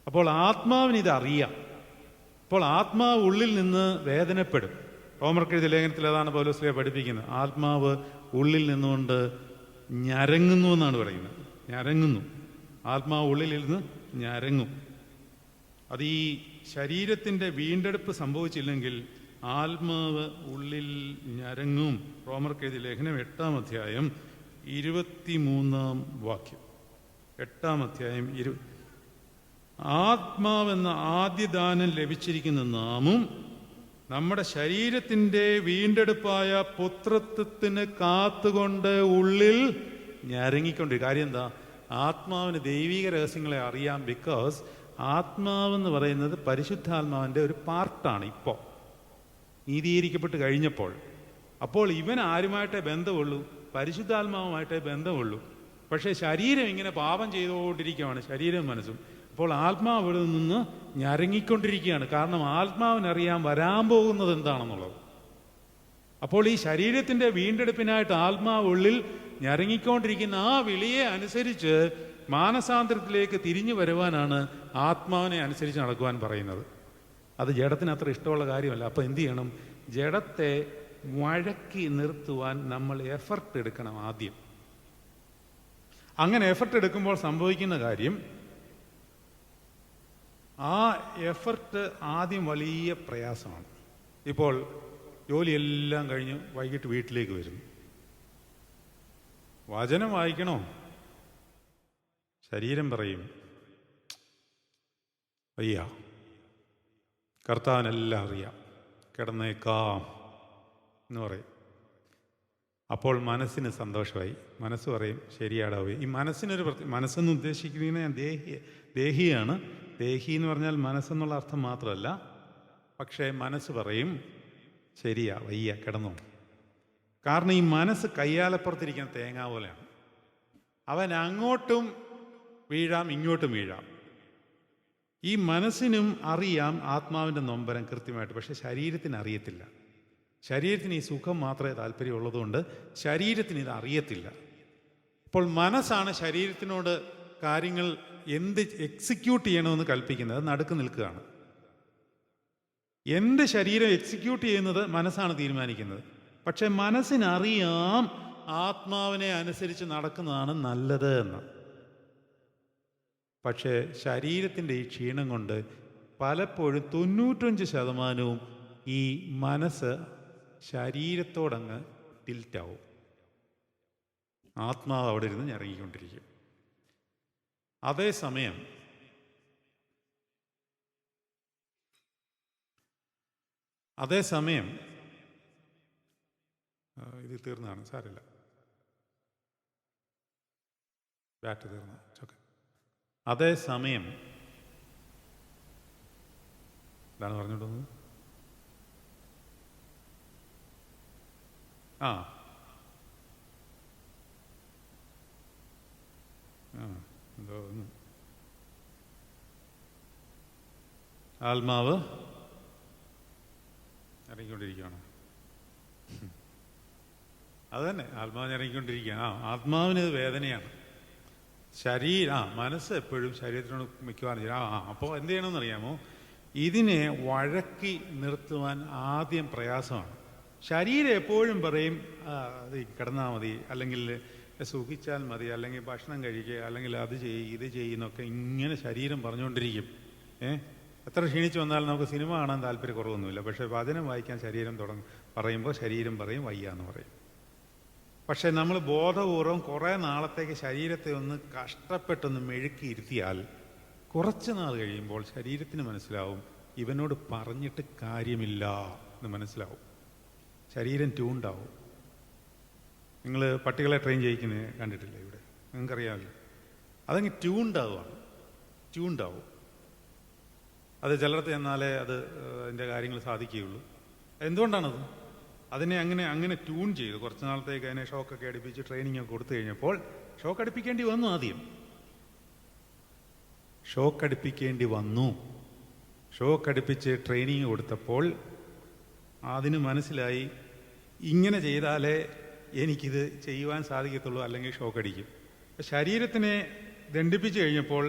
അപ്പോൾ ആത്മാവിന് ഇതറിയാം. അപ്പോൾ ആത്മാവ് ഉള്ളിൽ നിന്ന് വേദനപ്പെടും. റോമർക്കെഴുതിയ ലേഖനത്തിൽ അതാണ് പൗലോസ്ലീഹ പഠിപ്പിക്കുന്നത്. ആത്മാവ് ഉള്ളിൽ നിന്നുകൊണ്ട് ഞരങ്ങുന്നു എന്നാണ് പറയുന്നത്. ഞരങ്ങുന്നു. ആത്മാവ് ഉള്ളിൽ നിന്ന് ഞരങ്ങും. അത് ഈ ശരീരത്തിൻ്റെ വീണ്ടെടുപ്പ് സംഭവിച്ചില്ലെങ്കിൽ ആത്മാവ് ഉള്ളിൽ ഞരങ്ങും. റോമർക്കെഴുതിയ ലേഖനം 8-ാം അധ്യായം 23-ാം വാക്യം. 8-ാം അധ്യായം ആത്മാവെന്ന ആദ്യദാനം ലഭിച്ചിരിക്കുന്ന നാമും നമ്മുടെ ശരീരത്തിൻ്റെ വീണ്ടെടുപ്പായ പുത്രത്വത്തിന് കാത്തുകൊണ്ട് ഉള്ളിൽ ഞരങ്ങിക്കൊണ്ടിരിക്കും. കാര്യം എന്താ? ആത്മാവിന് ദൈവിക രഹസ്യങ്ങളെ അറിയാം. ബിക്കോസ് ആത്മാവെന്ന് പറയുന്നത് പരിശുദ്ധാത്മാവിൻ്റെ ഒരു പാർട്ടാണ്. ഇപ്പോൾ നീതീകരിക്കപ്പെട്ട് കഴിഞ്ഞപ്പോൾ, അപ്പോൾ ഇവൻ ആരുമായിട്ടേ ബന്ധമുള്ളൂ? പരിശുദ്ധാത്മാവുമായിട്ടേ ബന്ധമുള്ളൂ. പക്ഷേ ശരീരം ഇങ്ങനെ പാപം ചെയ്തുകൊണ്ടിരിക്കുകയാണ്, ശരീരവും മനസ്സും. അപ്പോൾ ആത്മാവ് ഇവിടെ നിന്ന് ഞരങ്ങിക്കൊണ്ടിരിക്കുകയാണ്. കാരണം ആത്മാവിനറിയാൻ വരാൻ പോകുന്നത് എന്താണെന്നുള്ളത്. അപ്പോൾ ഈ ശരീരത്തിൻ്റെ വീണ്ടെടുപ്പിനായിട്ട് ആത്മാവ് ഉള്ളിൽ ഞരങ്ങിക്കൊണ്ടിരിക്കുന്ന ആ വിളിയെ അനുസരിച്ച് മാനസാന്തരത്തിലേക്ക് തിരിഞ്ഞു വരുവാനാണ് ആത്മാവിനെ അനുസരിച്ച് നടക്കുവാൻ പറയുന്നത്. അത് ജഡത്തിന് അത്ര ഇഷ്ടമുള്ള കാര്യമല്ല. അപ്പോൾ എന്ത് ചെയ്യണം? ജഡത്തെ വഴക്കി നിർത്തുവാൻ നമ്മൾ എഫർട്ട് എടുക്കണം ആദ്യം. അങ്ങനെ എഫർട്ട് എടുക്കുമ്പോൾ സംഭവിക്കുന്ന കാര്യം, ആ എഫർട്ട് ആദ്യം വലിയ പ്രയാസമാണ്. ഇപ്പോൾ ജോലിയെല്ലാം കഴിഞ്ഞ് വൈകിട്ട് വീട്ടിലേക്ക് വരുന്നു. വചനം വായിക്കണോ? ശരീരം പറയും വയ്യ, കർത്താവിനെല്ലാം അറിയാം, കിടന്നേക്കാം എന്ന് പറയും. അപ്പോൾ മനസ്സിന് സന്തോഷമായി. മനസ്സ് പറയും ശരിയാടാവേ. ഈ മനസ്സിനൊരു മനസ്സെന്ന് ഉദ്ദേശിക്കുന്നത് ഞാൻ ദേഹിയാണ്. ദേഹി എന്ന് പറഞ്ഞാൽ മനസ്സെന്നുള്ള അർത്ഥം മാത്രമല്ല. പക്ഷേ മനസ്സ് പറയും ശരിയാ, വയ്യ, കിടന്നു. കാരണം ഈ മനസ്സ് കയ്യാലപ്പുറത്തിരിക്കുന്ന തേങ്ങ പോലെയാണ്. അവൻ അങ്ങോട്ടും വീഴാം, ഇങ്ങോട്ടും വീഴാം. ഈ മനസ്സിനും അറിയാം ആത്മാവിൻ്റെ നൊമ്പരം കൃത്യമായിട്ട്. പക്ഷെ ശരീരത്തിന് അറിയത്തില്ല. ശരീരത്തിന് ഈ സുഖം മാത്രമേ താല്പര്യമുള്ളതുകൊണ്ട് ശരീരത്തിന് ഇത് അറിയത്തില്ല. അപ്പോൾ മനസ്സാണ് ശരീരത്തിനോട് കാര്യങ്ങൾ എന്ത് എക്സിക്യൂട്ട് ചെയ്യണമെന്ന് കൽപ്പിക്കുന്നത്. അത് നടുക്ക് നിൽക്കുകയാണ്. എന്ത് ശരീരം എക്സിക്യൂട്ട് ചെയ്യുന്നത് മനസ്സാണ് തീരുമാനിക്കുന്നത്. പക്ഷെ മനസ്സിനറിയാം ആത്മാവിനെ അനുസരിച്ച് നടക്കുന്നതാണ് നല്ലത് എന്ന്. പക്ഷേ ശരീരത്തിൻ്റെ ഈ ക്ഷീണം കൊണ്ട് പലപ്പോഴും 95% ഈ മനസ്സ് ശരീരത്തോടങ്ങ് ടിൽറ്റാവും. ആത്മാവ് അവിടെ ഇരുന്ന് ഞരങ്ങിക്കൊണ്ടിരിക്കും. അതേസമയം ഇത് തീർന്നതാണ്, സാരമില്ല, ബാറ്റ് തീർന്ന ഓക്കെ. അതേസമയം എന്താണ് പറഞ്ഞിട്ടുള്ളത്? എന്തോ ആത്മാവ് ഇറങ്ങിക്കൊണ്ടിരിക്കുകയാണ്. അത് തന്നെ, ആത്മാവ് ഇറങ്ങിക്കൊണ്ടിരിക്കുകയാണ്. ആത്മാവിന് ഇത് വേദനയാണ്. മനസ്സ് എപ്പോഴും ശരീരത്തിനോട് മിക്കവാറും അപ്പോൾ എന്ത് ചെയ്യണമെന്നറിയാമോ? ഇതിനെ വഴക്കി നിർത്തുവാൻ ആദ്യം പ്രയാസമാണ്. ശരീരം എപ്പോഴും പറയും അത് കിടന്നാൽ മതി, അല്ലെങ്കിൽ സുഖിച്ചാൽ മതി, അല്ലെങ്കിൽ ഭക്ഷണം കഴിക്കുക, അല്ലെങ്കിൽ അത് ചെയ്യും ഇത് ചെയ്യുന്നൊക്കെ ഇങ്ങനെ ശരീരം പറഞ്ഞുകൊണ്ടിരിക്കും. എത്ര ക്ഷീണിച്ച് വന്നാലും നമുക്ക് സിനിമ കാണാൻ താല്പര്യക്കുറവൊന്നുമില്ല. പക്ഷേ വചനം വായിക്കാൻ ശരീരം പറയുമ്പോൾ ശരീരം പറയും വയ്യ എന്ന് പറയും. പക്ഷെ നമ്മൾ ബോധപൂർവം കുറേ നാളത്തേക്ക് ശരീരത്തെ ഒന്ന് കഷ്ടപ്പെട്ടൊന്ന് മെഴുക്കിയിരുത്തിയാൽ കുറച്ച് നാൾ കഴിയുമ്പോൾ ശരീരത്തിന് മനസ്സിലാവും ഇവനോട് പറഞ്ഞിട്ട് കാര്യമില്ല എന്ന് മനസ്സിലാവും. ശരീരം ട്യൂണ്ടാവും. നിങ്ങൾ പട്ടികളെ ട്രെയിൻ ചെയ്യിക്കുന്നത് കണ്ടിട്ടില്ലേ? ഇവിടെ നിങ്ങൾക്കറിയാമല്ലോ. അതങ്ങ് ട്യൂണ്ടാവും. അത് ചിലടത്ത് ചെന്നാലേ അതിൻ്റെ കാര്യങ്ങൾ സാധിക്കുകയുള്ളൂ. എന്തുകൊണ്ടാണത്? അതിനെ അങ്ങനെ ട്യൂൺ ചെയ്തു കുറച്ച് നാളത്തേക്ക് അതിനെ ഷോക്കൊക്കെ അടുപ്പിച്ച് ട്രെയിനിങ് ഒക്കെ കൊടുത്തു കഴിഞ്ഞപ്പോൾ ഷോക്ക് അടുപ്പിക്കേണ്ടി വന്നു. ആദ്യം ഷോക്ക് അടുപ്പിച്ച് ട്രെയിനിങ് കൊടുത്തപ്പോൾ അതിന് മനസ്സിലായി ഇങ്ങനെ ചെയ്താലേ എനിക്കിത് ചെയ്യുവാൻ സാധിക്കത്തുള്ളൂ, അല്ലെങ്കിൽ ഷോക്ക് അടിക്കും. ശരീരത്തിനെ ദണ്ഡിപ്പിച്ച് കഴിഞ്ഞപ്പോൾ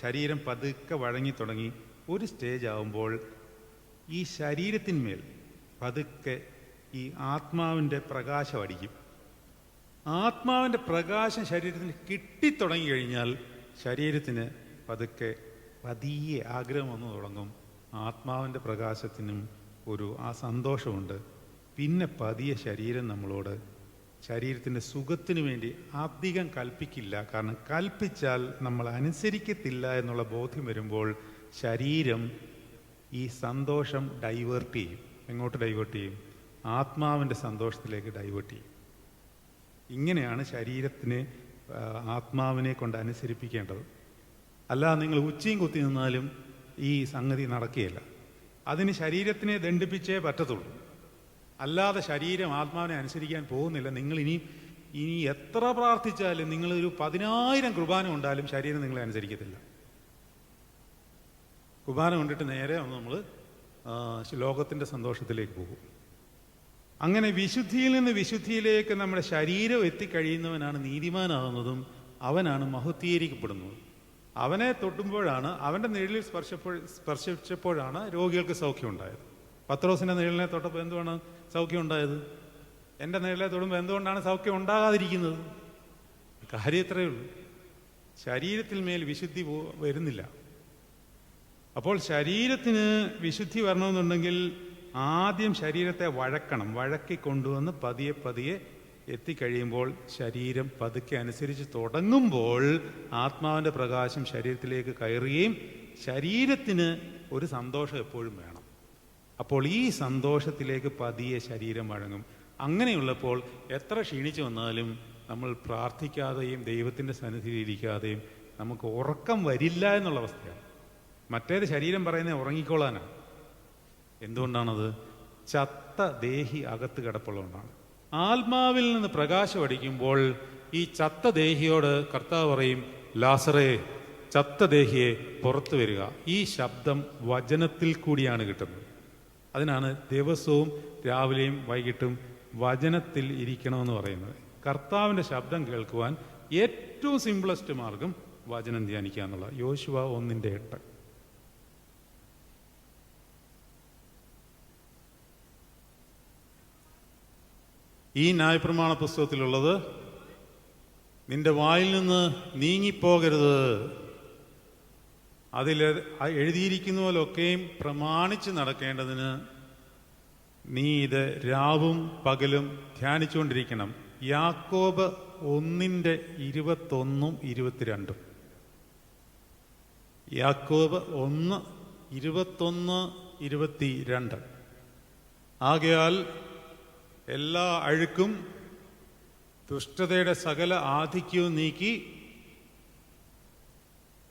ശരീരം പതുക്കെ വഴങ്ങി തുടങ്ങി. ഒരു സ്റ്റേജ് ആകുമ്പോൾ ഈ ശരീരത്തിന്മേൽ പതുക്കെ ഈ ആത്മാവിൻ്റെ പ്രകാശം അടിക്കും. ആത്മാവിൻ്റെ പ്രകാശം ശരീരത്തിന് കിട്ടിത്തുടങ്ങി കഴിഞ്ഞാൽ ശരീരത്തിന് പതിയെ ആഗ്രഹം വന്നു തുടങ്ങും. ആത്മാവിൻ്റെ പ്രകാശത്തിനും ആ സന്തോഷമുണ്ട്. പിന്നെ പതിയെ ശരീരം നമ്മളോട് ശരീരത്തിൻ്റെ സുഖത്തിന് വേണ്ടി അധികം കൽപ്പിക്കില്ല. കാരണം കൽപ്പിച്ചാൽ നമ്മൾ അനുസരിക്കത്തില്ല എന്നുള്ള ബോധ്യം വരുമ്പോൾ ശരീരം ഈ സന്തോഷം ഡൈവേർട്ട് ചെയ്യും. എങ്ങോട്ട് ഡൈവേർട്ട് ചെയ്യും? ആത്മാവിൻ്റെ സന്തോഷത്തിലേക്ക് ഡൈവേർട്ട് ചെയ്യും. ഇങ്ങനെയാണ് ശരീരത്തിനെ ആത്മാവിനെ കൊണ്ട് അനുസരിപ്പിക്കേണ്ടത്. അല്ലാതെ നിങ്ങൾ ഉച്ചയും കുത്തി നിന്നാലും ഈ സംഗതി നടക്കുകയില്ല. അതിന് ശരീരത്തിനെ ദണ്ഡിപ്പിച്ചേ പറ്റത്തുള്ളൂ. അല്ലാതെ ശരീരം ആത്മാവിനെ അനുസരിക്കാൻ പോകുന്നില്ല. നിങ്ങൾ ഇനി എത്ര പ്രാർത്ഥിച്ചാലും, നിങ്ങളൊരു 10,000 കുർബാന ഉണ്ടാലും ശരീരം നിങ്ങളെ അനുസരിക്കത്തില്ല. കുർബാന കൊണ്ടിട്ട് നേരെ നമ്മൾ ലോകത്തിൻ്റെ സന്തോഷത്തിലേക്ക് പോകും. അങ്ങനെ വിശുദ്ധിയിൽ നിന്ന് വിശുദ്ധിയിലേക്ക് നമ്മുടെ ശരീരം എത്തിക്കഴിയുന്നവനാണ് നീതിമാനാകുന്നതും അവനാണ് മഹത്വീകരിക്കപ്പെടുന്നതും. അവനെ തൊട്ടുമ്പോഴാണ്, അവൻ്റെ നിഴലിൽ സ്പർശിച്ചപ്പോഴാണ് രോഗികൾക്ക് സൗഖ്യം ഉണ്ടായത്. പത്രോസിൻ്റെ നിഴലിനെ തൊട്ടപ്പോൾ എന്തുകൊണ്ടാണ് സൗഖ്യം ഉണ്ടായത്? എൻ്റെ നിഴലിനെ തൊടുമ്പോൾ എന്തുകൊണ്ടാണ് സൗഖ്യം ഉണ്ടാകാതിരിക്കുന്നത്? കാര്യം ഇത്രയേ ഉള്ളൂ. ശരീരത്തിൽ മേൽ വിശുദ്ധി വരുന്നില്ല. അപ്പോൾ ശരീരത്തിന് വിശുദ്ധി വരണമെന്നുണ്ടെങ്കിൽ ആദ്യം ശരീരത്തെ വഴക്കി കൊണ്ടുവന്ന് പതിയെ എത്തിക്കഴിയുമ്പോൾ ശരീരം പതുക്കെ അനുസരിച്ച് തുടങ്ങുമ്പോൾ ആത്മാവിൻ്റെ പ്രകാശം ശരീരത്തിലേക്ക് കയറുകയും ശരീരത്തിന് ഒരു സന്തോഷം എപ്പോഴും വേണം. അപ്പോൾ ഈ സന്തോഷത്തിലേക്ക് പതിയെ ശരീരം വഴങ്ങും. അങ്ങനെയുള്ളപ്പോൾ എത്ര ക്ഷീണിച്ചു വന്നാലും നമ്മൾ പ്രാർത്ഥിക്കാതെയും ദൈവത്തിൻ്റെ സന്നിധിയിൽ ഇരിക്കാതെയും നമുക്ക് ഉറക്കം വരില്ല എന്നുള്ള അവസ്ഥയാണ്. മറ്റേത് ശരീരം പറയുന്നത് ഉറങ്ങിക്കോളാനാണ്. എന്തുകൊണ്ടാണത്? ചത്ത ദേഹി അകത്ത് കിടപ്പുള്ളതുകൊണ്ടാണ്. ആത്മാവിൽ നിന്ന് പ്രകാശം അടിക്കുമ്പോൾ ഈ ചത്ത ദേഹിയോട് കർത്താവ് പറയും, ലാസറേ, ചത്ത ദേഹിയെ പുറത്തു വരിക. ഈ ശബ്ദം വചനത്തിൽ കൂടിയാണ് കിട്ടുന്നത്. അതിനാണ് ദിവസവും രാവിലെയും വൈകിട്ടും വചനത്തിൽ ഇരിക്കണമെന്ന് പറയുന്നത്. കർത്താവിൻ്റെ ശബ്ദം കേൾക്കുവാൻ ഏറ്റവും സിംപിളസ്റ്റ് മാർഗം വചനം ധ്യാനിക്കുക എന്നുള്ള. യോശുവ 1:8. ഈ ന്യായപ്രമാണ പുസ്തകത്തിലുള്ളത് നിന്റെ വായിൽ നിന്ന് നീങ്ങിപ്പോകരുത്. അതിൽ എഴുതിയിരിക്കുന്ന പോലൊക്കെയും പ്രമാണിച്ച് നടക്കേണ്ടതിന് നീ ഇത് രാവും പകലും ധ്യാനിച്ചുകൊണ്ടിരിക്കണം. യാക്കോബ് 1:21-22. യാക്കോബ് 1:21-22. ആകയാൽ എല്ലാ അഴുക്കും ദുഷ്ടതയുടെ സകല ആധിക്യവും നീക്കി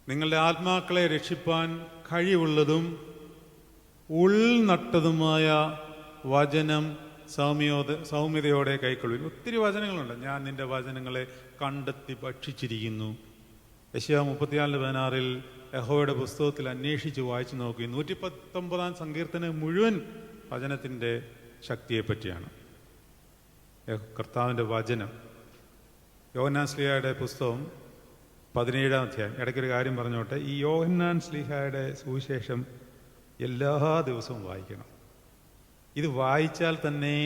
നിങ്ങളുടെ ആത്മാക്കളെ രക്ഷിപ്പാൻ കഴിവുള്ളതും ഉൾനട്ടതുമായ വചനം സൗമ്യതയോടെ കൈക്കൊള്ളുവിൻ. ഒത്തിരി വചനങ്ങളുണ്ട്. ഞാൻ നിന്റെ വചനങ്ങളെ കണ്ടെത്തി ഭക്ഷിച്ചിരിക്കുന്നു. യെശയ്യാ 34:16 യഹോവയുടെ പുസ്തകത്തിൽ അന്വേഷിച്ച് വായിച്ചു നോക്കി. 119 സങ്കീർത്തനം മുഴുവൻ വചനത്തിൻ്റെ ശക്തിയെപ്പറ്റിയാണ്. കർത്താവിൻ്റെ വചനം. യോഹന്നാൻ ശ്ലീഹായുടെ പുസ്തകം 17-ാം അധ്യായം. ഇടയ്ക്കൊരു കാര്യം പറഞ്ഞോട്ടെ. ഈ യോഹന്നാൻ ശ്ലീഹായുടെ സുവിശേഷം എല്ലാ ദിവസവും വായിക്കണം. ഇത് വായിച്ചാൽ തന്നെ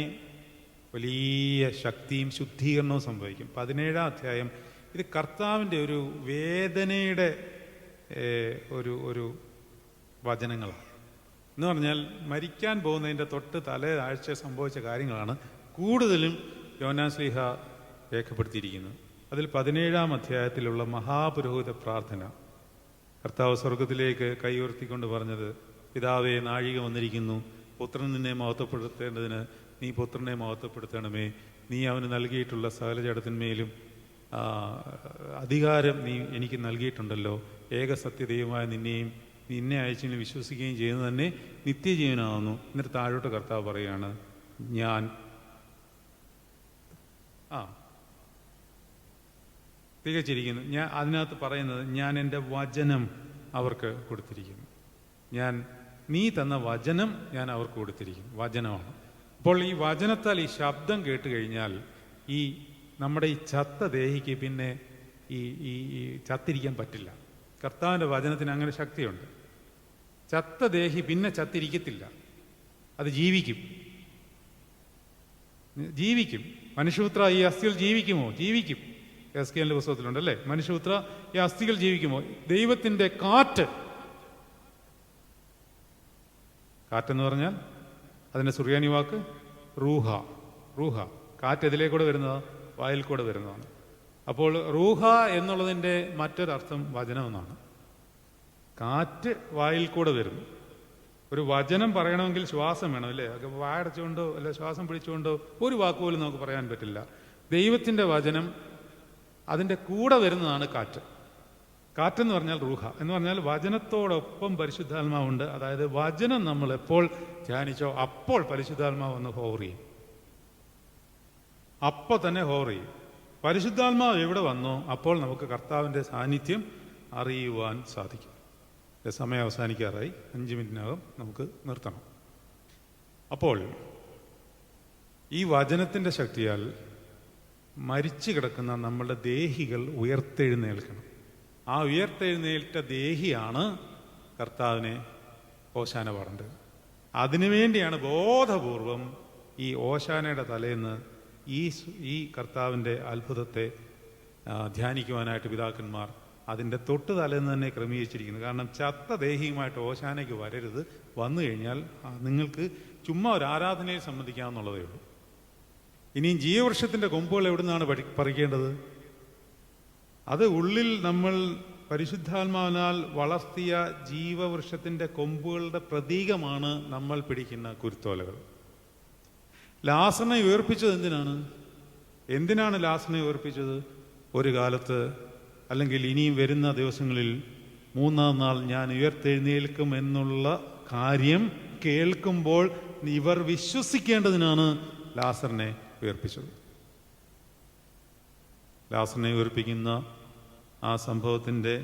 വലിയ ശക്തിയും ശുദ്ധീകരണവും സംഭവിക്കും. 17-ാം അധ്യായം ഇത് കർത്താവിൻ്റെ ഒരു വേദനയുടെ ഒരു വചനങ്ങളാണ്. എന്ന് പറഞ്ഞാൽ മരിക്കാൻ പോകുന്നതിൻ്റെ തൊട്ട് തലേ ആഴ്ച സംഭവിച്ച കാര്യങ്ങളാണ് കൂടുതലും യോഹന്നാൻ ശ്ലീഹ രേഖപ്പെടുത്തിയിരിക്കുന്നത്. അതിൽ 17-ാം അധ്യായത്തിലുള്ള മഹാപുരോഹിത പ്രാർത്ഥന, കർത്താവ് സ്വർഗത്തിലേക്ക് കൈ ഉയർത്തിക്കൊണ്ട് പറഞ്ഞത്, പിതാവേ, നാഴിക വന്നിരിക്കുന്നു, പുത്രൻ നിന്നെ മഹത്വപ്പെടുത്തേണ്ടതിന് നീ പുത്രനെ മഹത്വപ്പെടുത്തണമേ, നീ അവന് നൽകിയിട്ടുള്ള സകല ജഡത്തിന്മേലും അധികാരം നീ എനിക്ക് നൽകിയിട്ടുണ്ടല്ലോ, ഏക സത്യദൈവമായ നിന്നെ അയച്ചതിന് വിശ്വസിക്കുകയും ചെയ്യുന്നത് തന്നെ നിത്യജീവനാവുന്നു. എന്നിട്ട് താഴോട്ട് കർത്താവ് പറയാണ്, ഞാൻ തികച്ചിരിക്കുന്നു. ഞാൻ അതിനകത്ത് പറയുന്നത്, ഞാൻ എൻ്റെ വചനം അവർക്ക് കൊടുത്തിരിക്കുന്നു. നീ തന്ന വചനം ഞാൻ അവർക്ക് കൊടുത്തിരിക്കുന്നു. വചനമാണ്. അപ്പോൾ ഈ വചനത്താൽ ഈ ശബ്ദം കേട്ട് കഴിഞ്ഞാൽ ഈ നമ്മുടെ ഈ ചത്ത ദേഹിക്ക് പിന്നെ ഈ ചത്തിരിക്കാൻ പറ്റില്ല. കർത്താവിൻ്റെ വചനത്തിന് അങ്ങനെ ശക്തിയുണ്ട്. ചത്ത ദേഹി പിന്നെ ചത്തിരിക്കത്തില്ല, അത് ജീവിക്കും. മനുഷ്യപുത്ര, ഈ അസ്ഥികൾ ജീവിക്കുമോ? ജീവിക്കും. എസ്കേലിന്റെ പുസ്തകത്തിലുണ്ടല്ലേ, മനുഷ്യപുത്ര, ഈ അസ്ഥികൾ ജീവിക്കുമോ? ദൈവത്തിന്റെ കാറ്റെന്ന് പറഞ്ഞാൽ അതിന്റെ സുറിയാനി വാക്ക് റൂഹ. കാറ്റ് എതിലേ കൂടെ വരുന്നതാണ്? വായിൽ കൂടെ വരുന്നതാണ്. അപ്പോൾ റൂഹ എന്നുള്ളതിൻ്റെ മറ്റൊരർത്ഥം വചനമെന്നാണ്. കാറ്റ് വായിൽ കൂടെ വരുന്നു. ഒരു വചനം പറയണമെങ്കിൽ ശ്വാസം വേണം, അല്ലേ? വായടച്ചുകൊണ്ടോ അല്ലെ ശ്വാസം പിടിച്ചുകൊണ്ടോ ഒരു വാക്കുപോലും നമുക്ക് പറയാൻ പറ്റില്ല. ദൈവത്തിൻ്റെ വചനം അതിൻ്റെ കൂടെ വരുന്നതാണ് കാറ്റ്. കാറ്റെന്ന് പറഞ്ഞാൽ റൂഹ എന്ന് പറഞ്ഞാൽ വചനത്തോടൊപ്പം പരിശുദ്ധാത്മാവുണ്ട്. അതായത് വചനം നമ്മൾ എപ്പോൾ ധ്യാനിച്ചോ അപ്പോൾ പരിശുദ്ധാത്മാവ് ഒന്ന് ഹോവർ ചെയ്യും. അപ്പോൾ തന്നെ ഹോവർ ചെയ്യും. പരിശുദ്ധാത്മാവ് എവിടെ വന്നോ അപ്പോൾ നമുക്ക് കർത്താവിൻ്റെ സാന്നിധ്യം അറിയുവാൻ സാധിക്കും. സമയം അവസാനിക്കാറായി, 5 മിനിറ്റിനകം നമുക്ക് നിർത്തണം. അപ്പോൾ ഈ വചനത്തിൻ്റെ ശക്തിയാൽ മരിച്ചു കിടക്കുന്ന നമ്മളുടെ ദേഹികൾ ഉയർത്തെഴുന്നേൽക്കണം. ആ ഉയർത്തെഴുന്നേൽറ്റ ദേഹിയാണ് കർത്താവിനെ ഓശാന പാടേണ്ടത്. അതിനുവേണ്ടിയാണ് ബോധപൂർവം ഈ ഓശാനയുടെ തലേന്ന് ഈ കർത്താവിൻ്റെ അത്ഭുതത്തെ ധ്യാനിക്കുവാനായിട്ട് പിതാക്കന്മാർ അതിൻ്റെ തൊട്ട് തലേന്ന് തന്നെ ക്രമീകരിച്ചിരിക്കുന്നത്. കാരണം ചത്ത ദേഹിയുമായിട്ട് ഓശാനയ്ക്ക് വരരുത്. വന്നു കഴിഞ്ഞാൽ നിങ്ങൾക്ക് ചുമ്മാ ഒരു ആരാധനയിൽ സംബന്ധിക്കാമെന്നുള്ളതേ ഉള്ളൂ. ഇനിയും ജീവവൃക്ഷത്തിൻ്റെ കൊമ്പുകൾ എവിടെ നിന്നാണ് പറിക്കേണ്ടത്? അത് ഉള്ളിൽ നമ്മൾ പരിശുദ്ധാത്മാവിനാൽ വളർത്തിയ ജീവവൃക്ഷത്തിൻ്റെ കൊമ്പുകളുടെ പ്രതീകമാണ് നമ്മൾ പിടിക്കുന്ന കുരുത്തോലകൾ. ലാസറിനെ ഉയർപ്പിച്ചത് എന്തിനാണ് ലാസറിനെ ഉയർപ്പിച്ചത്? ഒരു കാലത്ത് അല്ലെങ്കിൽ ഇനിയും വരുന്ന ദിവസങ്ങളിൽ 3-ാം നാൾ ഞാൻ ഉയർത്തെഴുന്നേൽക്കും എന്നുള്ള കാര്യം കേൾക്കുമ്പോൾ ഇവർ വിശ്വസിക്കേണ്ടതിനാണ് ലാസറിനെ ഉയർപ്പിച്ചത്. ലാസറിനെ ഉയർപ്പിക്കുന്ന ആ സംഭവത്തിൻ്റെ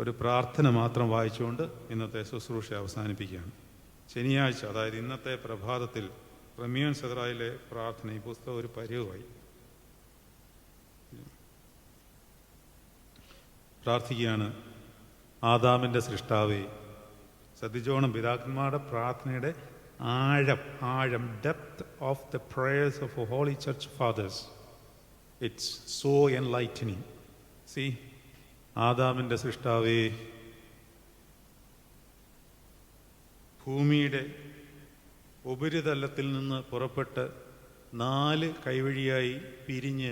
ഒരു പ്രാർത്ഥന മാത്രം വായിച്ചുകൊണ്ട് ഇന്നത്തെ ശുശ്രൂഷ അവസാനിപ്പിക്കുകയാണ്. ശനിയാഴ്ച, അതായത് ഇന്നത്തെ പ്രഭാതത്തിൽ റമിയോൻ സെദ്രായിലെ പ്രാർത്ഥന, ഈ പുസ്തകം ഒരു പരിവായി പ്രാർത്ഥിക്കുകയാണ്. ആദാമിൻ്റെ സൃഷ്ടാവേ, ശ്രദ്ധിച്ചോണം പിതാക്കന്മാരുടെ പ്രാർത്ഥനയുടെ ആഴം, depth of the prayers of holy church fathers. It's so enlightening. See, ആദാമിൻ്റെ സൃഷ്ടാവേ, ഭൂമിയുടെ ഉപരിതലത്തിൽ നിന്ന് പുറപ്പെട്ട് 4 കൈവഴിയായി പിരിഞ്ഞ്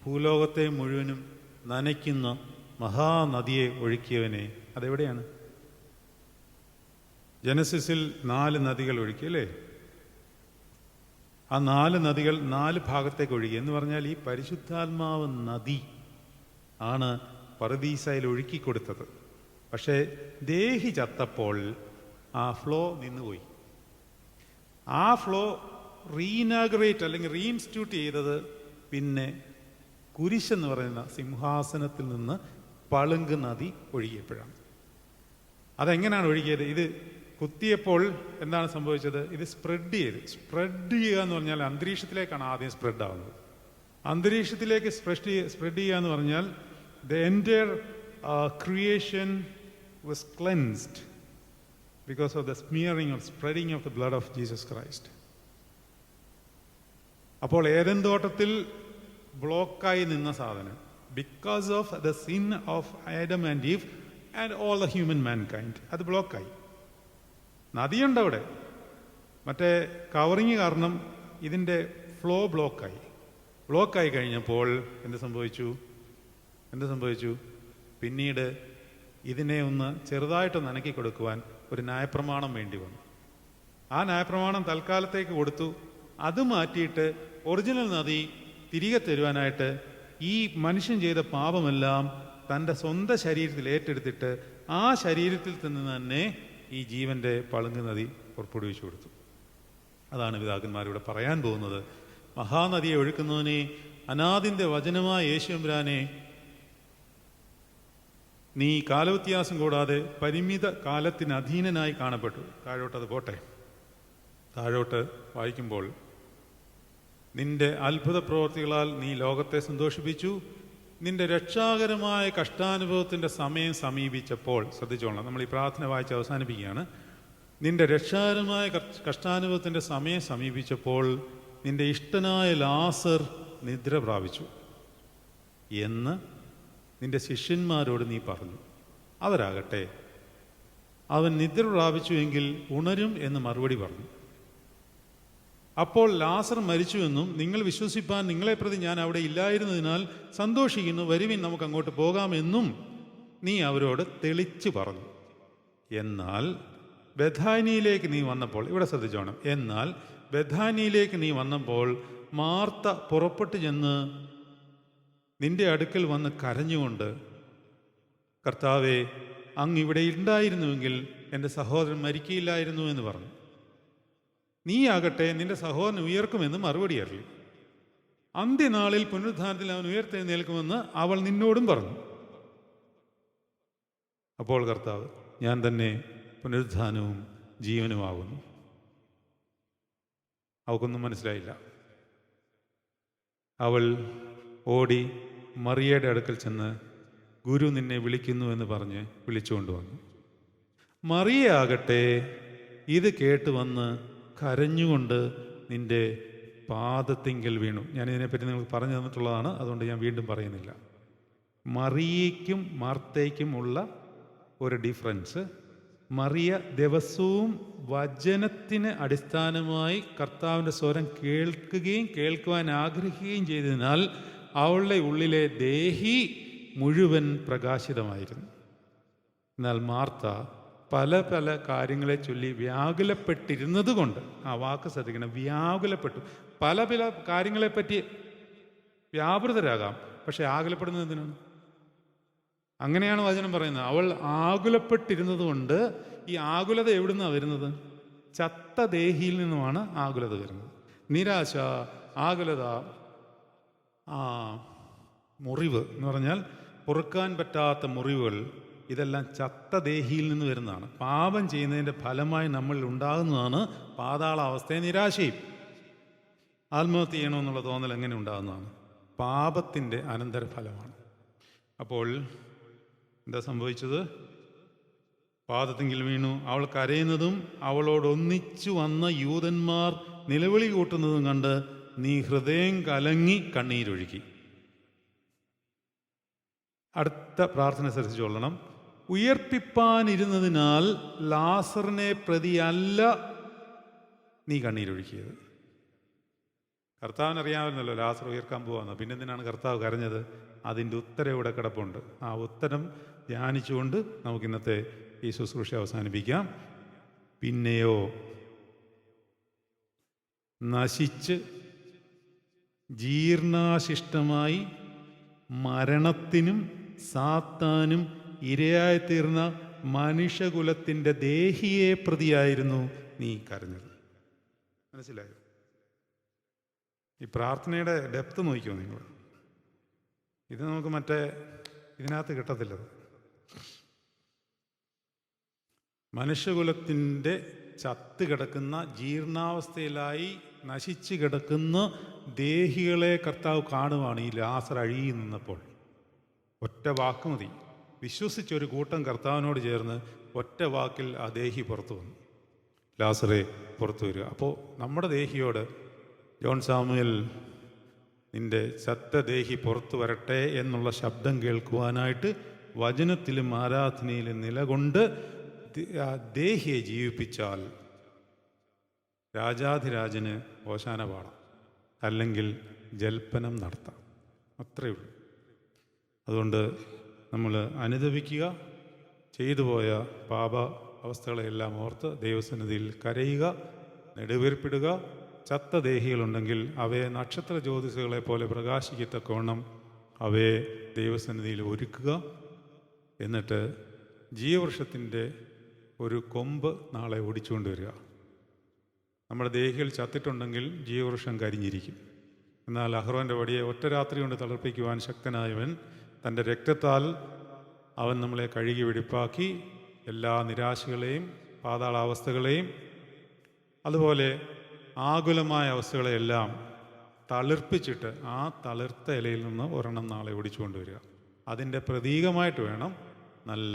ഭൂലോകത്തെ മുഴുവനും നനയ്ക്കുന്ന മഹാനദിയെ ഒഴുക്കിയവനെ. അതെവിടെയാണ്? ജനസിസിൽ 4 നദികൾ ഒഴുക്കി, അല്ലേ? ആ 4 നദികൾ 4 ഭാഗത്തേക്ക് ഒഴുകി എന്ന് പറഞ്ഞാൽ ഈ പരിശുദ്ധാത്മാവ് നദി ആണ് പറുദീസയിൽ ഒഴുക്കിക്കൊടുത്തത്. പക്ഷേ ദേഹി ചത്തപ്പോൾ ആ ഫ്ലോ നിന്നുപോയി. ആ ഫ്ലോ റീഇനാഗറേറ്റ് അല്ലെങ്കിൽ റീഇൻസ്റ്റിറ്റ്യൂട്ട് ചെയ്തത് പിന്നെ കുരിശെന്ന് പറയുന്ന സിംഹാസനത്തിൽ നിന്ന് പളുങ്ക് നദി ഒഴുകിയപ്പോഴാണ്. അതെങ്ങനെയാണ് ഒഴുകിയത്? ഇത് കുത്തിയപ്പോൾ എന്താണ് സംഭവിച്ചത്? ഇത് സ്പ്രെഡ് ചെയ്യുക എന്ന് പറഞ്ഞാൽ അന്തരീക്ഷത്തിലേക്കാണ് ആദ്യം സ്പ്രെഡ് ആവുന്നത്. അന്തരീക്ഷത്തിലേക്ക് സ്പ്രെഡ് ചെയ്യുക എന്ന് പറഞ്ഞാൽ the entire creation was cleansed because of the smearing or spreading of the blood of Jesus Christ. അപ്പോൾ ഏദൻ തോട്ടത്തിൽ ബ്ലോക്കായി നിന്ന സാധനം, because of the sin of Adam and Eve and all the human mankind, അത് ബ്ലോക്കായി. നദിയുണ്ട് അവിടെ, മറ്റേ കവറിങ് കാരണം ഇതിൻ്റെ ഫ്ലോ ബ്ലോക്കായി കഴിഞ്ഞപ്പോൾ എന്ത് സംഭവിച്ചു? പിന്നീട് ഇതിനെ ഒന്ന് ചെറുതായിട്ടൊന്ന് അനക്കി കൊടുക്കുവാൻ ഒരു ന്യായപ്രമാണം വേണ്ടി വന്നു. ആ ന്യായപ്രമാണം തൽക്കാലത്തേക്ക് കൊടുത്തു. അത് മാറ്റിയിട്ട് ഒറിജിനൽ നദി തിരികെ തരുവാനായിട്ട് ഈ മനുഷ്യൻ ചെയ്ത പാപമെല്ലാം തൻ്റെ സ്വന്തം ശരീരത്തിൽ ഏറ്റെടുത്തിട്ട് ആ ശരീരത്തിൽ നിന്ന് തന്നെ ഈ ജീവന്റെ പളുങ്ക് നദി പുറപ്പെടുവിച്ചു കൊടുത്തു. അതാണ് പിതാക്കന്മാരിവിടെ പറയാൻ പോകുന്നത്. മഹാനദിയെ ഒഴുക്കുന്നവനെ, അനാദിന്റെ വചനമായ യേശുമ്പുരാനെ, നീ കാലവ്യത്യാസം കൂടാതെ പരിമിത കാലത്തിന് അധീനനായി കാണപ്പെട്ടു. താഴോട്ടത് പോട്ടെ. താഴോട്ട് വായിക്കുമ്പോൾ, നിന്റെ അത്ഭുത പ്രവൃത്തികളാൽ നീ ലോകത്തെ സന്തോഷിപ്പിച്ചു. നിന്റെ രക്ഷാകരമായ കഷ്ടാനുഭവത്തിന്റെ സമയം സമീപിച്ചപ്പോൾ, ശ്രദ്ധിച്ചോളാം, നമ്മൾ ഈ പ്രാർത്ഥന വായിച്ച് അവസാനിപ്പിക്കുകയാണ്. നിന്റെ രക്ഷാകരമായ കഷ്ടാനുഭവത്തിന്റെ സമയം സമീപിച്ചപ്പോൾ നിന്റെ ഇഷ്ടനായ ലാസർ നിദ്ര പ്രാപിച്ചു എന്ന് നിന്റെ ശിഷ്യന്മാരോട് നീ പറഞ്ഞു. അവരാകട്ടെ, അവൻ നിദ്ര പ്രാപിച്ചുവെങ്കിൽ ഉണരും എന്ന് മറുപടി പറഞ്ഞു. അപ്പോൾ ലാസർ മരിച്ചുവെന്നും നിങ്ങൾ വിശ്വസിപ്പാൻ നിങ്ങളെ പ്രതി ഞാൻ അവിടെ ഇല്ലായിരുന്നതിനാൽ സന്തോഷിക്കുന്നു, വരുവിൻ നമുക്ക് അങ്ങോട്ട് പോകാമെന്നും നീ അവരോട് തെളിച്ചു പറഞ്ഞു. എന്നാൽ ബഥാനിയിലേക്ക് നീ വന്നപ്പോൾ, ഇവിടെ ശ്രദ്ധിച്ചോണം, എന്നാൽ ബഥാനിയിലേക്ക് നീ വന്നപ്പോൾ മാർത്ത പുറപ്പെട്ടു ചെന്ന് നിന്റെ അടുക്കൽ വന്ന് കരഞ്ഞുകൊണ്ട്, കർത്താവേ, അങ്ങ് ഇവിടെ ഉണ്ടായിരുന്നുവെങ്കിൽ എൻ്റെ സഹോദരൻ മരിക്കയില്ലായിരുന്നു എന്ന് പറഞ്ഞു. നീ ആകട്ടെ നിന്റെ സഹോദരൻ ഉയർക്കുമെന്ന് മറുപടി അറിയും. അന്ത്യനാളിൽ പുനരുത്ഥാനത്തിൽ അവൻ ഉയർത്തെഴുന്നേൽക്കുമെന്ന് അവൾ നിന്നോടും പറഞ്ഞു. അപ്പോൾ കർത്താവ്, ഞാൻ തന്നെ പുനരുത്ഥാനവും ജീവനുമാകുന്നു. അവൾക്കൊന്നും മനസ്സിലായില്ല. അവൾ ഓടി മറിയയുടെ അടുക്കൽ ചെന്ന്, ഗുരു നിന്നെ വിളിക്കുന്നു എന്ന് പറഞ്ഞ് വിളിച്ചുകൊണ്ടുവന്നു. മറിയയാകട്ടെ ഇത് കേട്ട് വന്ന് കരഞ്ഞുകൊണ്ട് നിന്റെ പാദത്തിങ്കൽ വീണു. ഞാനിതിനെപ്പറ്റി നിങ്ങൾക്ക് പറഞ്ഞു തന്നിട്ടുള്ളതാണ്, അതുകൊണ്ട് ഞാൻ വീണ്ടും പറയുന്നില്ല. മറിയയ്ക്കും മാർത്തയ്ക്കും ഉള്ള ഒരു ഡിഫറൻസ്, മറിയ ദിവസവും വചനത്തിന് അടിസ്ഥാനമായി കർത്താവിൻ്റെ സ്വരം കേൾക്കുകയും കേൾക്കുവാൻ ആഗ്രഹിക്കുകയും ചെയ്തതിനാൽ അവളുടെ ഉള്ളിലെ ദേഹി മുഴുവൻ പ്രകാശിതമായിരുന്നു. എന്നാൽ മാർത്ത പല പല കാര്യങ്ങളെ ചൊല്ലി വ്യാകുലപ്പെട്ടിരുന്നത് കൊണ്ട്, ആ വാക്ക് ശ്രദ്ധിക്കണം, വ്യാകുലപ്പെട്ടു. പല പല കാര്യങ്ങളെപ്പറ്റി വ്യാപൃതരാകാം, പക്ഷെ ആകുലപ്പെടുന്നത് എന്തിനാണ്? അങ്ങനെയാണ് വചനം പറയുന്നത്. അവൾ ആകുലപ്പെട്ടിരുന്നത് കൊണ്ട്, ഈ ആകുലത എവിടുന്നാണ് വരുന്നത്? ചത്ത ദേഹിയിൽ നിന്നുമാണ് ആകുലത വരുന്നത്. നിരാശ, ആകുലത, മുറിവ് എന്ന് പറഞ്ഞാൽ പൊറുക്കാൻ പറ്റാത്ത മുറിവുകൾ, ഇതെല്ലാം ചത്ത ദേഹിയിൽ നിന്ന് വരുന്നതാണ്. പാപം ചെയ്യുന്നതിൻ്റെ ഫലമായി നമ്മളിൽ ഉണ്ടാകുന്നതാണ് പാതാളാവസ്ഥയും നിരാശയും. ആത്മഹത്യ ചെയ്യണമെന്നുള്ള തോന്നൽ എങ്ങനെ ഉണ്ടാകുന്നതാണ്? പാപത്തിൻ്റെ അനന്തരഫലമാണ്. അപ്പോൾ എന്താ സംഭവിച്ചത്? പാദത്തിങ്കിൽ വീണു. അവൾ കരയുന്നതും അവളോടൊന്നിച്ചു വന്ന യൂതന്മാർ നിലവിളി കൂട്ടുന്നതും കണ്ട് നീ ഹൃദയം കലങ്ങി കണ്ണീരൊഴുക്കി. അടുത്ത പ്രാർത്ഥന ശ്രദ്ധിച്ചുകൊള്ളണം. ഉയർപ്പിപ്പാനിരുന്നതിനാൽ ലാസറിനെ പ്രതിയല്ല നീ കണ്ണീരൊഴുക്കിയത്. കർത്താവിനറിയാമായിരുന്നല്ലോ ലാസർ ഉയർക്കാൻ പോവാന്ന്. പിന്നെ എന്തിനാണ് കർത്താവ് കരഞ്ഞത്? അതിൻ്റെ ഉത്തരം ഇവിടെ കിടപ്പുണ്ട്. ആ ഉത്തരം ധ്യാനിച്ചുകൊണ്ട് നമുക്ക് ഇന്നത്തെ ഈ ശുശ്രൂഷ അവസാനിപ്പിക്കാം. പിന്നെയോ നശിച്ച് ജീർണാശിഷ്ടമായി മരണത്തിനും സാത്താനും ഇരയായിത്തീർന്ന മനുഷ്യകുലത്തിൻ്റെ ദേഹിയെ പ്രതിയായിരുന്നു നീ കരഞ്ഞത്. മനസ്സിലായോ? ഈ പ്രാർത്ഥനയുടെ ഡെപ്ത് നോക്കിയോ നിങ്ങൾ? ഇത് നമുക്ക് ഇതിനകത്ത് കിട്ടത്തില്ലത്. മനുഷ്യകുലത്തിൻ്റെ ചത്ത് കിടക്കുന്ന, ജീർണാവസ്ഥയിലായി നശിച്ചു കിടക്കുന്ന ദേഹികളെ കർത്താവ് കാണുവാണ് ഈ ലാസർ അഴിയിൽ നിന്നപ്പോൾ. ഒറ്റ വാക്ക് മതി. വിശ്വസിച്ചൊരു കൂട്ടം കർത്താവിനോട് ചേർന്ന് ഒറ്റ വാക്കിൽ ആ ദേഹി പുറത്തു വന്നു. ലാസറെ പുറത്തു വരിക. അപ്പോൾ നമ്മുടെ ദേഹിയോട് ജോൺ സാമുവേൽ നിന്റെ ചത്തദേഹി പുറത്തു വരട്ടെ എന്നുള്ള ശബ്ദം കേൾക്കുവാനായിട്ട് വചനത്തിലും ആരാധനയിലും നിലകൊണ്ട് ആ ദേഹിയെ ജീവിപ്പിച്ചാൽ രാജാധിരാജന് ഓശാന പാടാം, അല്ലെങ്കിൽ ജൽപ്പനം നടത്താം. അത്രയേ ഉള്ളൂ. അതുകൊണ്ട് നമ്മൾ അനുദപിക്കുക, ചെയ്തു പോയ പാപ അവസ്ഥകളെല്ലാം ഓർത്ത് ദൈവസന്നിധിയിൽ കരയുക, നെടുവീർപ്പിടുക. ചത്ത ദേഹികളുണ്ടെങ്കിൽ അവയെ നക്ഷത്ര ജ്യോതിസുകളെ പോലെ പ്രകാശിക്കത്തക്കവണ്ണം അവയെ ദൈവസന്നിധിയിൽ ഒരുക്കുക. എന്നിട്ട് ജീവവൃക്ഷത്തിൻ്റെ ഒരു കൊമ്പ് നാളെ ഓടിച്ചുകൊണ്ട് വരിക. നമ്മുടെ ദേഹികൾ ചത്തിട്ടുണ്ടെങ്കിൽ ജീവവൃക്ഷം കരിഞ്ഞിരിക്കും. എന്നാൽ അഹ്റോൻ്റെ വടിയെ ഒറ്റ രാത്രി കൊണ്ട് തളർപ്പിക്കുവാൻ ശക്തനായവൻ തൻ്റെ രക്തത്താൽ അവൻ നമ്മളെ കഴുകി വെടിപ്പാക്കി എല്ലാ നിരാശകളെയും പാതാളാവസ്ഥകളെയും അതുപോലെ ആകുലമായ അവസ്ഥകളെയെല്ലാം തളിർപ്പിച്ചിട്ട് ആ തളിർത്ത ഇലയിൽ നിന്ന് ഒരെണ്ണം നാളെ ഓടിച്ചുകൊണ്ടുവരിക. അതിൻ്റെ പ്രതീകമായിട്ട് വേണം നല്ല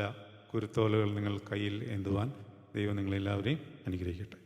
കുരുത്തോലകൾ നിങ്ങൾ കയ്യിൽ ഏന്തുവാൻ. ദൈവം നിങ്ങളെല്ലാവരെയും അനുഗ്രഹിക്കട്ടെ.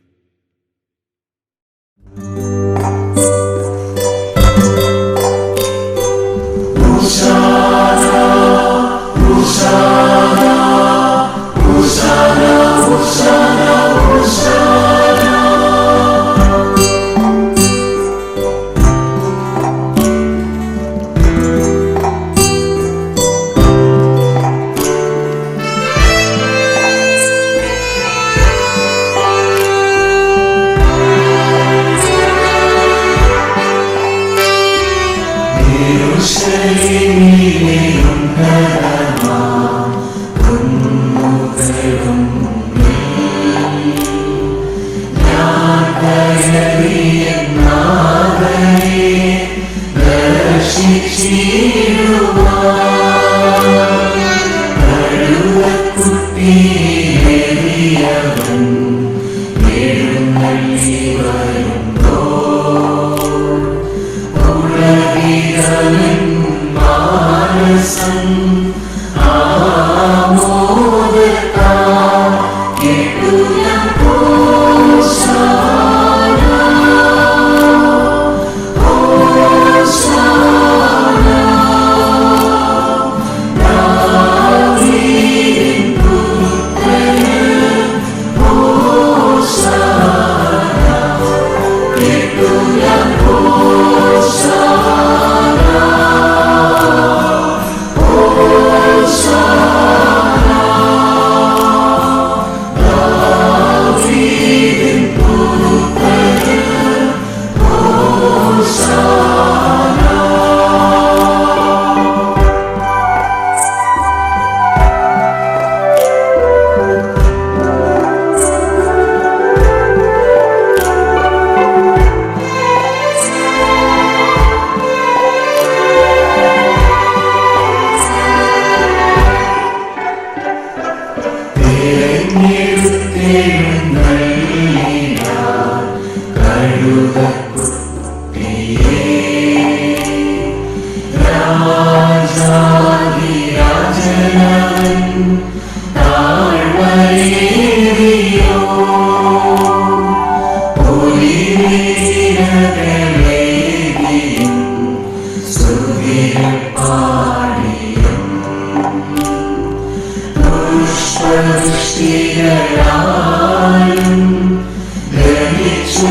പുഷ്പവൃഷ്ടികളാലും ധരിച്ചു